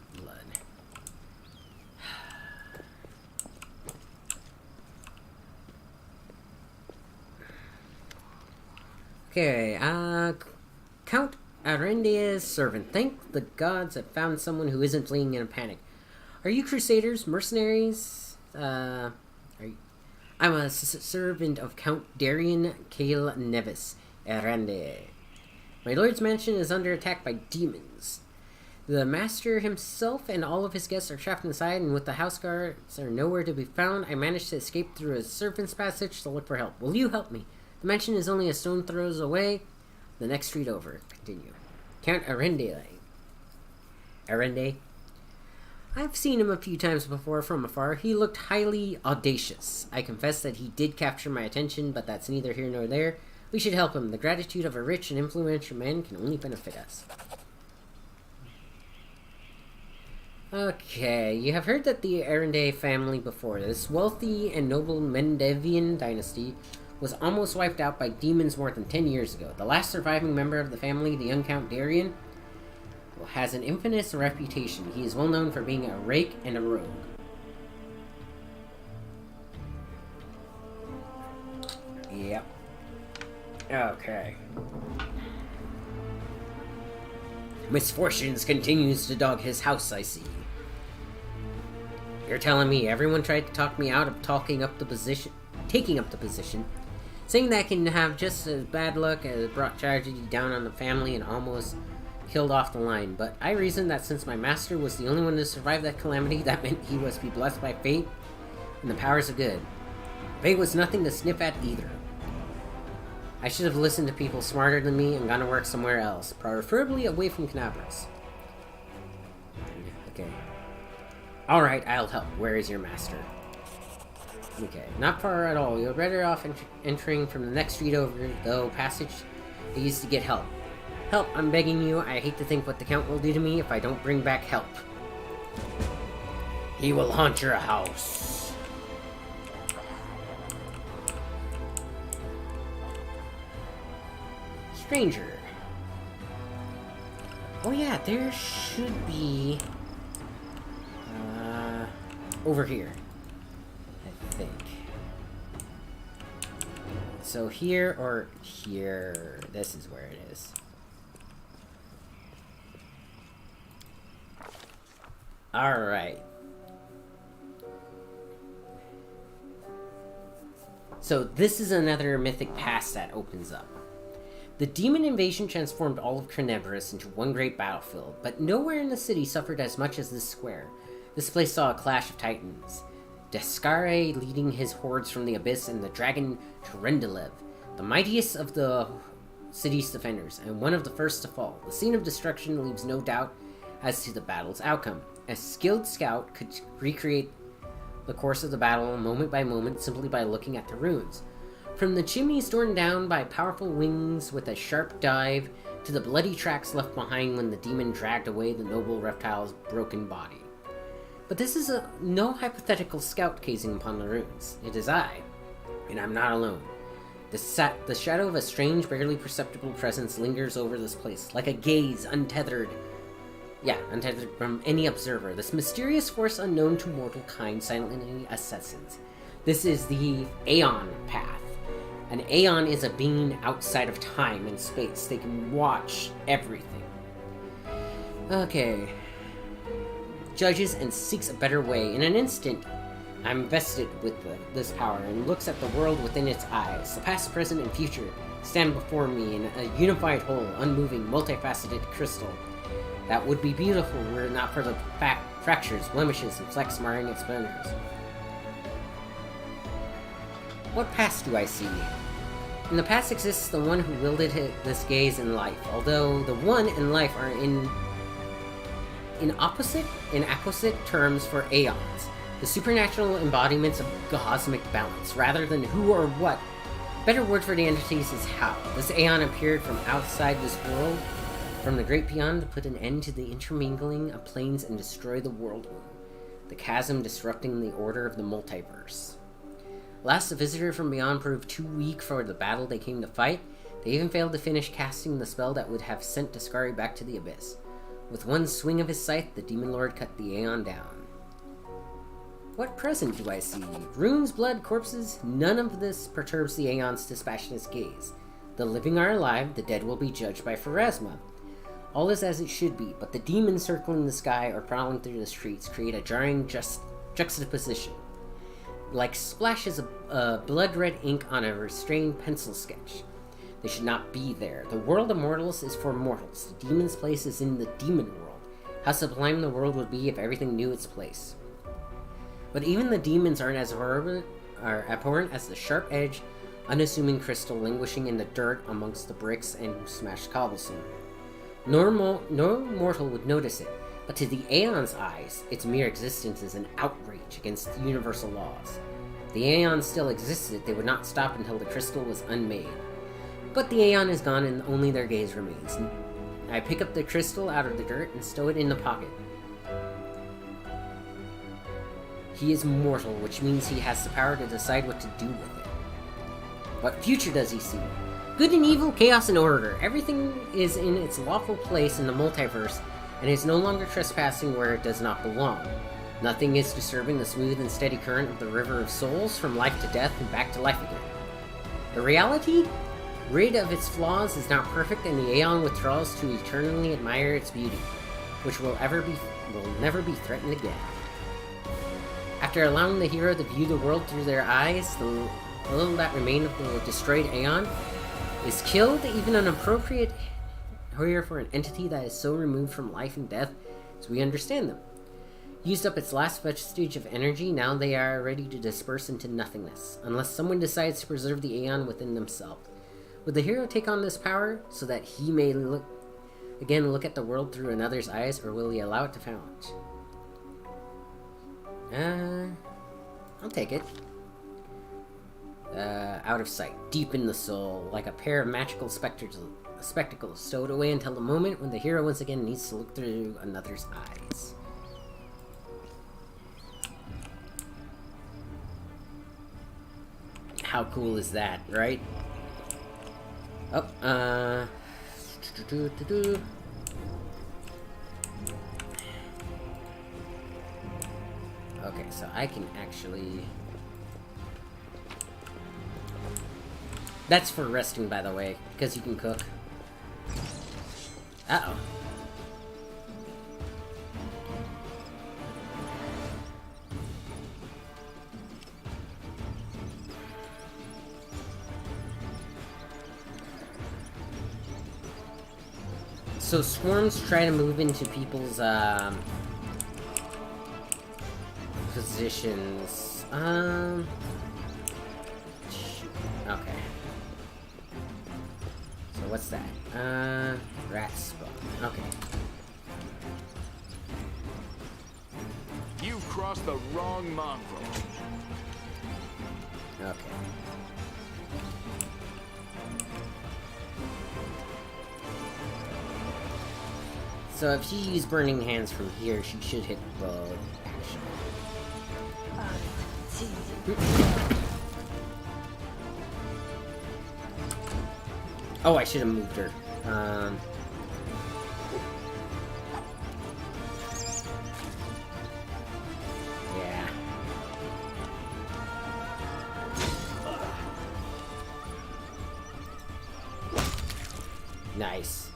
Okay, Count Arendia's servant. Thank the gods I've found someone who isn't fleeing in a panic. Are you crusaders? Mercenaries? I'm a servant of Count Darian Cale Nevis Arendia. My lord's mansion is under attack by demons. The master himself and all of his guests are trapped inside, and with the house guards are nowhere to be found, I managed to escape through a servant's passage to look for help. Will you help me? The mansion is only a stone throws away. The next street over. Continue. Count Arende. I've seen him a few times before from afar. He looked highly audacious. I confess that he did capture my attention, but that's neither here nor there. We should help him. The gratitude of a rich and influential man can only benefit us. Okay, you have heard that the Arende family before this, wealthy and noble Mendevian dynasty, was almost wiped out by demons more than 10 years ago. The last surviving member of the family, the young Count Darian, has an infamous reputation. He is well known for being a rake and a rogue. Yep. Okay. Misfortunes continues to dog his house, I see. You're telling me everyone tried to talk me out of taking up the position, saying that I can have just as bad luck as brought tragedy down on the family and almost killed off the line, but I reasoned that since my master was the only one to survive that calamity, that meant he was to be blessed by fate and the powers of good. Fate was nothing to sniff at either. I should have listened to people smarter than me and gone to work somewhere else, preferably away from Canabras. Okay. Alright, I'll help. Where is your master? Okay, not far at all. You're better off entering from the next street over, though passage I used to get help. Help, I'm begging you. I hate to think what the Count will do to me if I don't bring back help. He will haunt your house. Stranger. Oh yeah, there should be... over here. I think. So here or here. This is where it is. Alright. So this is another mythic pass that opens up. The demon invasion transformed all of Carnivorous into one great battlefield, but nowhere in the city suffered as much as this square. This place saw a clash of titans. Descare leading his hordes from the abyss and the dragon Terendelev, the mightiest of the city's defenders, and one of the first to fall. The scene of destruction leaves no doubt as to the battle's outcome. A skilled scout could recreate the course of the battle moment by moment simply by looking at the runes. From the chimneys torn down by powerful wings with a sharp dive, to the bloody tracks left behind when the demon dragged away the noble reptile's broken body. But this is no hypothetical scout gazing upon the runes. It is I, and I'm not alone. The shadow of a strange, barely perceptible presence lingers over this place, like a gaze untethered from any observer. This mysterious force unknown to mortal kind silently ascends. This is the Aeon Path. An Aeon is a being outside of time and space. They can watch everything. Okay. Judges and seeks a better way. In an instant, I'm vested with this power and looks at the world within its eyes. The past, present, and future stand before me in a unified whole, unmoving, multifaceted crystal. That would be beautiful were it not for the fractures, blemishes, and flecks marring its splendors. What past do I see? In the past exists the one who wielded this gaze in life, although the one and life are in opposite terms for aeons, the supernatural embodiments of cosmic balance, rather than who or what. Better word for the entities is how. This aeon appeared from outside this world, from the great beyond, to put an end to the intermingling of planes and destroy the world womb, the chasm disrupting the order of the multiverse. Last, the visitor from beyond proved too weak for the battle they came to fight. They even failed to finish casting the spell that would have sent Descari back to the abyss. With one swing of his scythe, the Demon Lord cut the Aeon down. What present do I see? Runes, blood, corpses? None of this perturbs the Aeon's dispassionate gaze. The living are alive, the dead will be judged by Pharasma. All is as it should be, but the demons circling the sky or prowling through the streets create a jarring juxtaposition. Like splashes of blood-red ink on a restrained pencil sketch. They should not be there. The world of mortals is for mortals. The demon's place is in the demon world. How sublime the world would be if everything knew its place. But even the demons aren't as abhorrent as the sharp-edged, unassuming crystal languishing in the dirt amongst the bricks and smashed cobblestone. No mortal would notice it, but to the Aeon's eyes, its mere existence is an outrage against the universal laws. If the Aeon still existed, they would not stop until the crystal was unmade. But the Aeon is gone and only their gaze remains. I pick up the crystal out of the dirt and stow it in the pocket. He is mortal, which means he has the power to decide what to do with it. What future does he see? Good and evil, chaos and order. Everything is in its lawful place in the multiverse and is no longer trespassing where it does not belong. Nothing is disturbing the smooth and steady current of the river of souls from life to death and back to life again. The reality, rid of its flaws, is not perfect, and the Aeon withdraws to eternally admire its beauty, which will never be threatened again. After allowing the hero to view the world through their eyes, the little that remain of the destroyed Aeon is killed, even an appropriate here for an entity that is so removed from life and death as we understand them. Used up its last vestige of energy, now they are ready to disperse into nothingness, unless someone decides to preserve the Aeon within themselves. Would the hero take on this power so that he may look at the world through another's eyes, or will he allow it to challenge? I'll take it. Out of sight, deep in the soul, like a pair of magical spectacles stowed away until the moment when the hero once again needs to look through another's eyes. How cool is that, right? Oh, okay, so I can actually... That's for resting, by the way, because you can cook. Uh-oh. So swarms try to move into people's positions. Okay. So what's that? Rat spawn. Okay. You've crossed the wrong mongrel. Okay. So if she used Burning Hands from here, she should hit both, actually. Oh, I should have moved her. Yeah. Nice.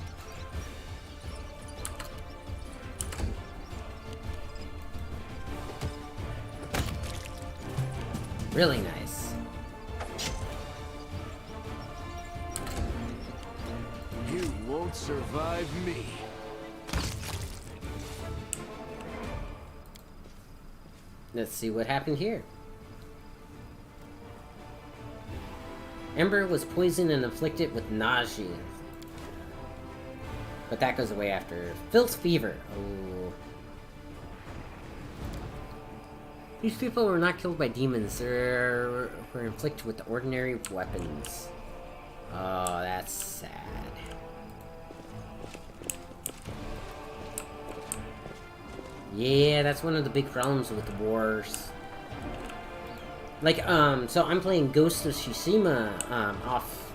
Really nice. You won't survive me. Let's see what happened here. Ember was poisoned and afflicted with nausea. But that goes away after. Filth fever. Oh. These people were not killed by demons. They were inflicted with ordinary weapons. Oh, that's sad. Yeah, that's one of the big problems with wars. Like, so I'm playing Ghost of Tsushima, off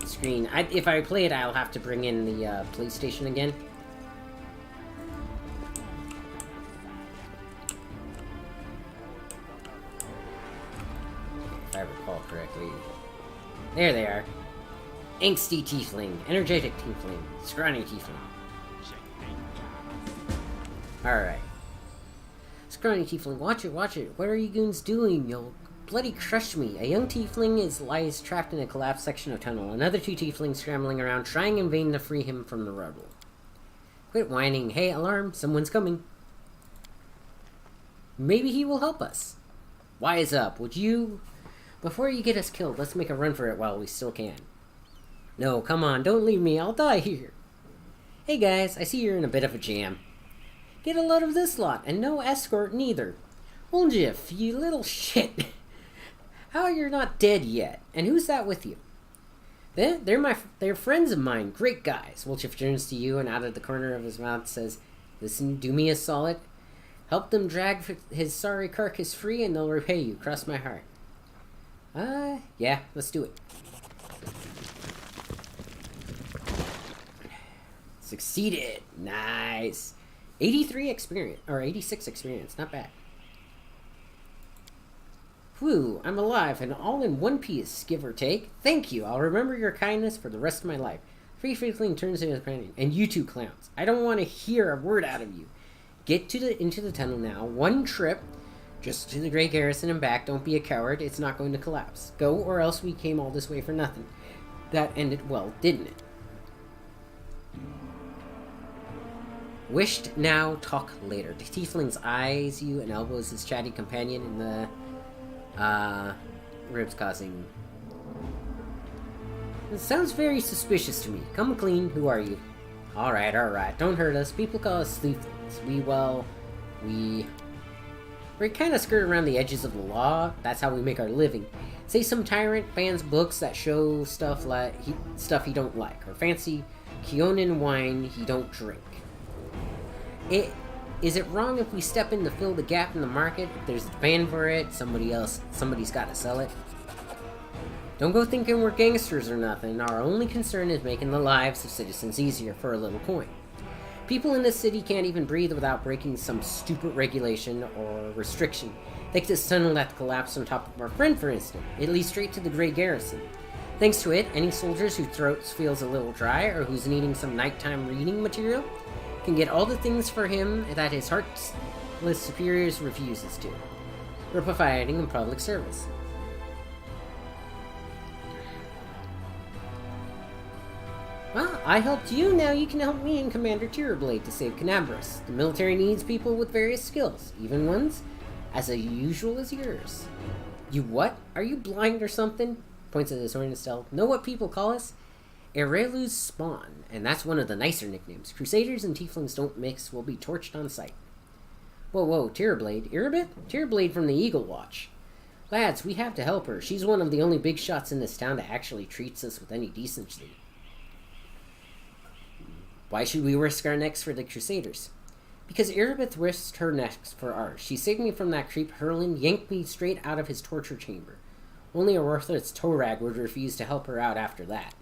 screen. If I play it, I'll have to bring in the, PlayStation again. If I recall correctly. There they are. Angsty Tiefling, Energetic Tiefling, Scrawny Tiefling. Alright. Scrawny Tiefling, watch it, watch it. What are you goons doing? You'll bloody crush me. A young Tiefling lies trapped in a collapsed section of tunnel. Another two Tieflings scrambling around, trying in vain to free him from the rubble. Quit whining. Hey, alarm, someone's coming. Maybe he will help us. Wise up, would you? Before you get us killed, let's make a run for it while we still can. No, come on, don't leave me, I'll die here. Hey guys, I see you're in a bit of a jam. Get a load of this lot, and no escort neither. Woljiff, you little shit. How you're not dead yet? And who's that with you? They're friends of mine, great guys. Woljiff turns to you and out of the corner of his mouth says, listen, do me a solid. Help them drag his sorry carcass free and they'll repay you, cross my heart. Yeah, let's do it. Succeeded. Nice. 83 experience, or 86 experience, not bad. Whew, I'm alive and all in one piece, give or take. Thank you. I'll remember your kindness for the rest of my life. Free Freakling turns into his companion. And you two clowns. I don't want to hear a word out of you. Get into the tunnel now. One trip. Just to the Grey Garrison and back. Don't be a coward. It's not going to collapse. Go, or else we came all this way for nothing. That ended well, didn't it? Wished now, talk later. The tiefling's eyes you and elbows his chatty companion in the ribs causing. It sounds very suspicious to me. Come clean, who are you? Alright, don't hurt us. People call us sleuths. We kind of skirt around the edges of the law. That's how we make our living. Say some tyrant bans books that show stuff he don't like, or fancy Keonan wine he don't drink. Is it wrong if we step in to fill the gap in the market? If there's a demand for it, somebody's got to sell it. Don't go thinking we're gangsters or nothing. Our only concern is making the lives of citizens easier for a little coin. People in this city can't even breathe without breaking some stupid regulation or restriction. Like this tunnel that collapsed on top of our friend, for instance. It leads straight to the Grey Garrison. Thanks to it, any soldiers whose throats feels a little dry or who's needing some nighttime reading material can get all the things for him that his heartless superiors refuses to. We're providing in public service. Well, I helped you, now you can help me and Commander Tirablade to save Canabras. The military needs people with various skills, even ones as unusual as yours. You what? Are you blind or something? Points at his horn and stealth. Know what people call us? Erelu's spawn, and that's one of the nicer nicknames. Crusaders and tieflings don't mix, will be torched on sight. Whoa, Tirablade. Erebith? Tirablade from the Eagle Watch. Lads, we have to help her. She's one of the only big shots in this town that actually treats us with any decency. Why should we risk our necks for the Crusaders? Because Erebeth risked her necks for ours. She saved me from that creep Herlin, yanked me straight out of his torture chamber. Only a worthless Torag would refuse to help her out after that.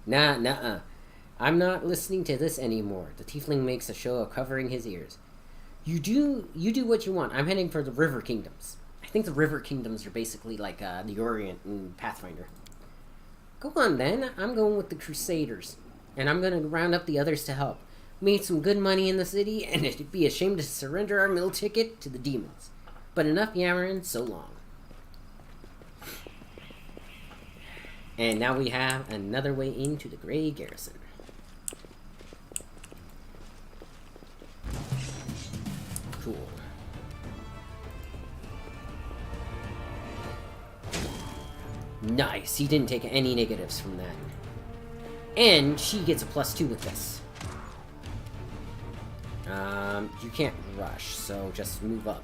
Nah. I'm not listening to this anymore. The tiefling makes a show of covering his ears. You do what you want. I'm heading for the River Kingdoms. I think the River Kingdoms are basically like the Orient in Pathfinder. Go on then. I'm going with the Crusaders. And I'm going to round up the others to help. Made some good money in the city, and it'd be a shame to surrender our meal ticket to the demons. But enough yammering, so long. And now we have another way into the Grey Garrison. Cool. Nice, he didn't take any negatives from that. And she gets a +2 with this. You can't rush, so just move up.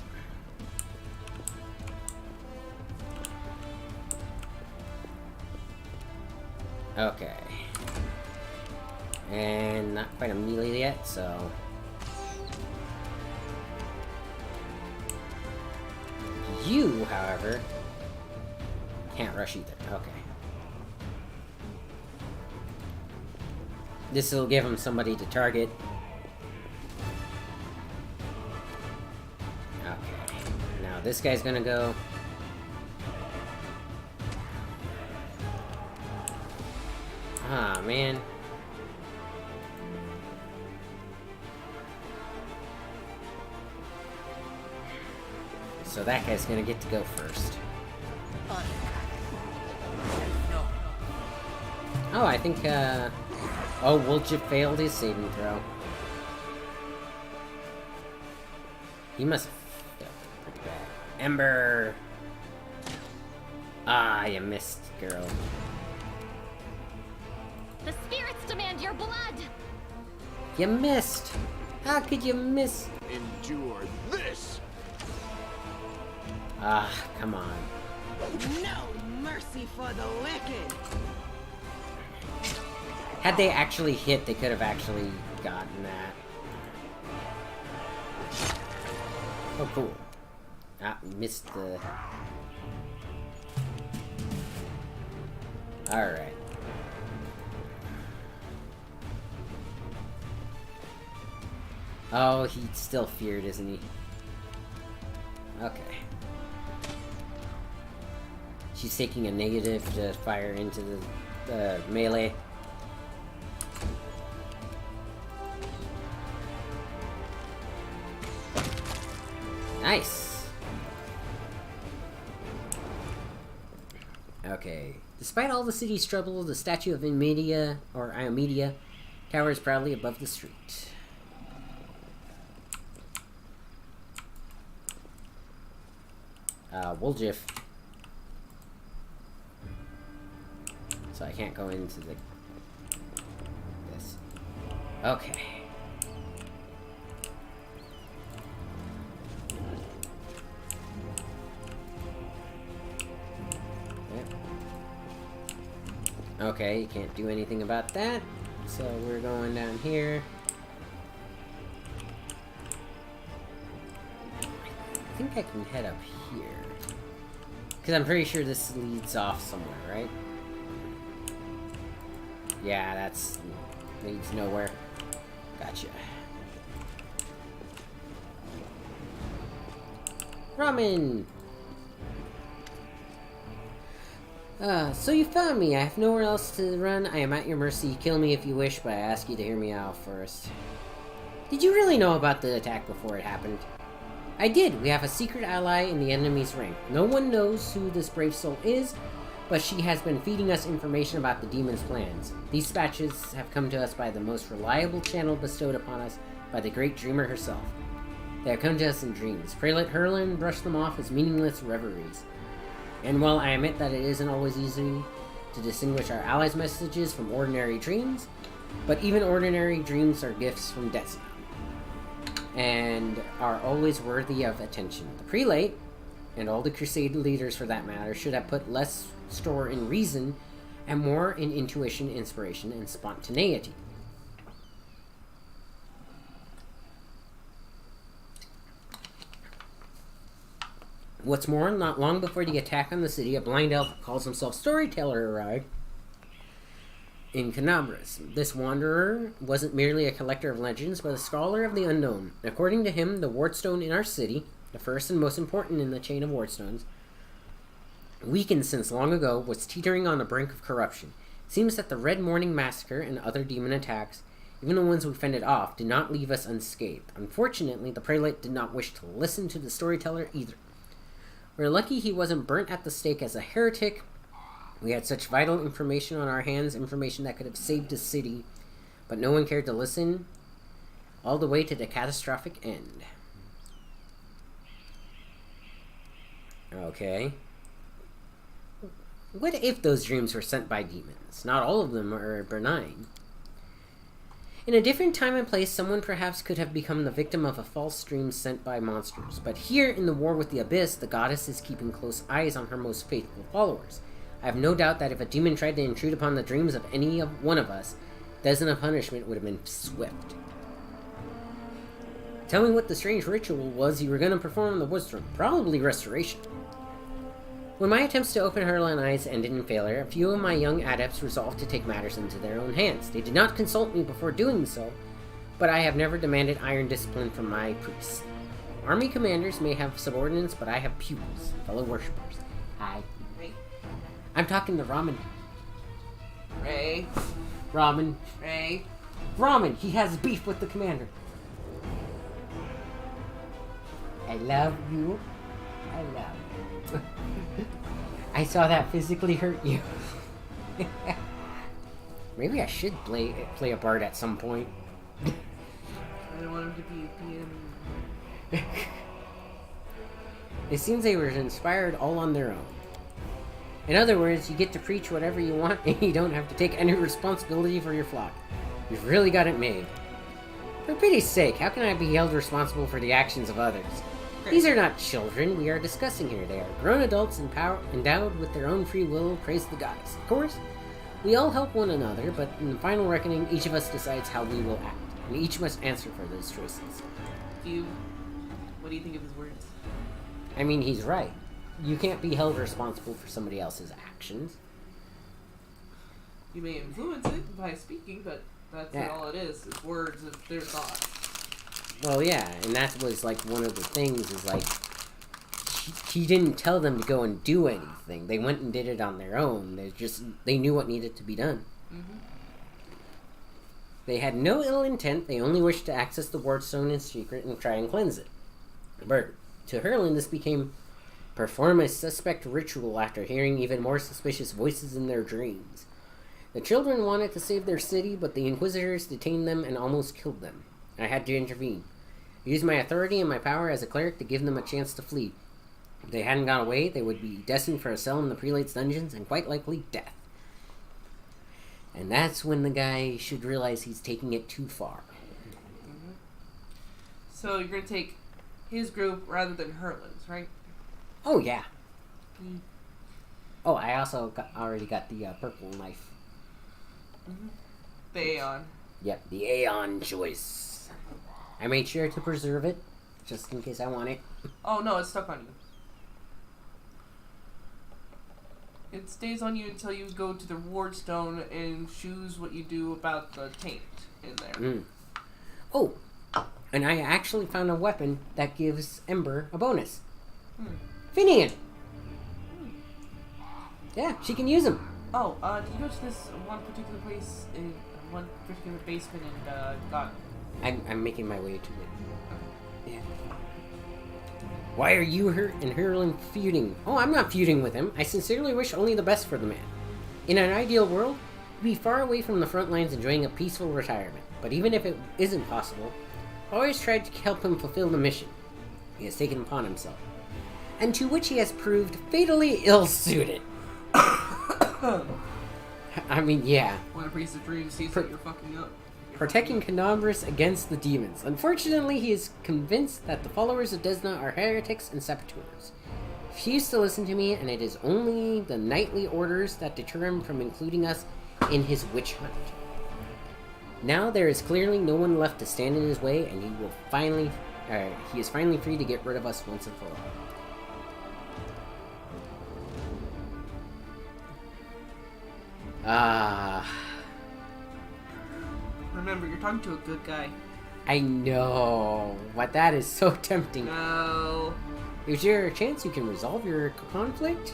Okay. And not quite a melee yet, so... You, however, can't rush either. Okay. This will give him somebody to target. Okay. Now this guy's gonna go. Ah, man. So that guy's gonna get to go first. Oh, I think, oh, Woljip failed his saving throw. He must have failed pretty bad. Ember! Ah, you missed, girl. The spirits demand your blood! You missed! How could you miss? Endure this! Ah, come on. No mercy for the wicked! Had they actually hit, they could have actually gotten that. Oh, cool. Ah, missed the... Alright. Oh, he's still feared, isn't he? Okay. She's taking a negative to fire into the melee. Nice! Okay. Despite all the city's trouble, the statue of Iomedia towers proudly above the street. Wooljiff. So I can't go into this. Okay. Okay, you can't do anything about that. So we're going down here. I think I can head up here. Because I'm pretty sure this leads off somewhere, right? Yeah, that's... leads nowhere. Gotcha. Ramen! So you found me. I have nowhere else to run. I am at your mercy. Kill me if you wish, but I ask you to hear me out first. Did you really know about the attack before it happened? I did. We have a secret ally in the enemy's rank. No one knows who this brave soul is, but she has been feeding us information about the demon's plans. These dispatches have come to us by the most reliable channel bestowed upon us by the great dreamer herself. They have come to us in dreams. Pray let Herlin brush them off as meaningless reveries. And while I admit that it isn't always easy to distinguish our allies' messages from ordinary dreams, but even ordinary dreams are gifts from Destiny, and are always worthy of attention. The prelate, and all the crusade leaders for that matter, should have put less store in reason and more in intuition, inspiration, and spontaneity. What's more, not long before the attack on the city, a blind elf who calls himself Storyteller arrived in Canabras. This wanderer wasn't merely a collector of legends, but a scholar of the unknown. According to him, the wardstone in our city, the first and most important in the chain of wardstones, weakened since long ago, was teetering on the brink of corruption. Seems that the Red Morning Massacre and other demon attacks, even the ones we fended off, did not leave us unscathed. Unfortunately, the prelate did not wish to listen to the storyteller either. We're lucky he wasn't burnt at the stake as a heretic. We had such vital information on our hands, information that could have saved the city, but no one cared to listen, all the way to the catastrophic end. Okay. What if those dreams were sent by demons? Not all of them are benign. In a different time and place, someone perhaps could have become the victim of a false dream sent by monsters. But here, in the war with the Abyss, the goddess is keeping close eyes on her most faithful followers. I have no doubt that if a demon tried to intrude upon the dreams of any one of us, the punishment would have been swift. Tell me what the strange ritual was you were going to perform in the woodstorm. Probably restoration. When my attempts to open her eyes ended in failure, a few of my young adepts resolved to take matters into their own hands. They did not consult me before doing so, but I have never demanded iron discipline from my priests. Army commanders may have subordinates, but I have pupils, fellow worshippers. Hi. Ray. I'm talking to Ramen. Ray. Ramen. Ray. Ramen! He has beef with the commander. I love you. I love you. I saw that physically hurt you. Maybe I should play a bard at some point. I don't want him to be a PM. It seems they were inspired all on their own. In other words, you get to preach whatever you want and you don't have to take any responsibility for your flock. You've really got it made. For pity's sake, how can I be held responsible for the actions of others? These are not children we are discussing here. They are grown adults endowed with their own free will, praise the goddess. Of course, we all help one another, but in the final reckoning, each of us decides how we will act. We each must answer for those choices. What do you think of his words? I mean, he's right. You can't be held responsible for somebody else's actions. You may influence it by speaking, but that's all it is. It's words of their thoughts. Well, yeah, and that was, like, one of the things is, like, he didn't tell them to go and do anything. They went and did it on their own. They knew what needed to be done. Mm-hmm. They had no ill intent. They only wished to access the wardstone in secret and try and cleanse it. But to Herlin, this became perform a suspect ritual after hearing even more suspicious voices in their dreams. The children wanted to save their city, but the Inquisitors detained them and almost killed them. I had to intervene. I used my authority and my power as a cleric to give them a chance to flee. If they hadn't got away, they would be destined for a cell in the prelate's dungeons and quite likely death. And that's when the guy should realize he's taking it too far. Mm-hmm. So you're going to take his group rather than Herlin's, right? Oh, yeah. Mm. Oh, I also already got the purple knife. Mm-hmm. The Aeon. Yep, the Aeon choice. I made sure to preserve it, just in case I want it. Oh, no, it's stuck on you. It stays on you until you go to the wardstone and choose what you do about the taint in there. Mm. Oh, and I actually found a weapon that gives Ember a bonus. Finian! Yeah, she can use them. Oh, you go to this one particular place in one particular basement and got... I'm making my way to it. Yeah. Why are you and Herlin feuding? Oh, I'm not feuding with him. I sincerely wish only the best for the man. In an ideal world, he'd be far away from the front lines enjoying a peaceful retirement. But even if it isn't possible, I always tried to help him fulfill the mission he has taken upon himself, and to which he has proved fatally ill-suited. I mean, yeah. When a priest of dreams sees that you're fucking up. Protecting Canobras against the demons. Unfortunately, he is convinced that the followers of Desna are heretics and saboteurs. He refused to listen to me, and it is only the knightly orders that deter him from including us in his witch hunt. Now there is clearly no one left to stand in his way, and he is finally free to get rid of us once and for all. Remember, you're talking to a good guy. I know, but that is so tempting. No. Is there a chance you can resolve your conflict?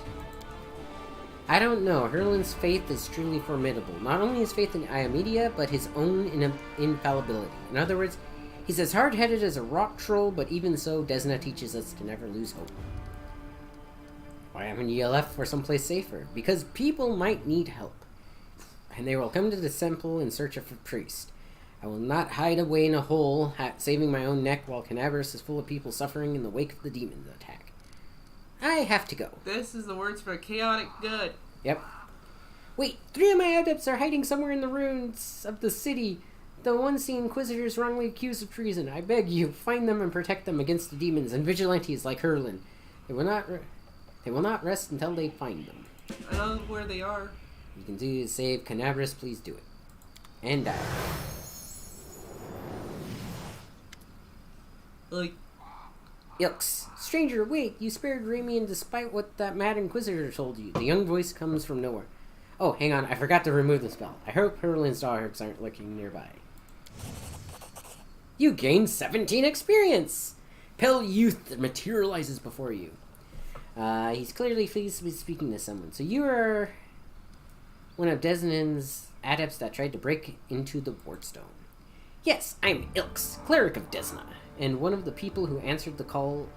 I don't know. Herlin's faith is truly formidable. Not only his faith in Iomedia, but his own infallibility. In other words, he's as hard-headed as a rock troll, but even so, Desna teaches us to never lose hope. Why haven't you left for someplace safer? Because people might need help, and they will come to the temple in search of a priest. I will not hide away in a hole, saving my own neck while Canabras is full of people suffering in the wake of the demon attack. I have to go. This is the words for chaotic good. Yep. Wait, 3 of my adepts are hiding somewhere in the ruins of the city. The ones the Inquisitors wrongly accused of treason. I beg you, find them and protect them against the demons and vigilantes like Herlin. They will not rest until they find them. I know where they are. You can do to save Canabras, please do it. And die. Like... Ilks. Stranger, wait, you spared Ramian despite what that mad Inquisitor told you. The young voice comes from nowhere. Oh, hang on, I forgot to remove the spell. I hope Herlin's dogs aren't lurking nearby. You gained 17 experience! Pale youth materializes before you. He's clearly pleased to be speaking to someone. So you are one of Desna's adepts that tried to break into the wardstone. Yes, I'm Ilks, cleric of Desna, and one of the people who answered the call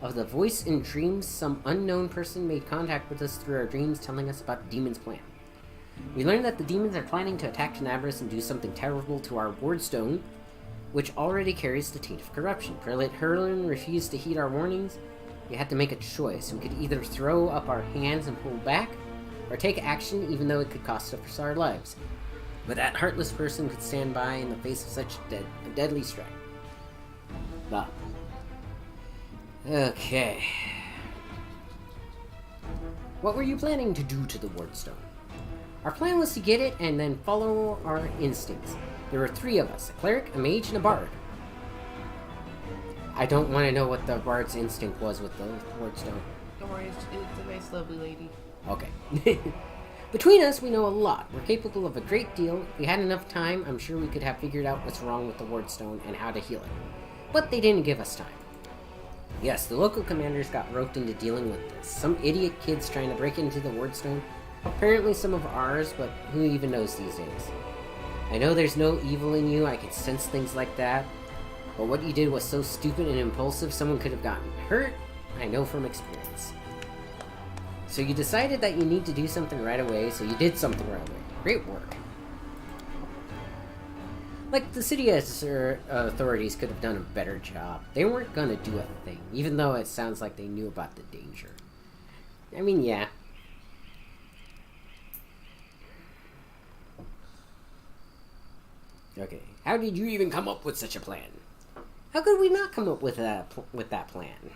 of the voice in dreams. Some unknown person made contact with us through our dreams, telling us about the demon's plan. We learned that the demons are planning to attack Canabras and do something terrible to our wardstone, which already carries the taint of corruption. Prelate Herlin refused to heed our warnings. We had to make a choice. We could either throw up our hands and pull back, or take action even though it could cost us our lives. But that heartless person could stand by in the face of such a deadly strike. Bah. Okay. What were you planning to do to the wardstone? Our plan was to get it and then follow our instincts. There were 3 of us, a cleric, a mage, and a bard. I don't want to know what the bard's instinct was with the wardstone. Don't worry, it's a nice, lovely lady. Okay. Between us, we know a lot. We're capable of a great deal. If we had enough time, I'm sure we could have figured out what's wrong with the wardstone and how to heal it. But they didn't give us time. Yes, the local commanders got roped into dealing with this. Some idiot kids trying to break into the Wardstone. Apparently some of ours, but who even knows these days? I know there's no evil in you, I could sense things like that. But what you did was so stupid and impulsive, someone could have gotten hurt. I know from experience. So you decided that you need to do something right away, so you did something right away. Great work. Like, the city authorities could have done a better job. They weren't gonna do a thing, even though it sounds like they knew about the danger. I mean, yeah. Okay, how did you even come up with such a plan? How could we not come up with that plan?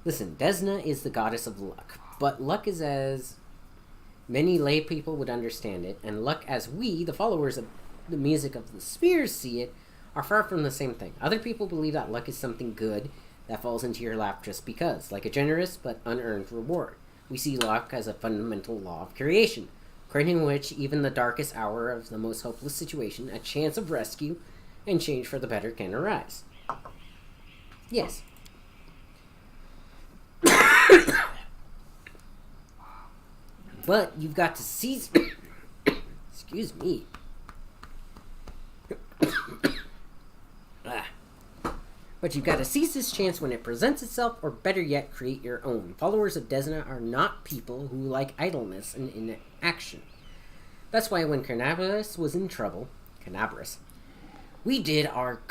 Listen, Desna is the goddess of luck, but luck is as many lay people would understand it, and luck as we, the followers of the music of the spheres, see it, are far from the same thing. Other people believe that luck is something good that falls into your lap just because, like a generous but unearned reward. We see luck as a fundamental law of creation, according to which even the darkest hour of the most hopeless situation, a chance of rescue and change for the better can arise. Yes. But you've got to seize... Excuse me. But you've got to seize this chance when it presents itself, or better yet, create your own. Followers of Desna are not people who like idleness and inaction. That's why when Carnabras was in trouble, we did as our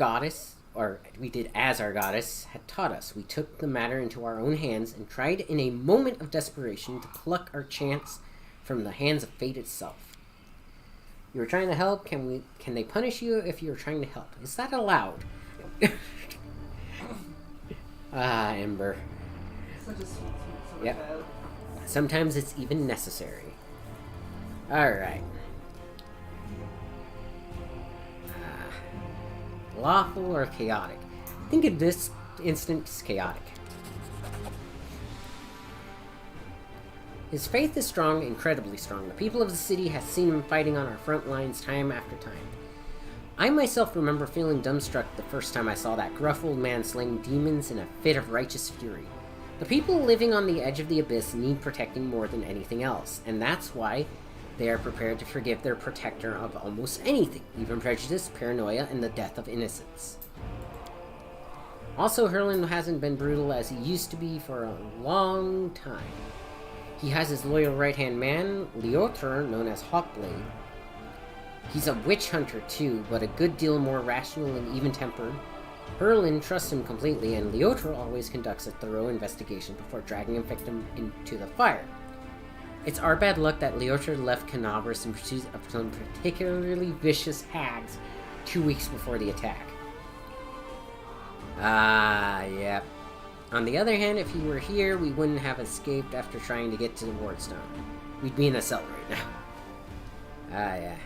goddess had taught us. We took the matter into our own hands and tried in a moment of desperation to pluck our chance from the hands of fate itself. You were trying to help. Can they punish you if you were trying to help? Is that allowed? Ember. Such a sweet, sweet Yep. child. Sometimes it's even necessary. Alright. Lawful or chaotic? I think in this instance, chaotic. His faith is strong, incredibly strong. The people of the city have seen him fighting on our front lines time after time. I myself remember feeling dumbstruck the first time I saw that gruff old man slaying demons in a fit of righteous fury. The people living on the edge of the abyss need protecting more than anything else, and that's why they are prepared to forgive their protector of almost anything, even prejudice, paranoia, and the death of innocents. Also, Herlin hasn't been brutal as he used to be for a long time. He has his loyal right-hand man, Leotr, known as Hawkblade. He's a witch hunter too, but a good deal more rational and even-tempered. Herlin trusts him completely, and Leotr always conducts a thorough investigation before dragging a victim into the fire. It's our bad luck that Leotr left Canabras in pursuit of some particularly vicious hags 2 weeks before the attack. Yep. On the other hand, if he were here, we wouldn't have escaped after trying to get to the Wardstone. We'd be in a cell right now. Yeah.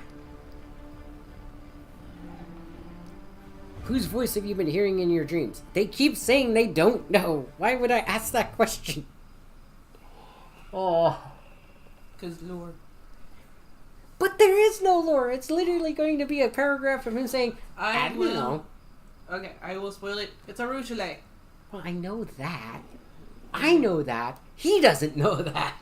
Whose voice have you been hearing in your dreams? They keep saying they don't know. Why would I ask that question? Oh. Because lore. But there is no lore. It's literally going to be a paragraph from him saying, I don't will. know. Okay, I will spoil it. It's a Rougelet. Well, I know that. I know that. He doesn't know that.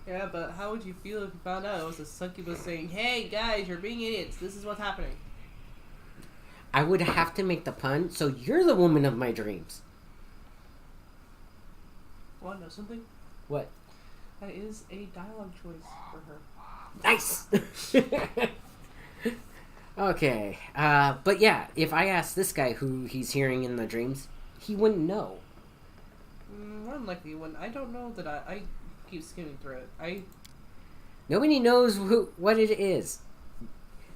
Yeah, but how would you feel if you found out it was a succubus saying, "Hey guys, you're being idiots. This is what's happening." I would have to make the pun, so you're the woman of my dreams. Want to know something? What? That is a dialogue choice for her. Nice! Okay, but yeah, if I asked this guy who he's hearing in the dreams, he wouldn't know. More than likely, when I don't know that I keep skimming through it. Nobody knows what it is.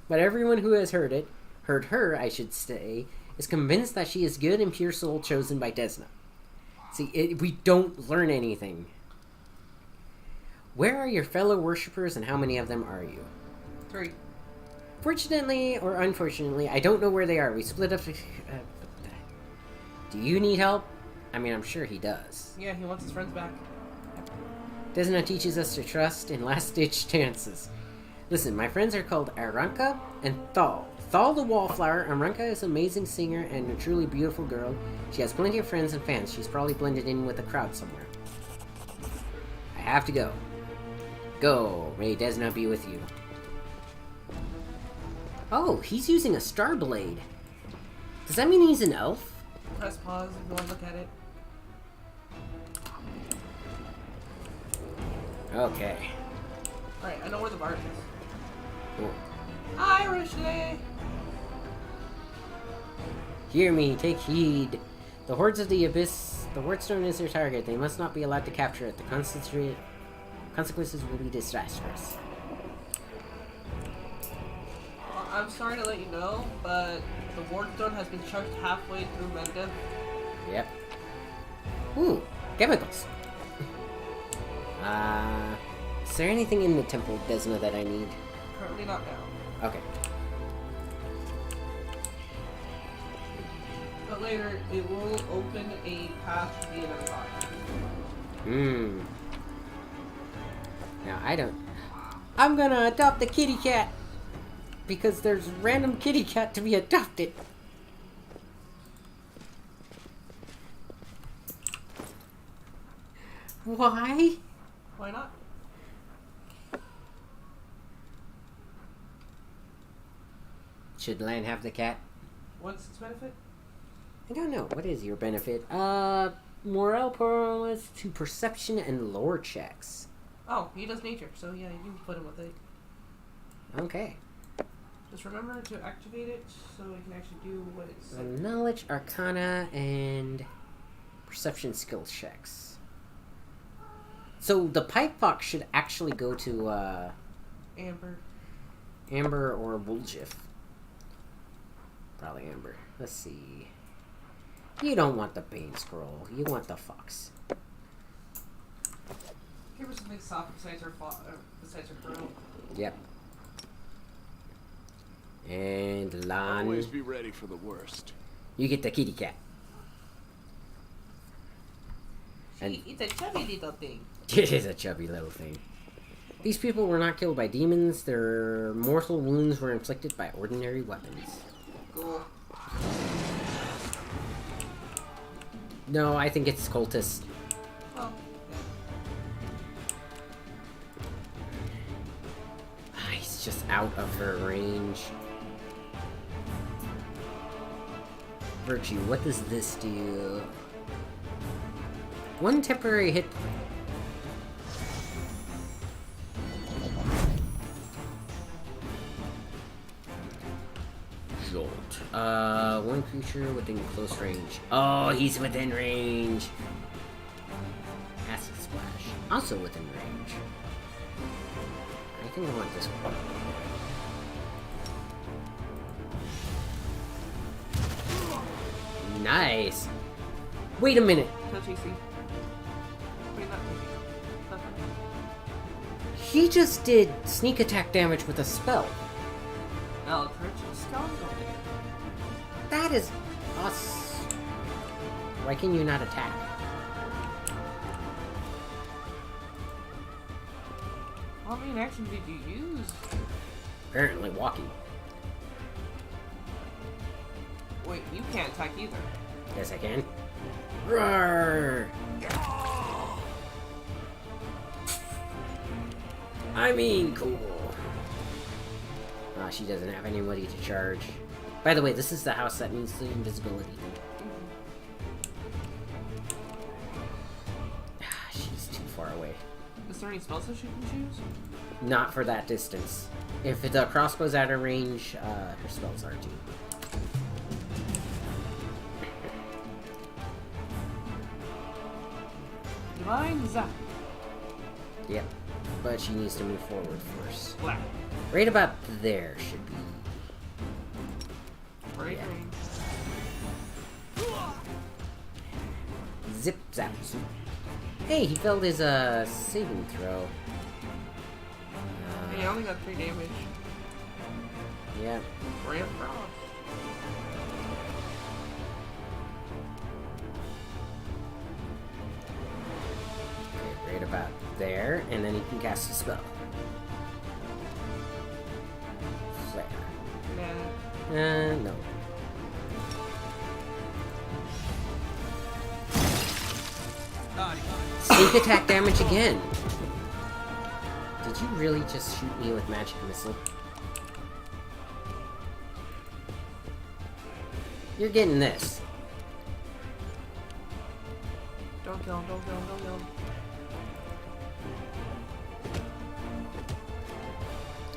But everyone who has heard her, I should say, is convinced that she is good and pure soul chosen by Desna. See, we don't learn anything. Where are your fellow worshippers and how many of them are you? 3. Fortunately or unfortunately, I don't know where they are. We split up. Do you need help? I mean, I'm sure he does. Yeah, he wants his friends back. Desna teaches us to trust in last-ditch chances. Listen, my friends are called Aranka and Thal. With all the wallflower, Aranka is an amazing singer and a truly beautiful girl. She has plenty of friends and fans. She's probably blended in with the crowd somewhere. I have to go. Go. May Desna be with you. Oh, he's using a star blade. Does that mean he's an elf? Press pause if you want to look at it. Okay. Alright, I know where the bar is. Cool. Irish Day! Hear me, take heed. The hordes of the abyss, the Wardstone is their target. They must not be allowed to capture it. The consequences will be disastrous. Well, I'm sorry to let you know, but the Wardstone has been chucked halfway through Menda. Yep. Ooh, chemicals. Is there anything in the Temple of Desna that I need? Currently not now. Okay. But later, it will open a path to the other body. Now, I don't... I'm gonna adopt a kitty cat! Because there's random kitty cat to be adopted. Why? Why not? Should Lan have the cat? What's its benefit? I don't know. What is your benefit? Morale plus to perception and lore checks. Oh, he does nature, so yeah, you can put him with it. Okay. Just remember to activate it so it can actually do what it says. Knowledge, Arcana, and perception skill checks. So the pipe fox should actually go to Amber or Wooljiff. Probably Amber. Let's see. You don't want the Bane Scroll. You want the fox. Give her something soft besides her throat. Yep. And Lan. Always be ready for the worst. You get the kitty cat. It's a chubby little thing. It is a chubby little thing. These people were not killed by demons. Their mortal wounds were inflicted by ordinary weapons. Cool. No, I think it's cultists. Oh. He's just out of her range. Virtue, what does this do? One temporary hit. Jolt. One creature within close range. Oh, he's within range. Acid Splash. Also within range. I think I want this one. Nice. Wait a minute. No TC. Wait, not TC. He just did sneak attack damage with a spell. No, Purchase Scoundrel. That is us. Why can you not attack? How many actions did you use? Apparently walking. Wait, you can't attack either. Yes, I can. Roar! I mean, cool. She doesn't have anybody to charge. By the way, this is the house that needs the invisibility. She's too far away. Is there any spells that she can choose? Not for that distance. If the crossbow's out of range, her spells are too. Divine Zap. Yep. But she needs to move forward first. Black. Right about there should be. Right Yeah. range. Zip zap zoop. Hey, he failed his saving throw. Hey, I only got 3 damage. Yeah. Ramp Frost. Okay, right about there, and then he can cast a spell. Flare. Nah. No. Sneak attack damage again. Did you really just shoot me with magic missile? You're getting this. Don't kill him, don't kill him, don't kill him.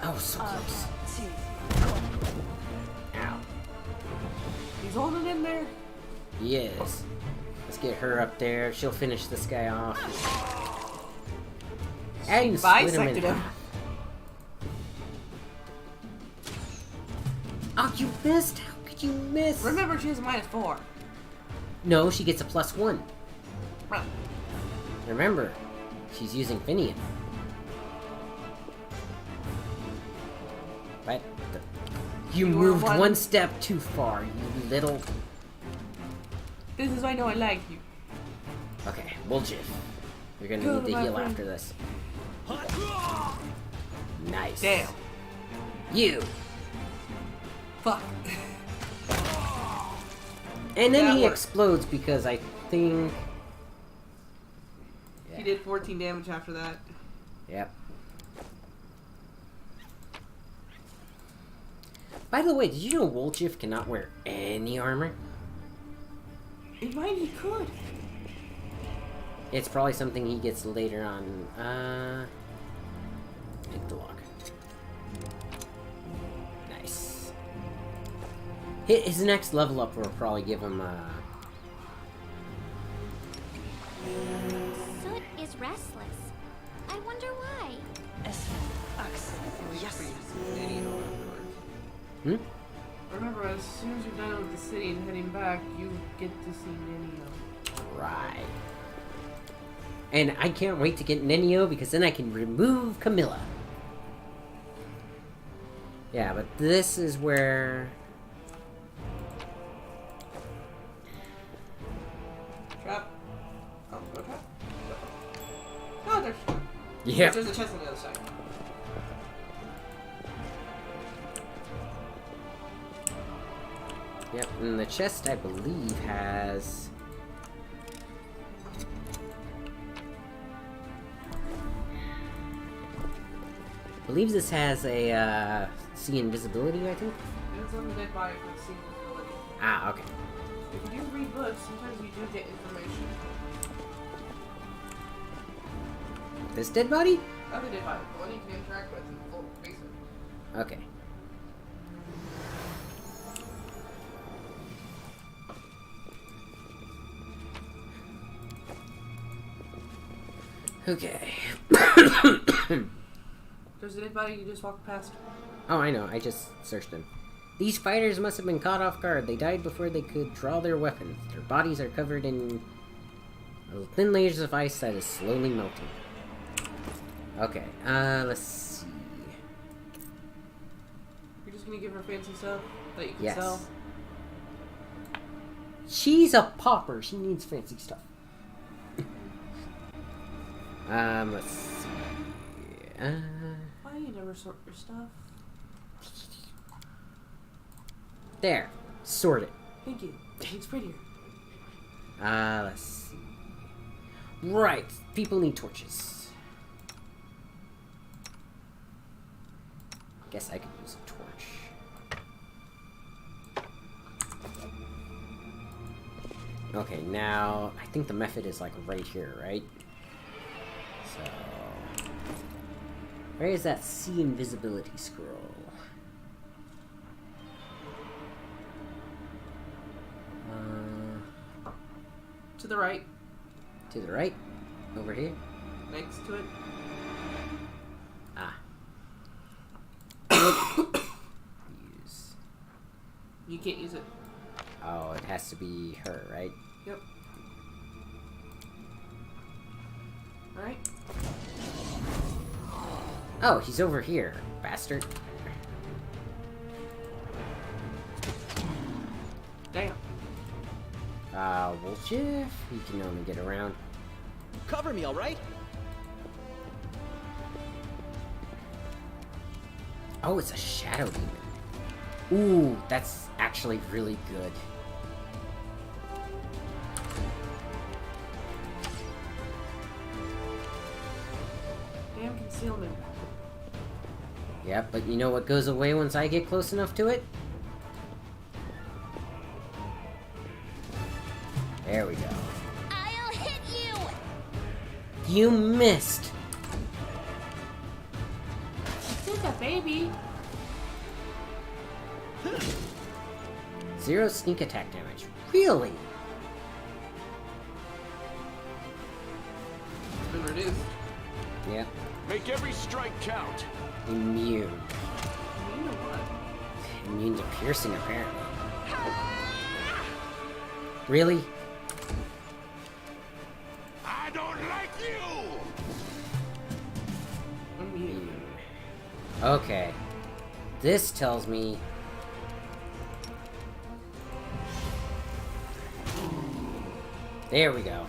Oh, so close. Ow. He's holding in there. He is. Let's get her up there. She'll finish this guy off. And split him in Bisected him. half. Oh, you missed! How could you miss? Remember, she has a -4. No, she gets a +1. Right. Remember, she's using Finian. What? You were moved one- one step too far, you little... This is why I know I like you. Okay, Woljif. You're gonna Go, need to my heal friend. after this. Nice. Damn. You! Fuck. And then That he worked. explodes because I think... He did 14 damage after that. Yep. By the way, did you know Woljif cannot wear any armor? It might he could. It's probably something he gets later on. Pick the lock. Nice. His next level up will probably give him, Soot is restless. I wonder why. Hmm? Remember, as soon as you're done with the city and heading back, you get to see Nenio. Right. And I can't wait to get Nenio because then I can remove Camilla. Yeah, but this is where... Trap. Oh, no trap. Oh, there's trap. Yeah. There's a chest on the other side. Yep, and the chest, I believe, has... I believe this has a, see invisibility, I think? It's on the dead body for the scene ability. Ah, okay. If you do read books, sometimes you do get information. This dead body? Not the dead body, the one you can interact with in the full basement. Okay. Okay. There's a dead body you just walked past. Oh, I know. I just searched them. These fighters must have been caught off guard. They died before they could draw their weapons. Their bodies are covered in thin layers of ice that is slowly melting. Okay, let's see. You're just gonna give her fancy stuff that you can Yes. sell? She's a pauper. She needs fancy stuff. Let's see. Why do you never sort your stuff? There. Sort it. Thank you. It's prettier. Let's see. Right. People need torches. Guess I could use a torch. Okay, now I think the method is like right here, right? So where is that see invisibility scroll? To the right. To the right? Over here? Next to it. Ah. Use. You can't use it. Oh, it has to be her, right? Yep. Alright. Oh, he's over here, bastard. Damn. Woljif, he can only get around. Cover me, all right? Oh, it's a shadow demon. Ooh, that's actually really good. Damn concealment. Yep, but you know what goes away once I get close enough to it? There we go. I'll hit you! You missed! Take that baby. 0 sneak attack damage. Really? It's been reduced. Yep. Make every strike count. Immune. You know what? Immune to piercing, apparently. Really? I don't like you! Immune. Okay. This tells me... There we go.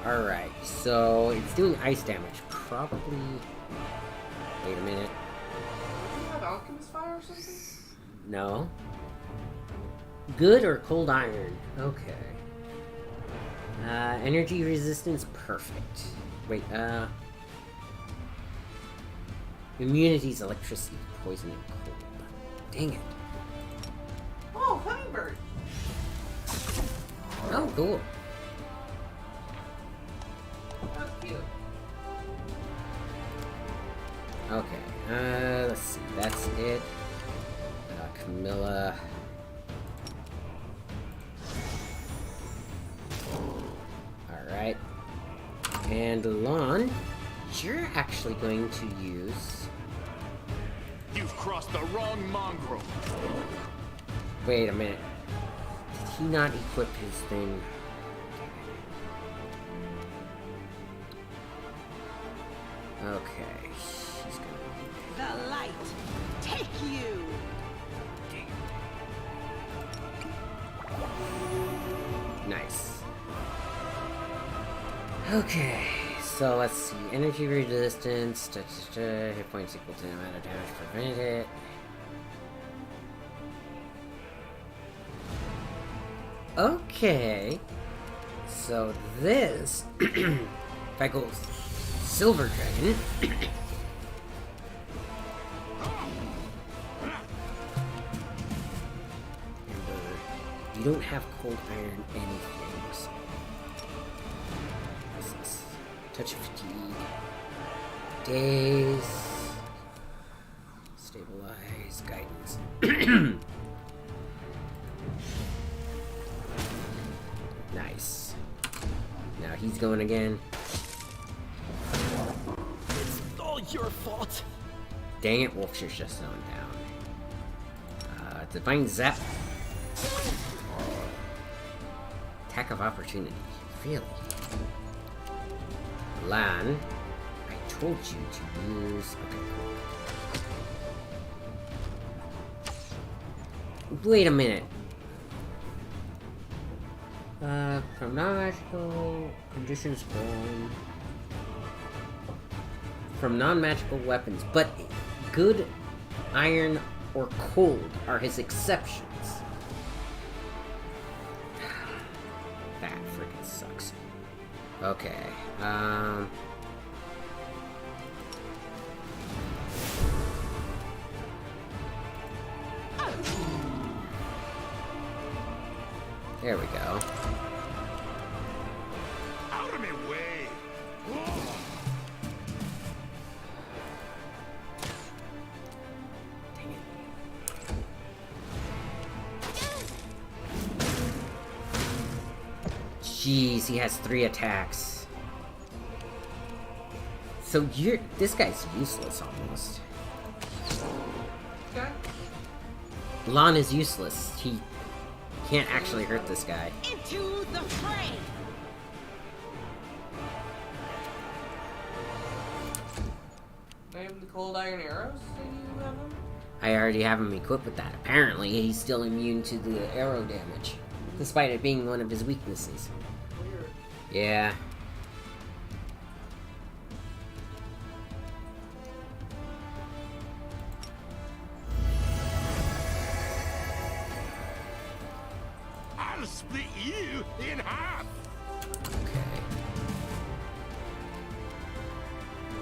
Alright, so it's doing ice damage. Probably... Wait a minute. Do you have alchemist fire or something? No. Good or cold iron? Okay. Energy resistance, perfect. Wait, immunities, electricity, poison, and cold. Dang it. Oh, hummingbird. Oh, cool. That's cute. Okay, let's see. That's it. Camilla. Alright. And Lon, you're actually going to use... You've crossed the wrong mongrel. Wait a minute. Did he not equip his thing? Okay. He's gonna... The light. Take you. Nice. Okay, so let's see. Energy resistance, hit points equal to the amount of damage prevented. Okay. So this, if I go Silver Dragon, you don't have cold iron anything, so... What's this? Touch of fatigue. Daze. Stabilize. Guidance. Nice. Now he's going again. It's all your fault. Dang it, Wolfshire's just slowing down. Divine Zap. Attack of opportunity. Really? Lan, I told you to use... Okay, cool. Wait a minute. From non-magical conditions from non-magical weapons, but good iron or cold are his exceptions. That freaking sucks. Okay, there we go. Out of my way! Dang it. Jeez, he has 3 attacks. So this guy's useless almost. Okay. Lon is useless. He can't actually hurt this guy. Into the fray. I have the cold iron arrows. Do you have them? I already have him equipped with that. Apparently, he's still immune to the arrow damage, despite it being one of his weaknesses. Weird. Yeah. split you in half. Okay.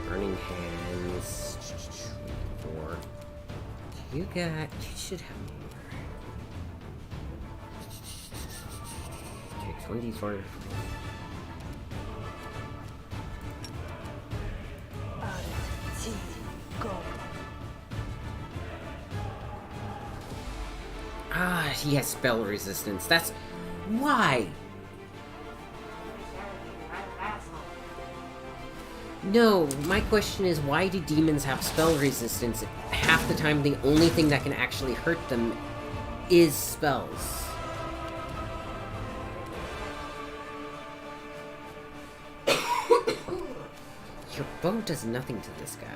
Burning hands. 4. You should have more. Takes 1d4. Ah, he has spell resistance. That's why. No, my question is, why do demons have spell resistance? Half the time, the only thing that can actually hurt them is spells. Your bow does nothing to this guy.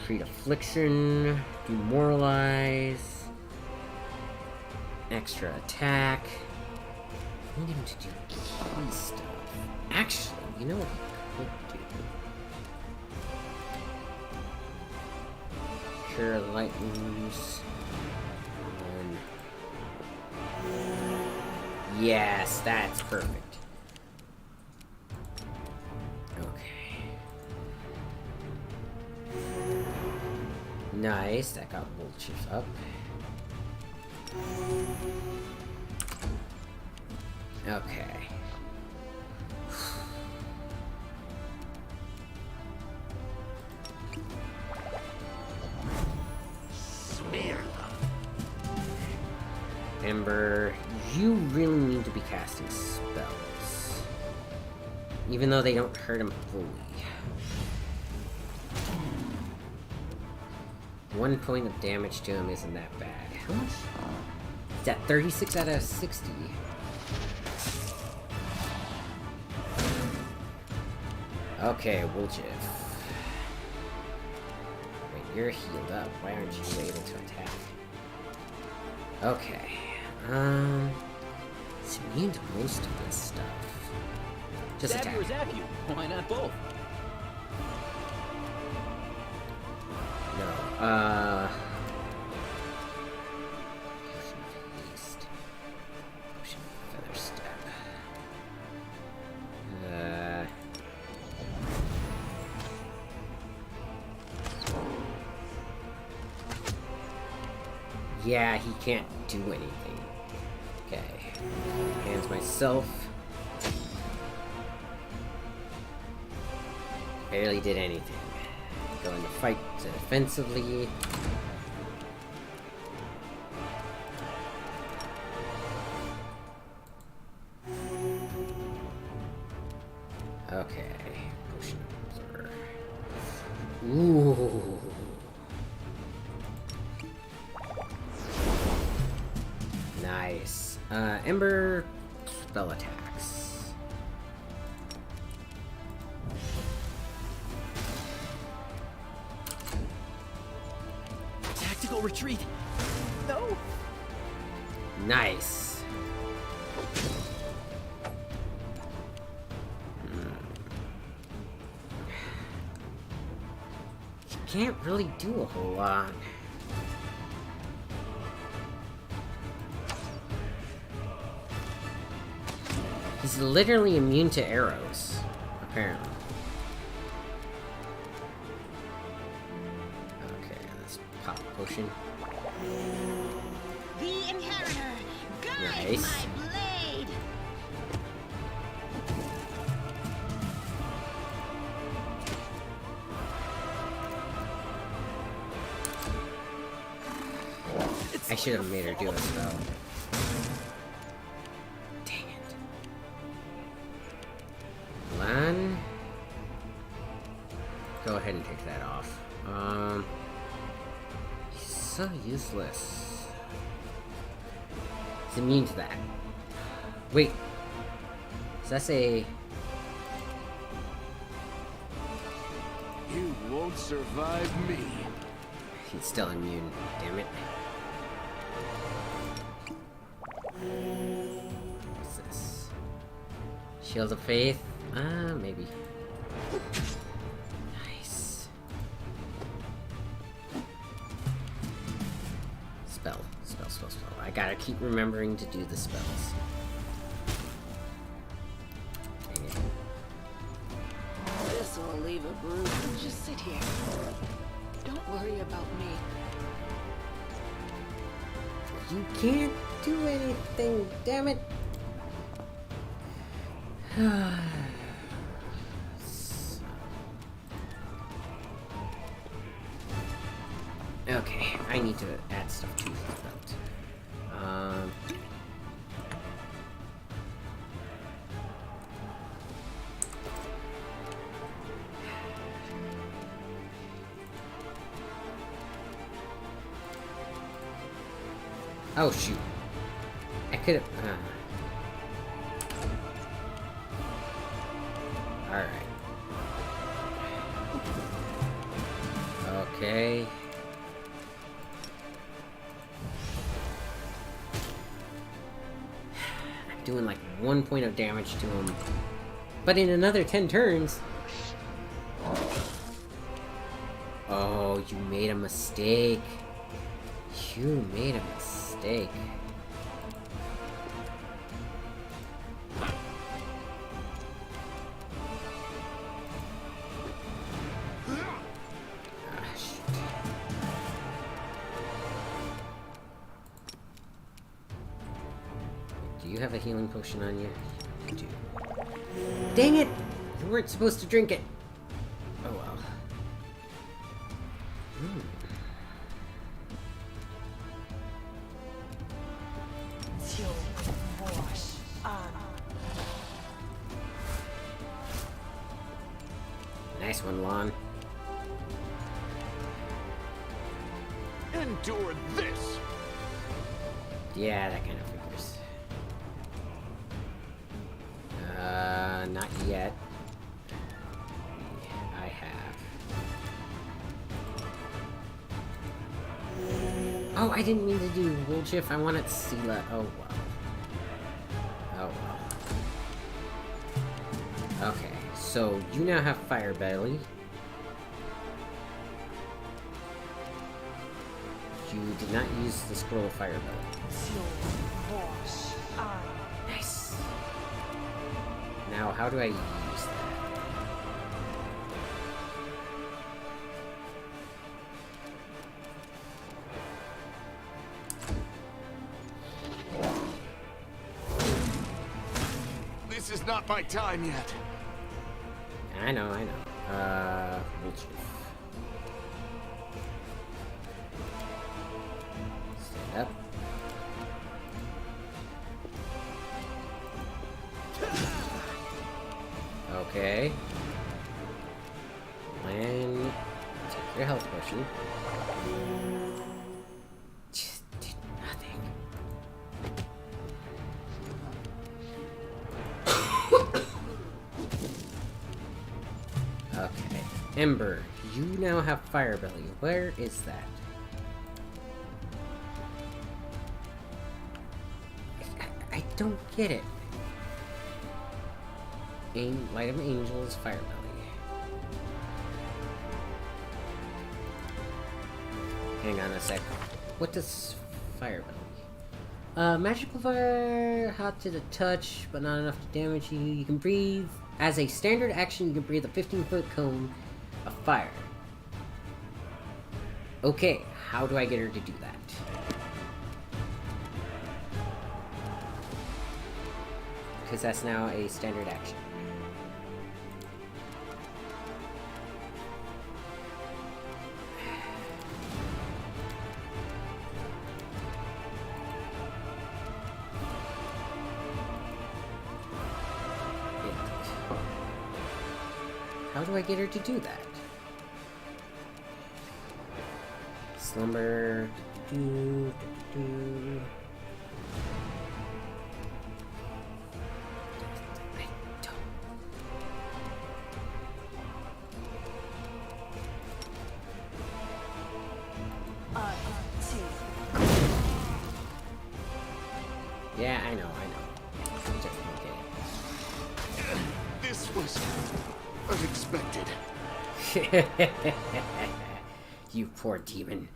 Treat affliction, demoralize, extra attack. I need him to do key stuff. Actually, you know what he could do? Cure light wounds. Yes, that's perfect. Nice, that got Wolchief up. Okay. Smear them. Ember, you really need to be casting spells. Even though they don't hurt him fully. 1 point of damage to him isn't that bad. How much? It's at 36 out of 60. Okay, Wolchief. Wait, you're healed up. Why aren't you able to attack? Okay. It's immune to most of this stuff. Just Stab attack. you or zap you? Why not both? No, Potion of Haste. Potion of Feather Step. Yeah, he can't do anything. Okay. Hands myself. Barely did anything. Go into fight defensively. Okay. Potion Absorber. Ooh. Nice. Ember spell attacks. Tactical retreat. No. Nice. Can't really do a whole lot. He's literally immune to arrows, apparently. Okay, let's pop a potion. The Inheritor, guide Nice. my blade. I should have made her do a spell. Dang it. Lan. Go ahead and take that off. He's so useless. He's immune to that. Wait. Does that say... You won't survive me. He's still immune, damn it. What's this? Shield of Faith? Maybe. Nice. Spell. gotta keep remembering to do the spells. Dang it. This will leave a bruise. Just sit here. Don't worry about me. You can't do anything, damn it! Okay, I need to add stuff to this belt. Oh shoot! I could have. All right. Okay. I'm doing like 1 point of damage to him, but in another 10 turns. Oh, you made a mistake. You made a mistake. Ah, shit. Do you have a healing potion on you? You do. Dang it! You weren't supposed to drink it. Oh well. Nice one, Lon. Endure this! Yeah, that kind of figures. Not yet. I have. Oh, I didn't mean to do World Shift. I wanted Sela. Oh, wow. Oh, wow. Okay, so you now have Fire Belly. You did not use the scroll of Fire Belly. Nice. Now, how do I use that? This is not my time yet. I know. We'll chief. Stand up. Okay. And take your health potion. Just did nothing. Okay. Ember, you now have Fire Belly. Where is that? I don't get it. Light of Angel is Fire Belly. Hang on a sec. What does Fire Belly? Magical fire, hot to the touch, but not enough to damage you. You can breathe. As a standard action, you can breathe a 15-foot cone of fire. Okay, how do I get her to do that? Because that's now a standard action. How do I get her to do that? Slumber. Yeah, I know. I just don't get it. This was unexpected. You poor demon.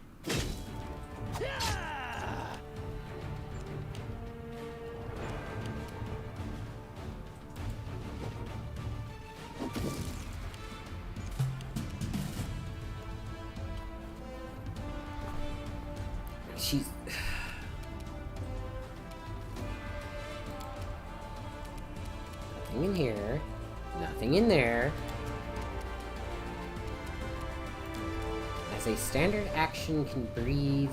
Nothing in here. Nothing in there. As a standard action, can breathe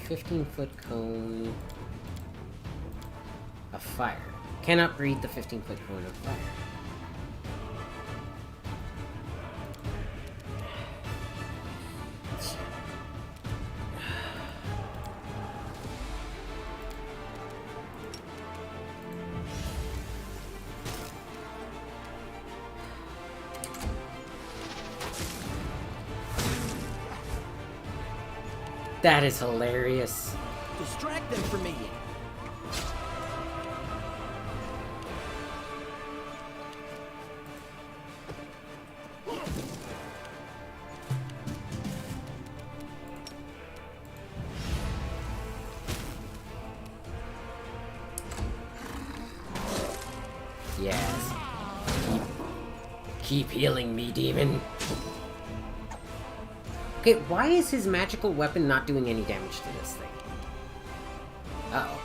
15-foot cone of fire. Cannot breathe the 15-foot cone of fire. That is hilarious. Distract them from me. Yes. Keep healing me, demon. Okay, why is his magical weapon not doing any damage to this thing? Uh-oh.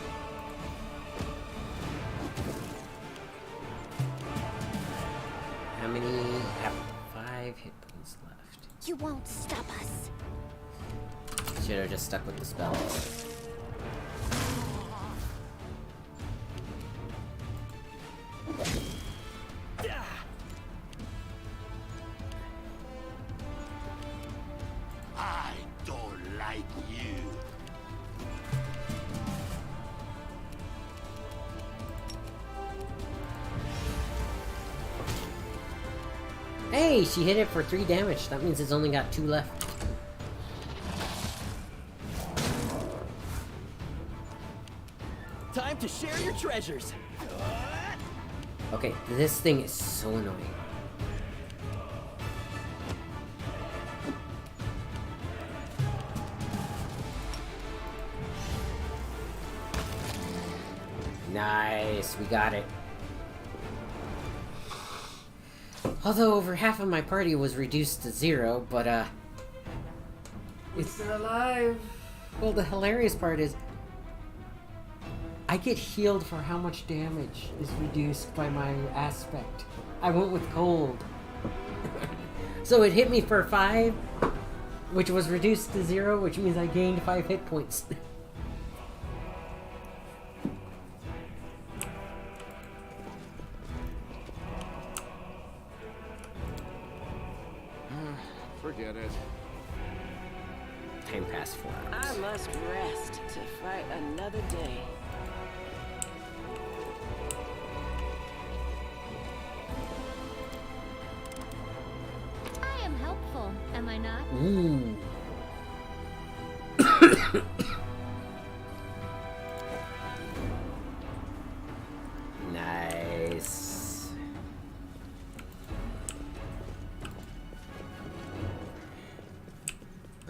How many? Have 5 hit points left. You won't stop us. Should have just stuck with the spells. I don't like you. Hey, she hit it for 3 damage. That means it's only got 2 left. Time to share your treasures. Okay, this thing is so annoying. Nice, we got it. Although over half of my party was reduced to 0, but It's they're alive. well, the hilarious part is I get healed for how much damage is reduced by my aspect. I went with cold. So it hit me for 5, which was reduced to 0, which means I gained 5 hit points. Forget it. Time passed 4 hours. I must rest to fight another day. I am helpful, am I not? Ooh. Nice.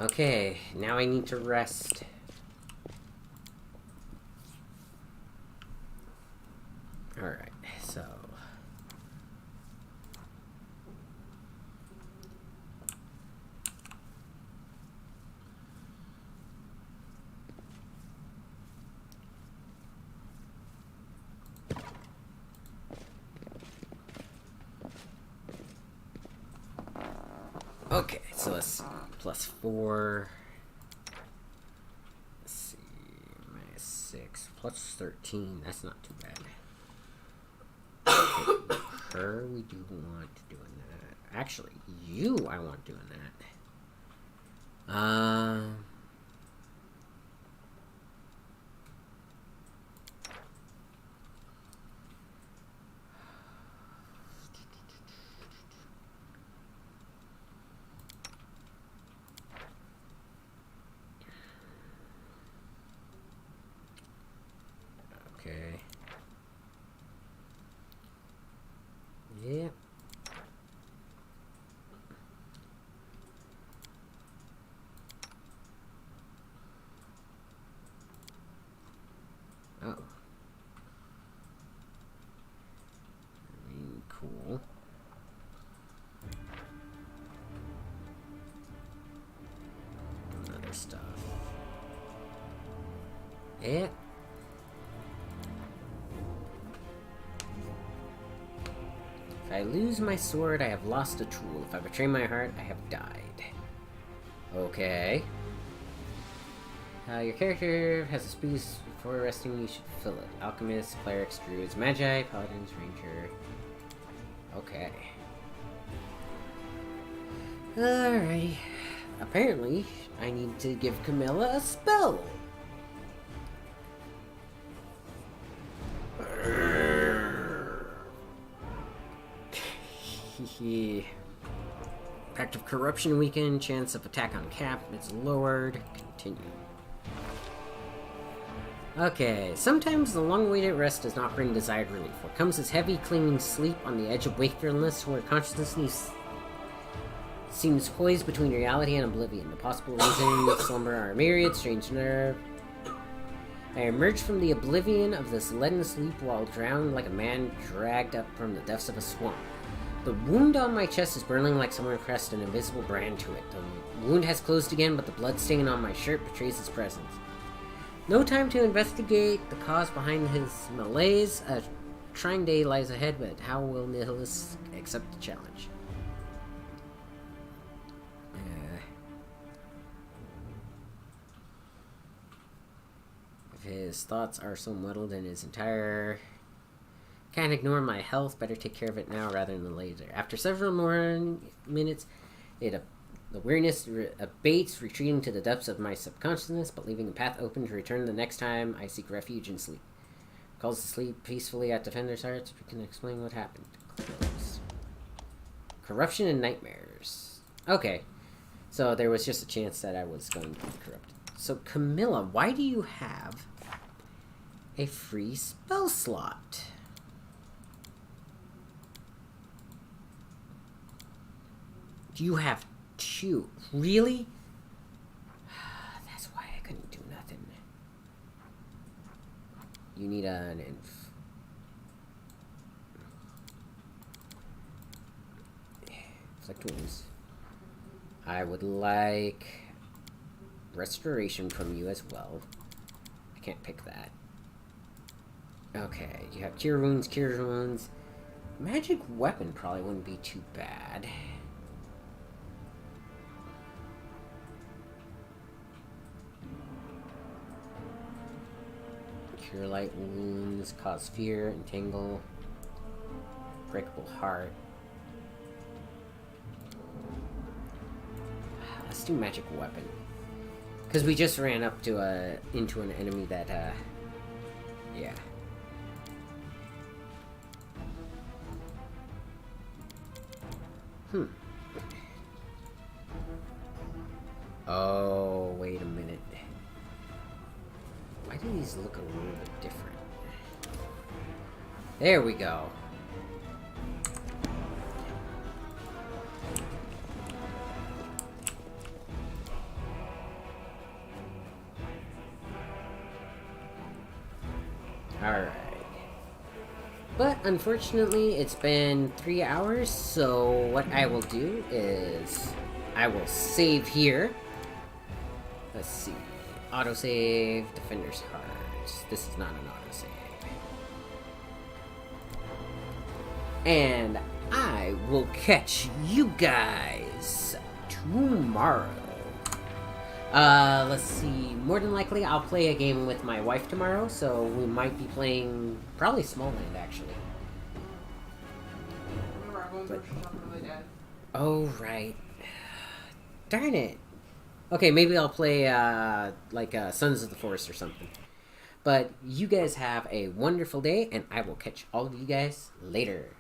Okay, now I need to rest. Alright, so... Okay, so let's plus 4. Let's see, minus 6 plus 13. That's not too bad. Okay, her, we do want doing that. Actually, you, I want doing that. Okay. Yeah. Oh. I mean, cool. Other stuff. Yeah. I lose my sword, I have lost a tool. If I betray my heart, I have died. Okay. Your character has a space before resting, you should fill it. Alchemists, clerics, druids, magi, paladins, ranger. Okay. Alrighty. Apparently, I need to give Camilla a spell. Act of corruption weakened, chance of attack on cap is lowered. Continue. Okay, sometimes the long-awaited rest does not bring desired relief. What comes is heavy, clinging sleep on the edge of wakefulness, where consciousness seems poised between reality and oblivion. The possible reasons of slumber are myriad, strange nerve. I emerged from the oblivion of this leaden sleep while drowned like a man dragged up from the depths of a swamp. The wound on my chest is burning like someone pressed an invisible brand to it. The wound has closed again, but the blood stain on my shirt betrays its presence. No time to investigate the cause behind his malaise. A trying day lies ahead, but how will Nihilus accept the challenge? If his thoughts are so muddled in his entire... Can't ignore my health, better take care of it now rather than later. After several more minutes, the weariness abates, retreating to the depths of my subconsciousness, but leaving a path open to return the next time I seek refuge in sleep. Calls to sleep peacefully at Defender's Hearts. We can explain what happened. Close. Corruption and nightmares. Okay, so there was just a chance that I was going to be corrupted. So Camilla, why do you have a free spell slot? You have two. Really? That's why I couldn't do nothing. You need an inflict wounds. I would like restoration from you as well. I can't pick that. Okay, you have cure wounds. Magic weapon probably wouldn't be too bad. Cure light wounds, cause fear, entangle, breakable heart. Let's do magic weapon, because we just ran up to into an enemy that yeah. Oh, wait a minute. Why do these look a little bit different? There we go. Alright. But unfortunately, it's been 3 hours, so what I will do is I will save here. Let's see. Autosave, Defender's Heart. This is not an autosave. And I will catch you guys tomorrow. Let's see. More than likely, I'll play a game with my wife tomorrow, so we might be playing probably Small Land, actually. Oh, right. Darn it. Okay, maybe I'll play, Sons of the Forest or something. But you guys have a wonderful day, and I will catch all of you guys later.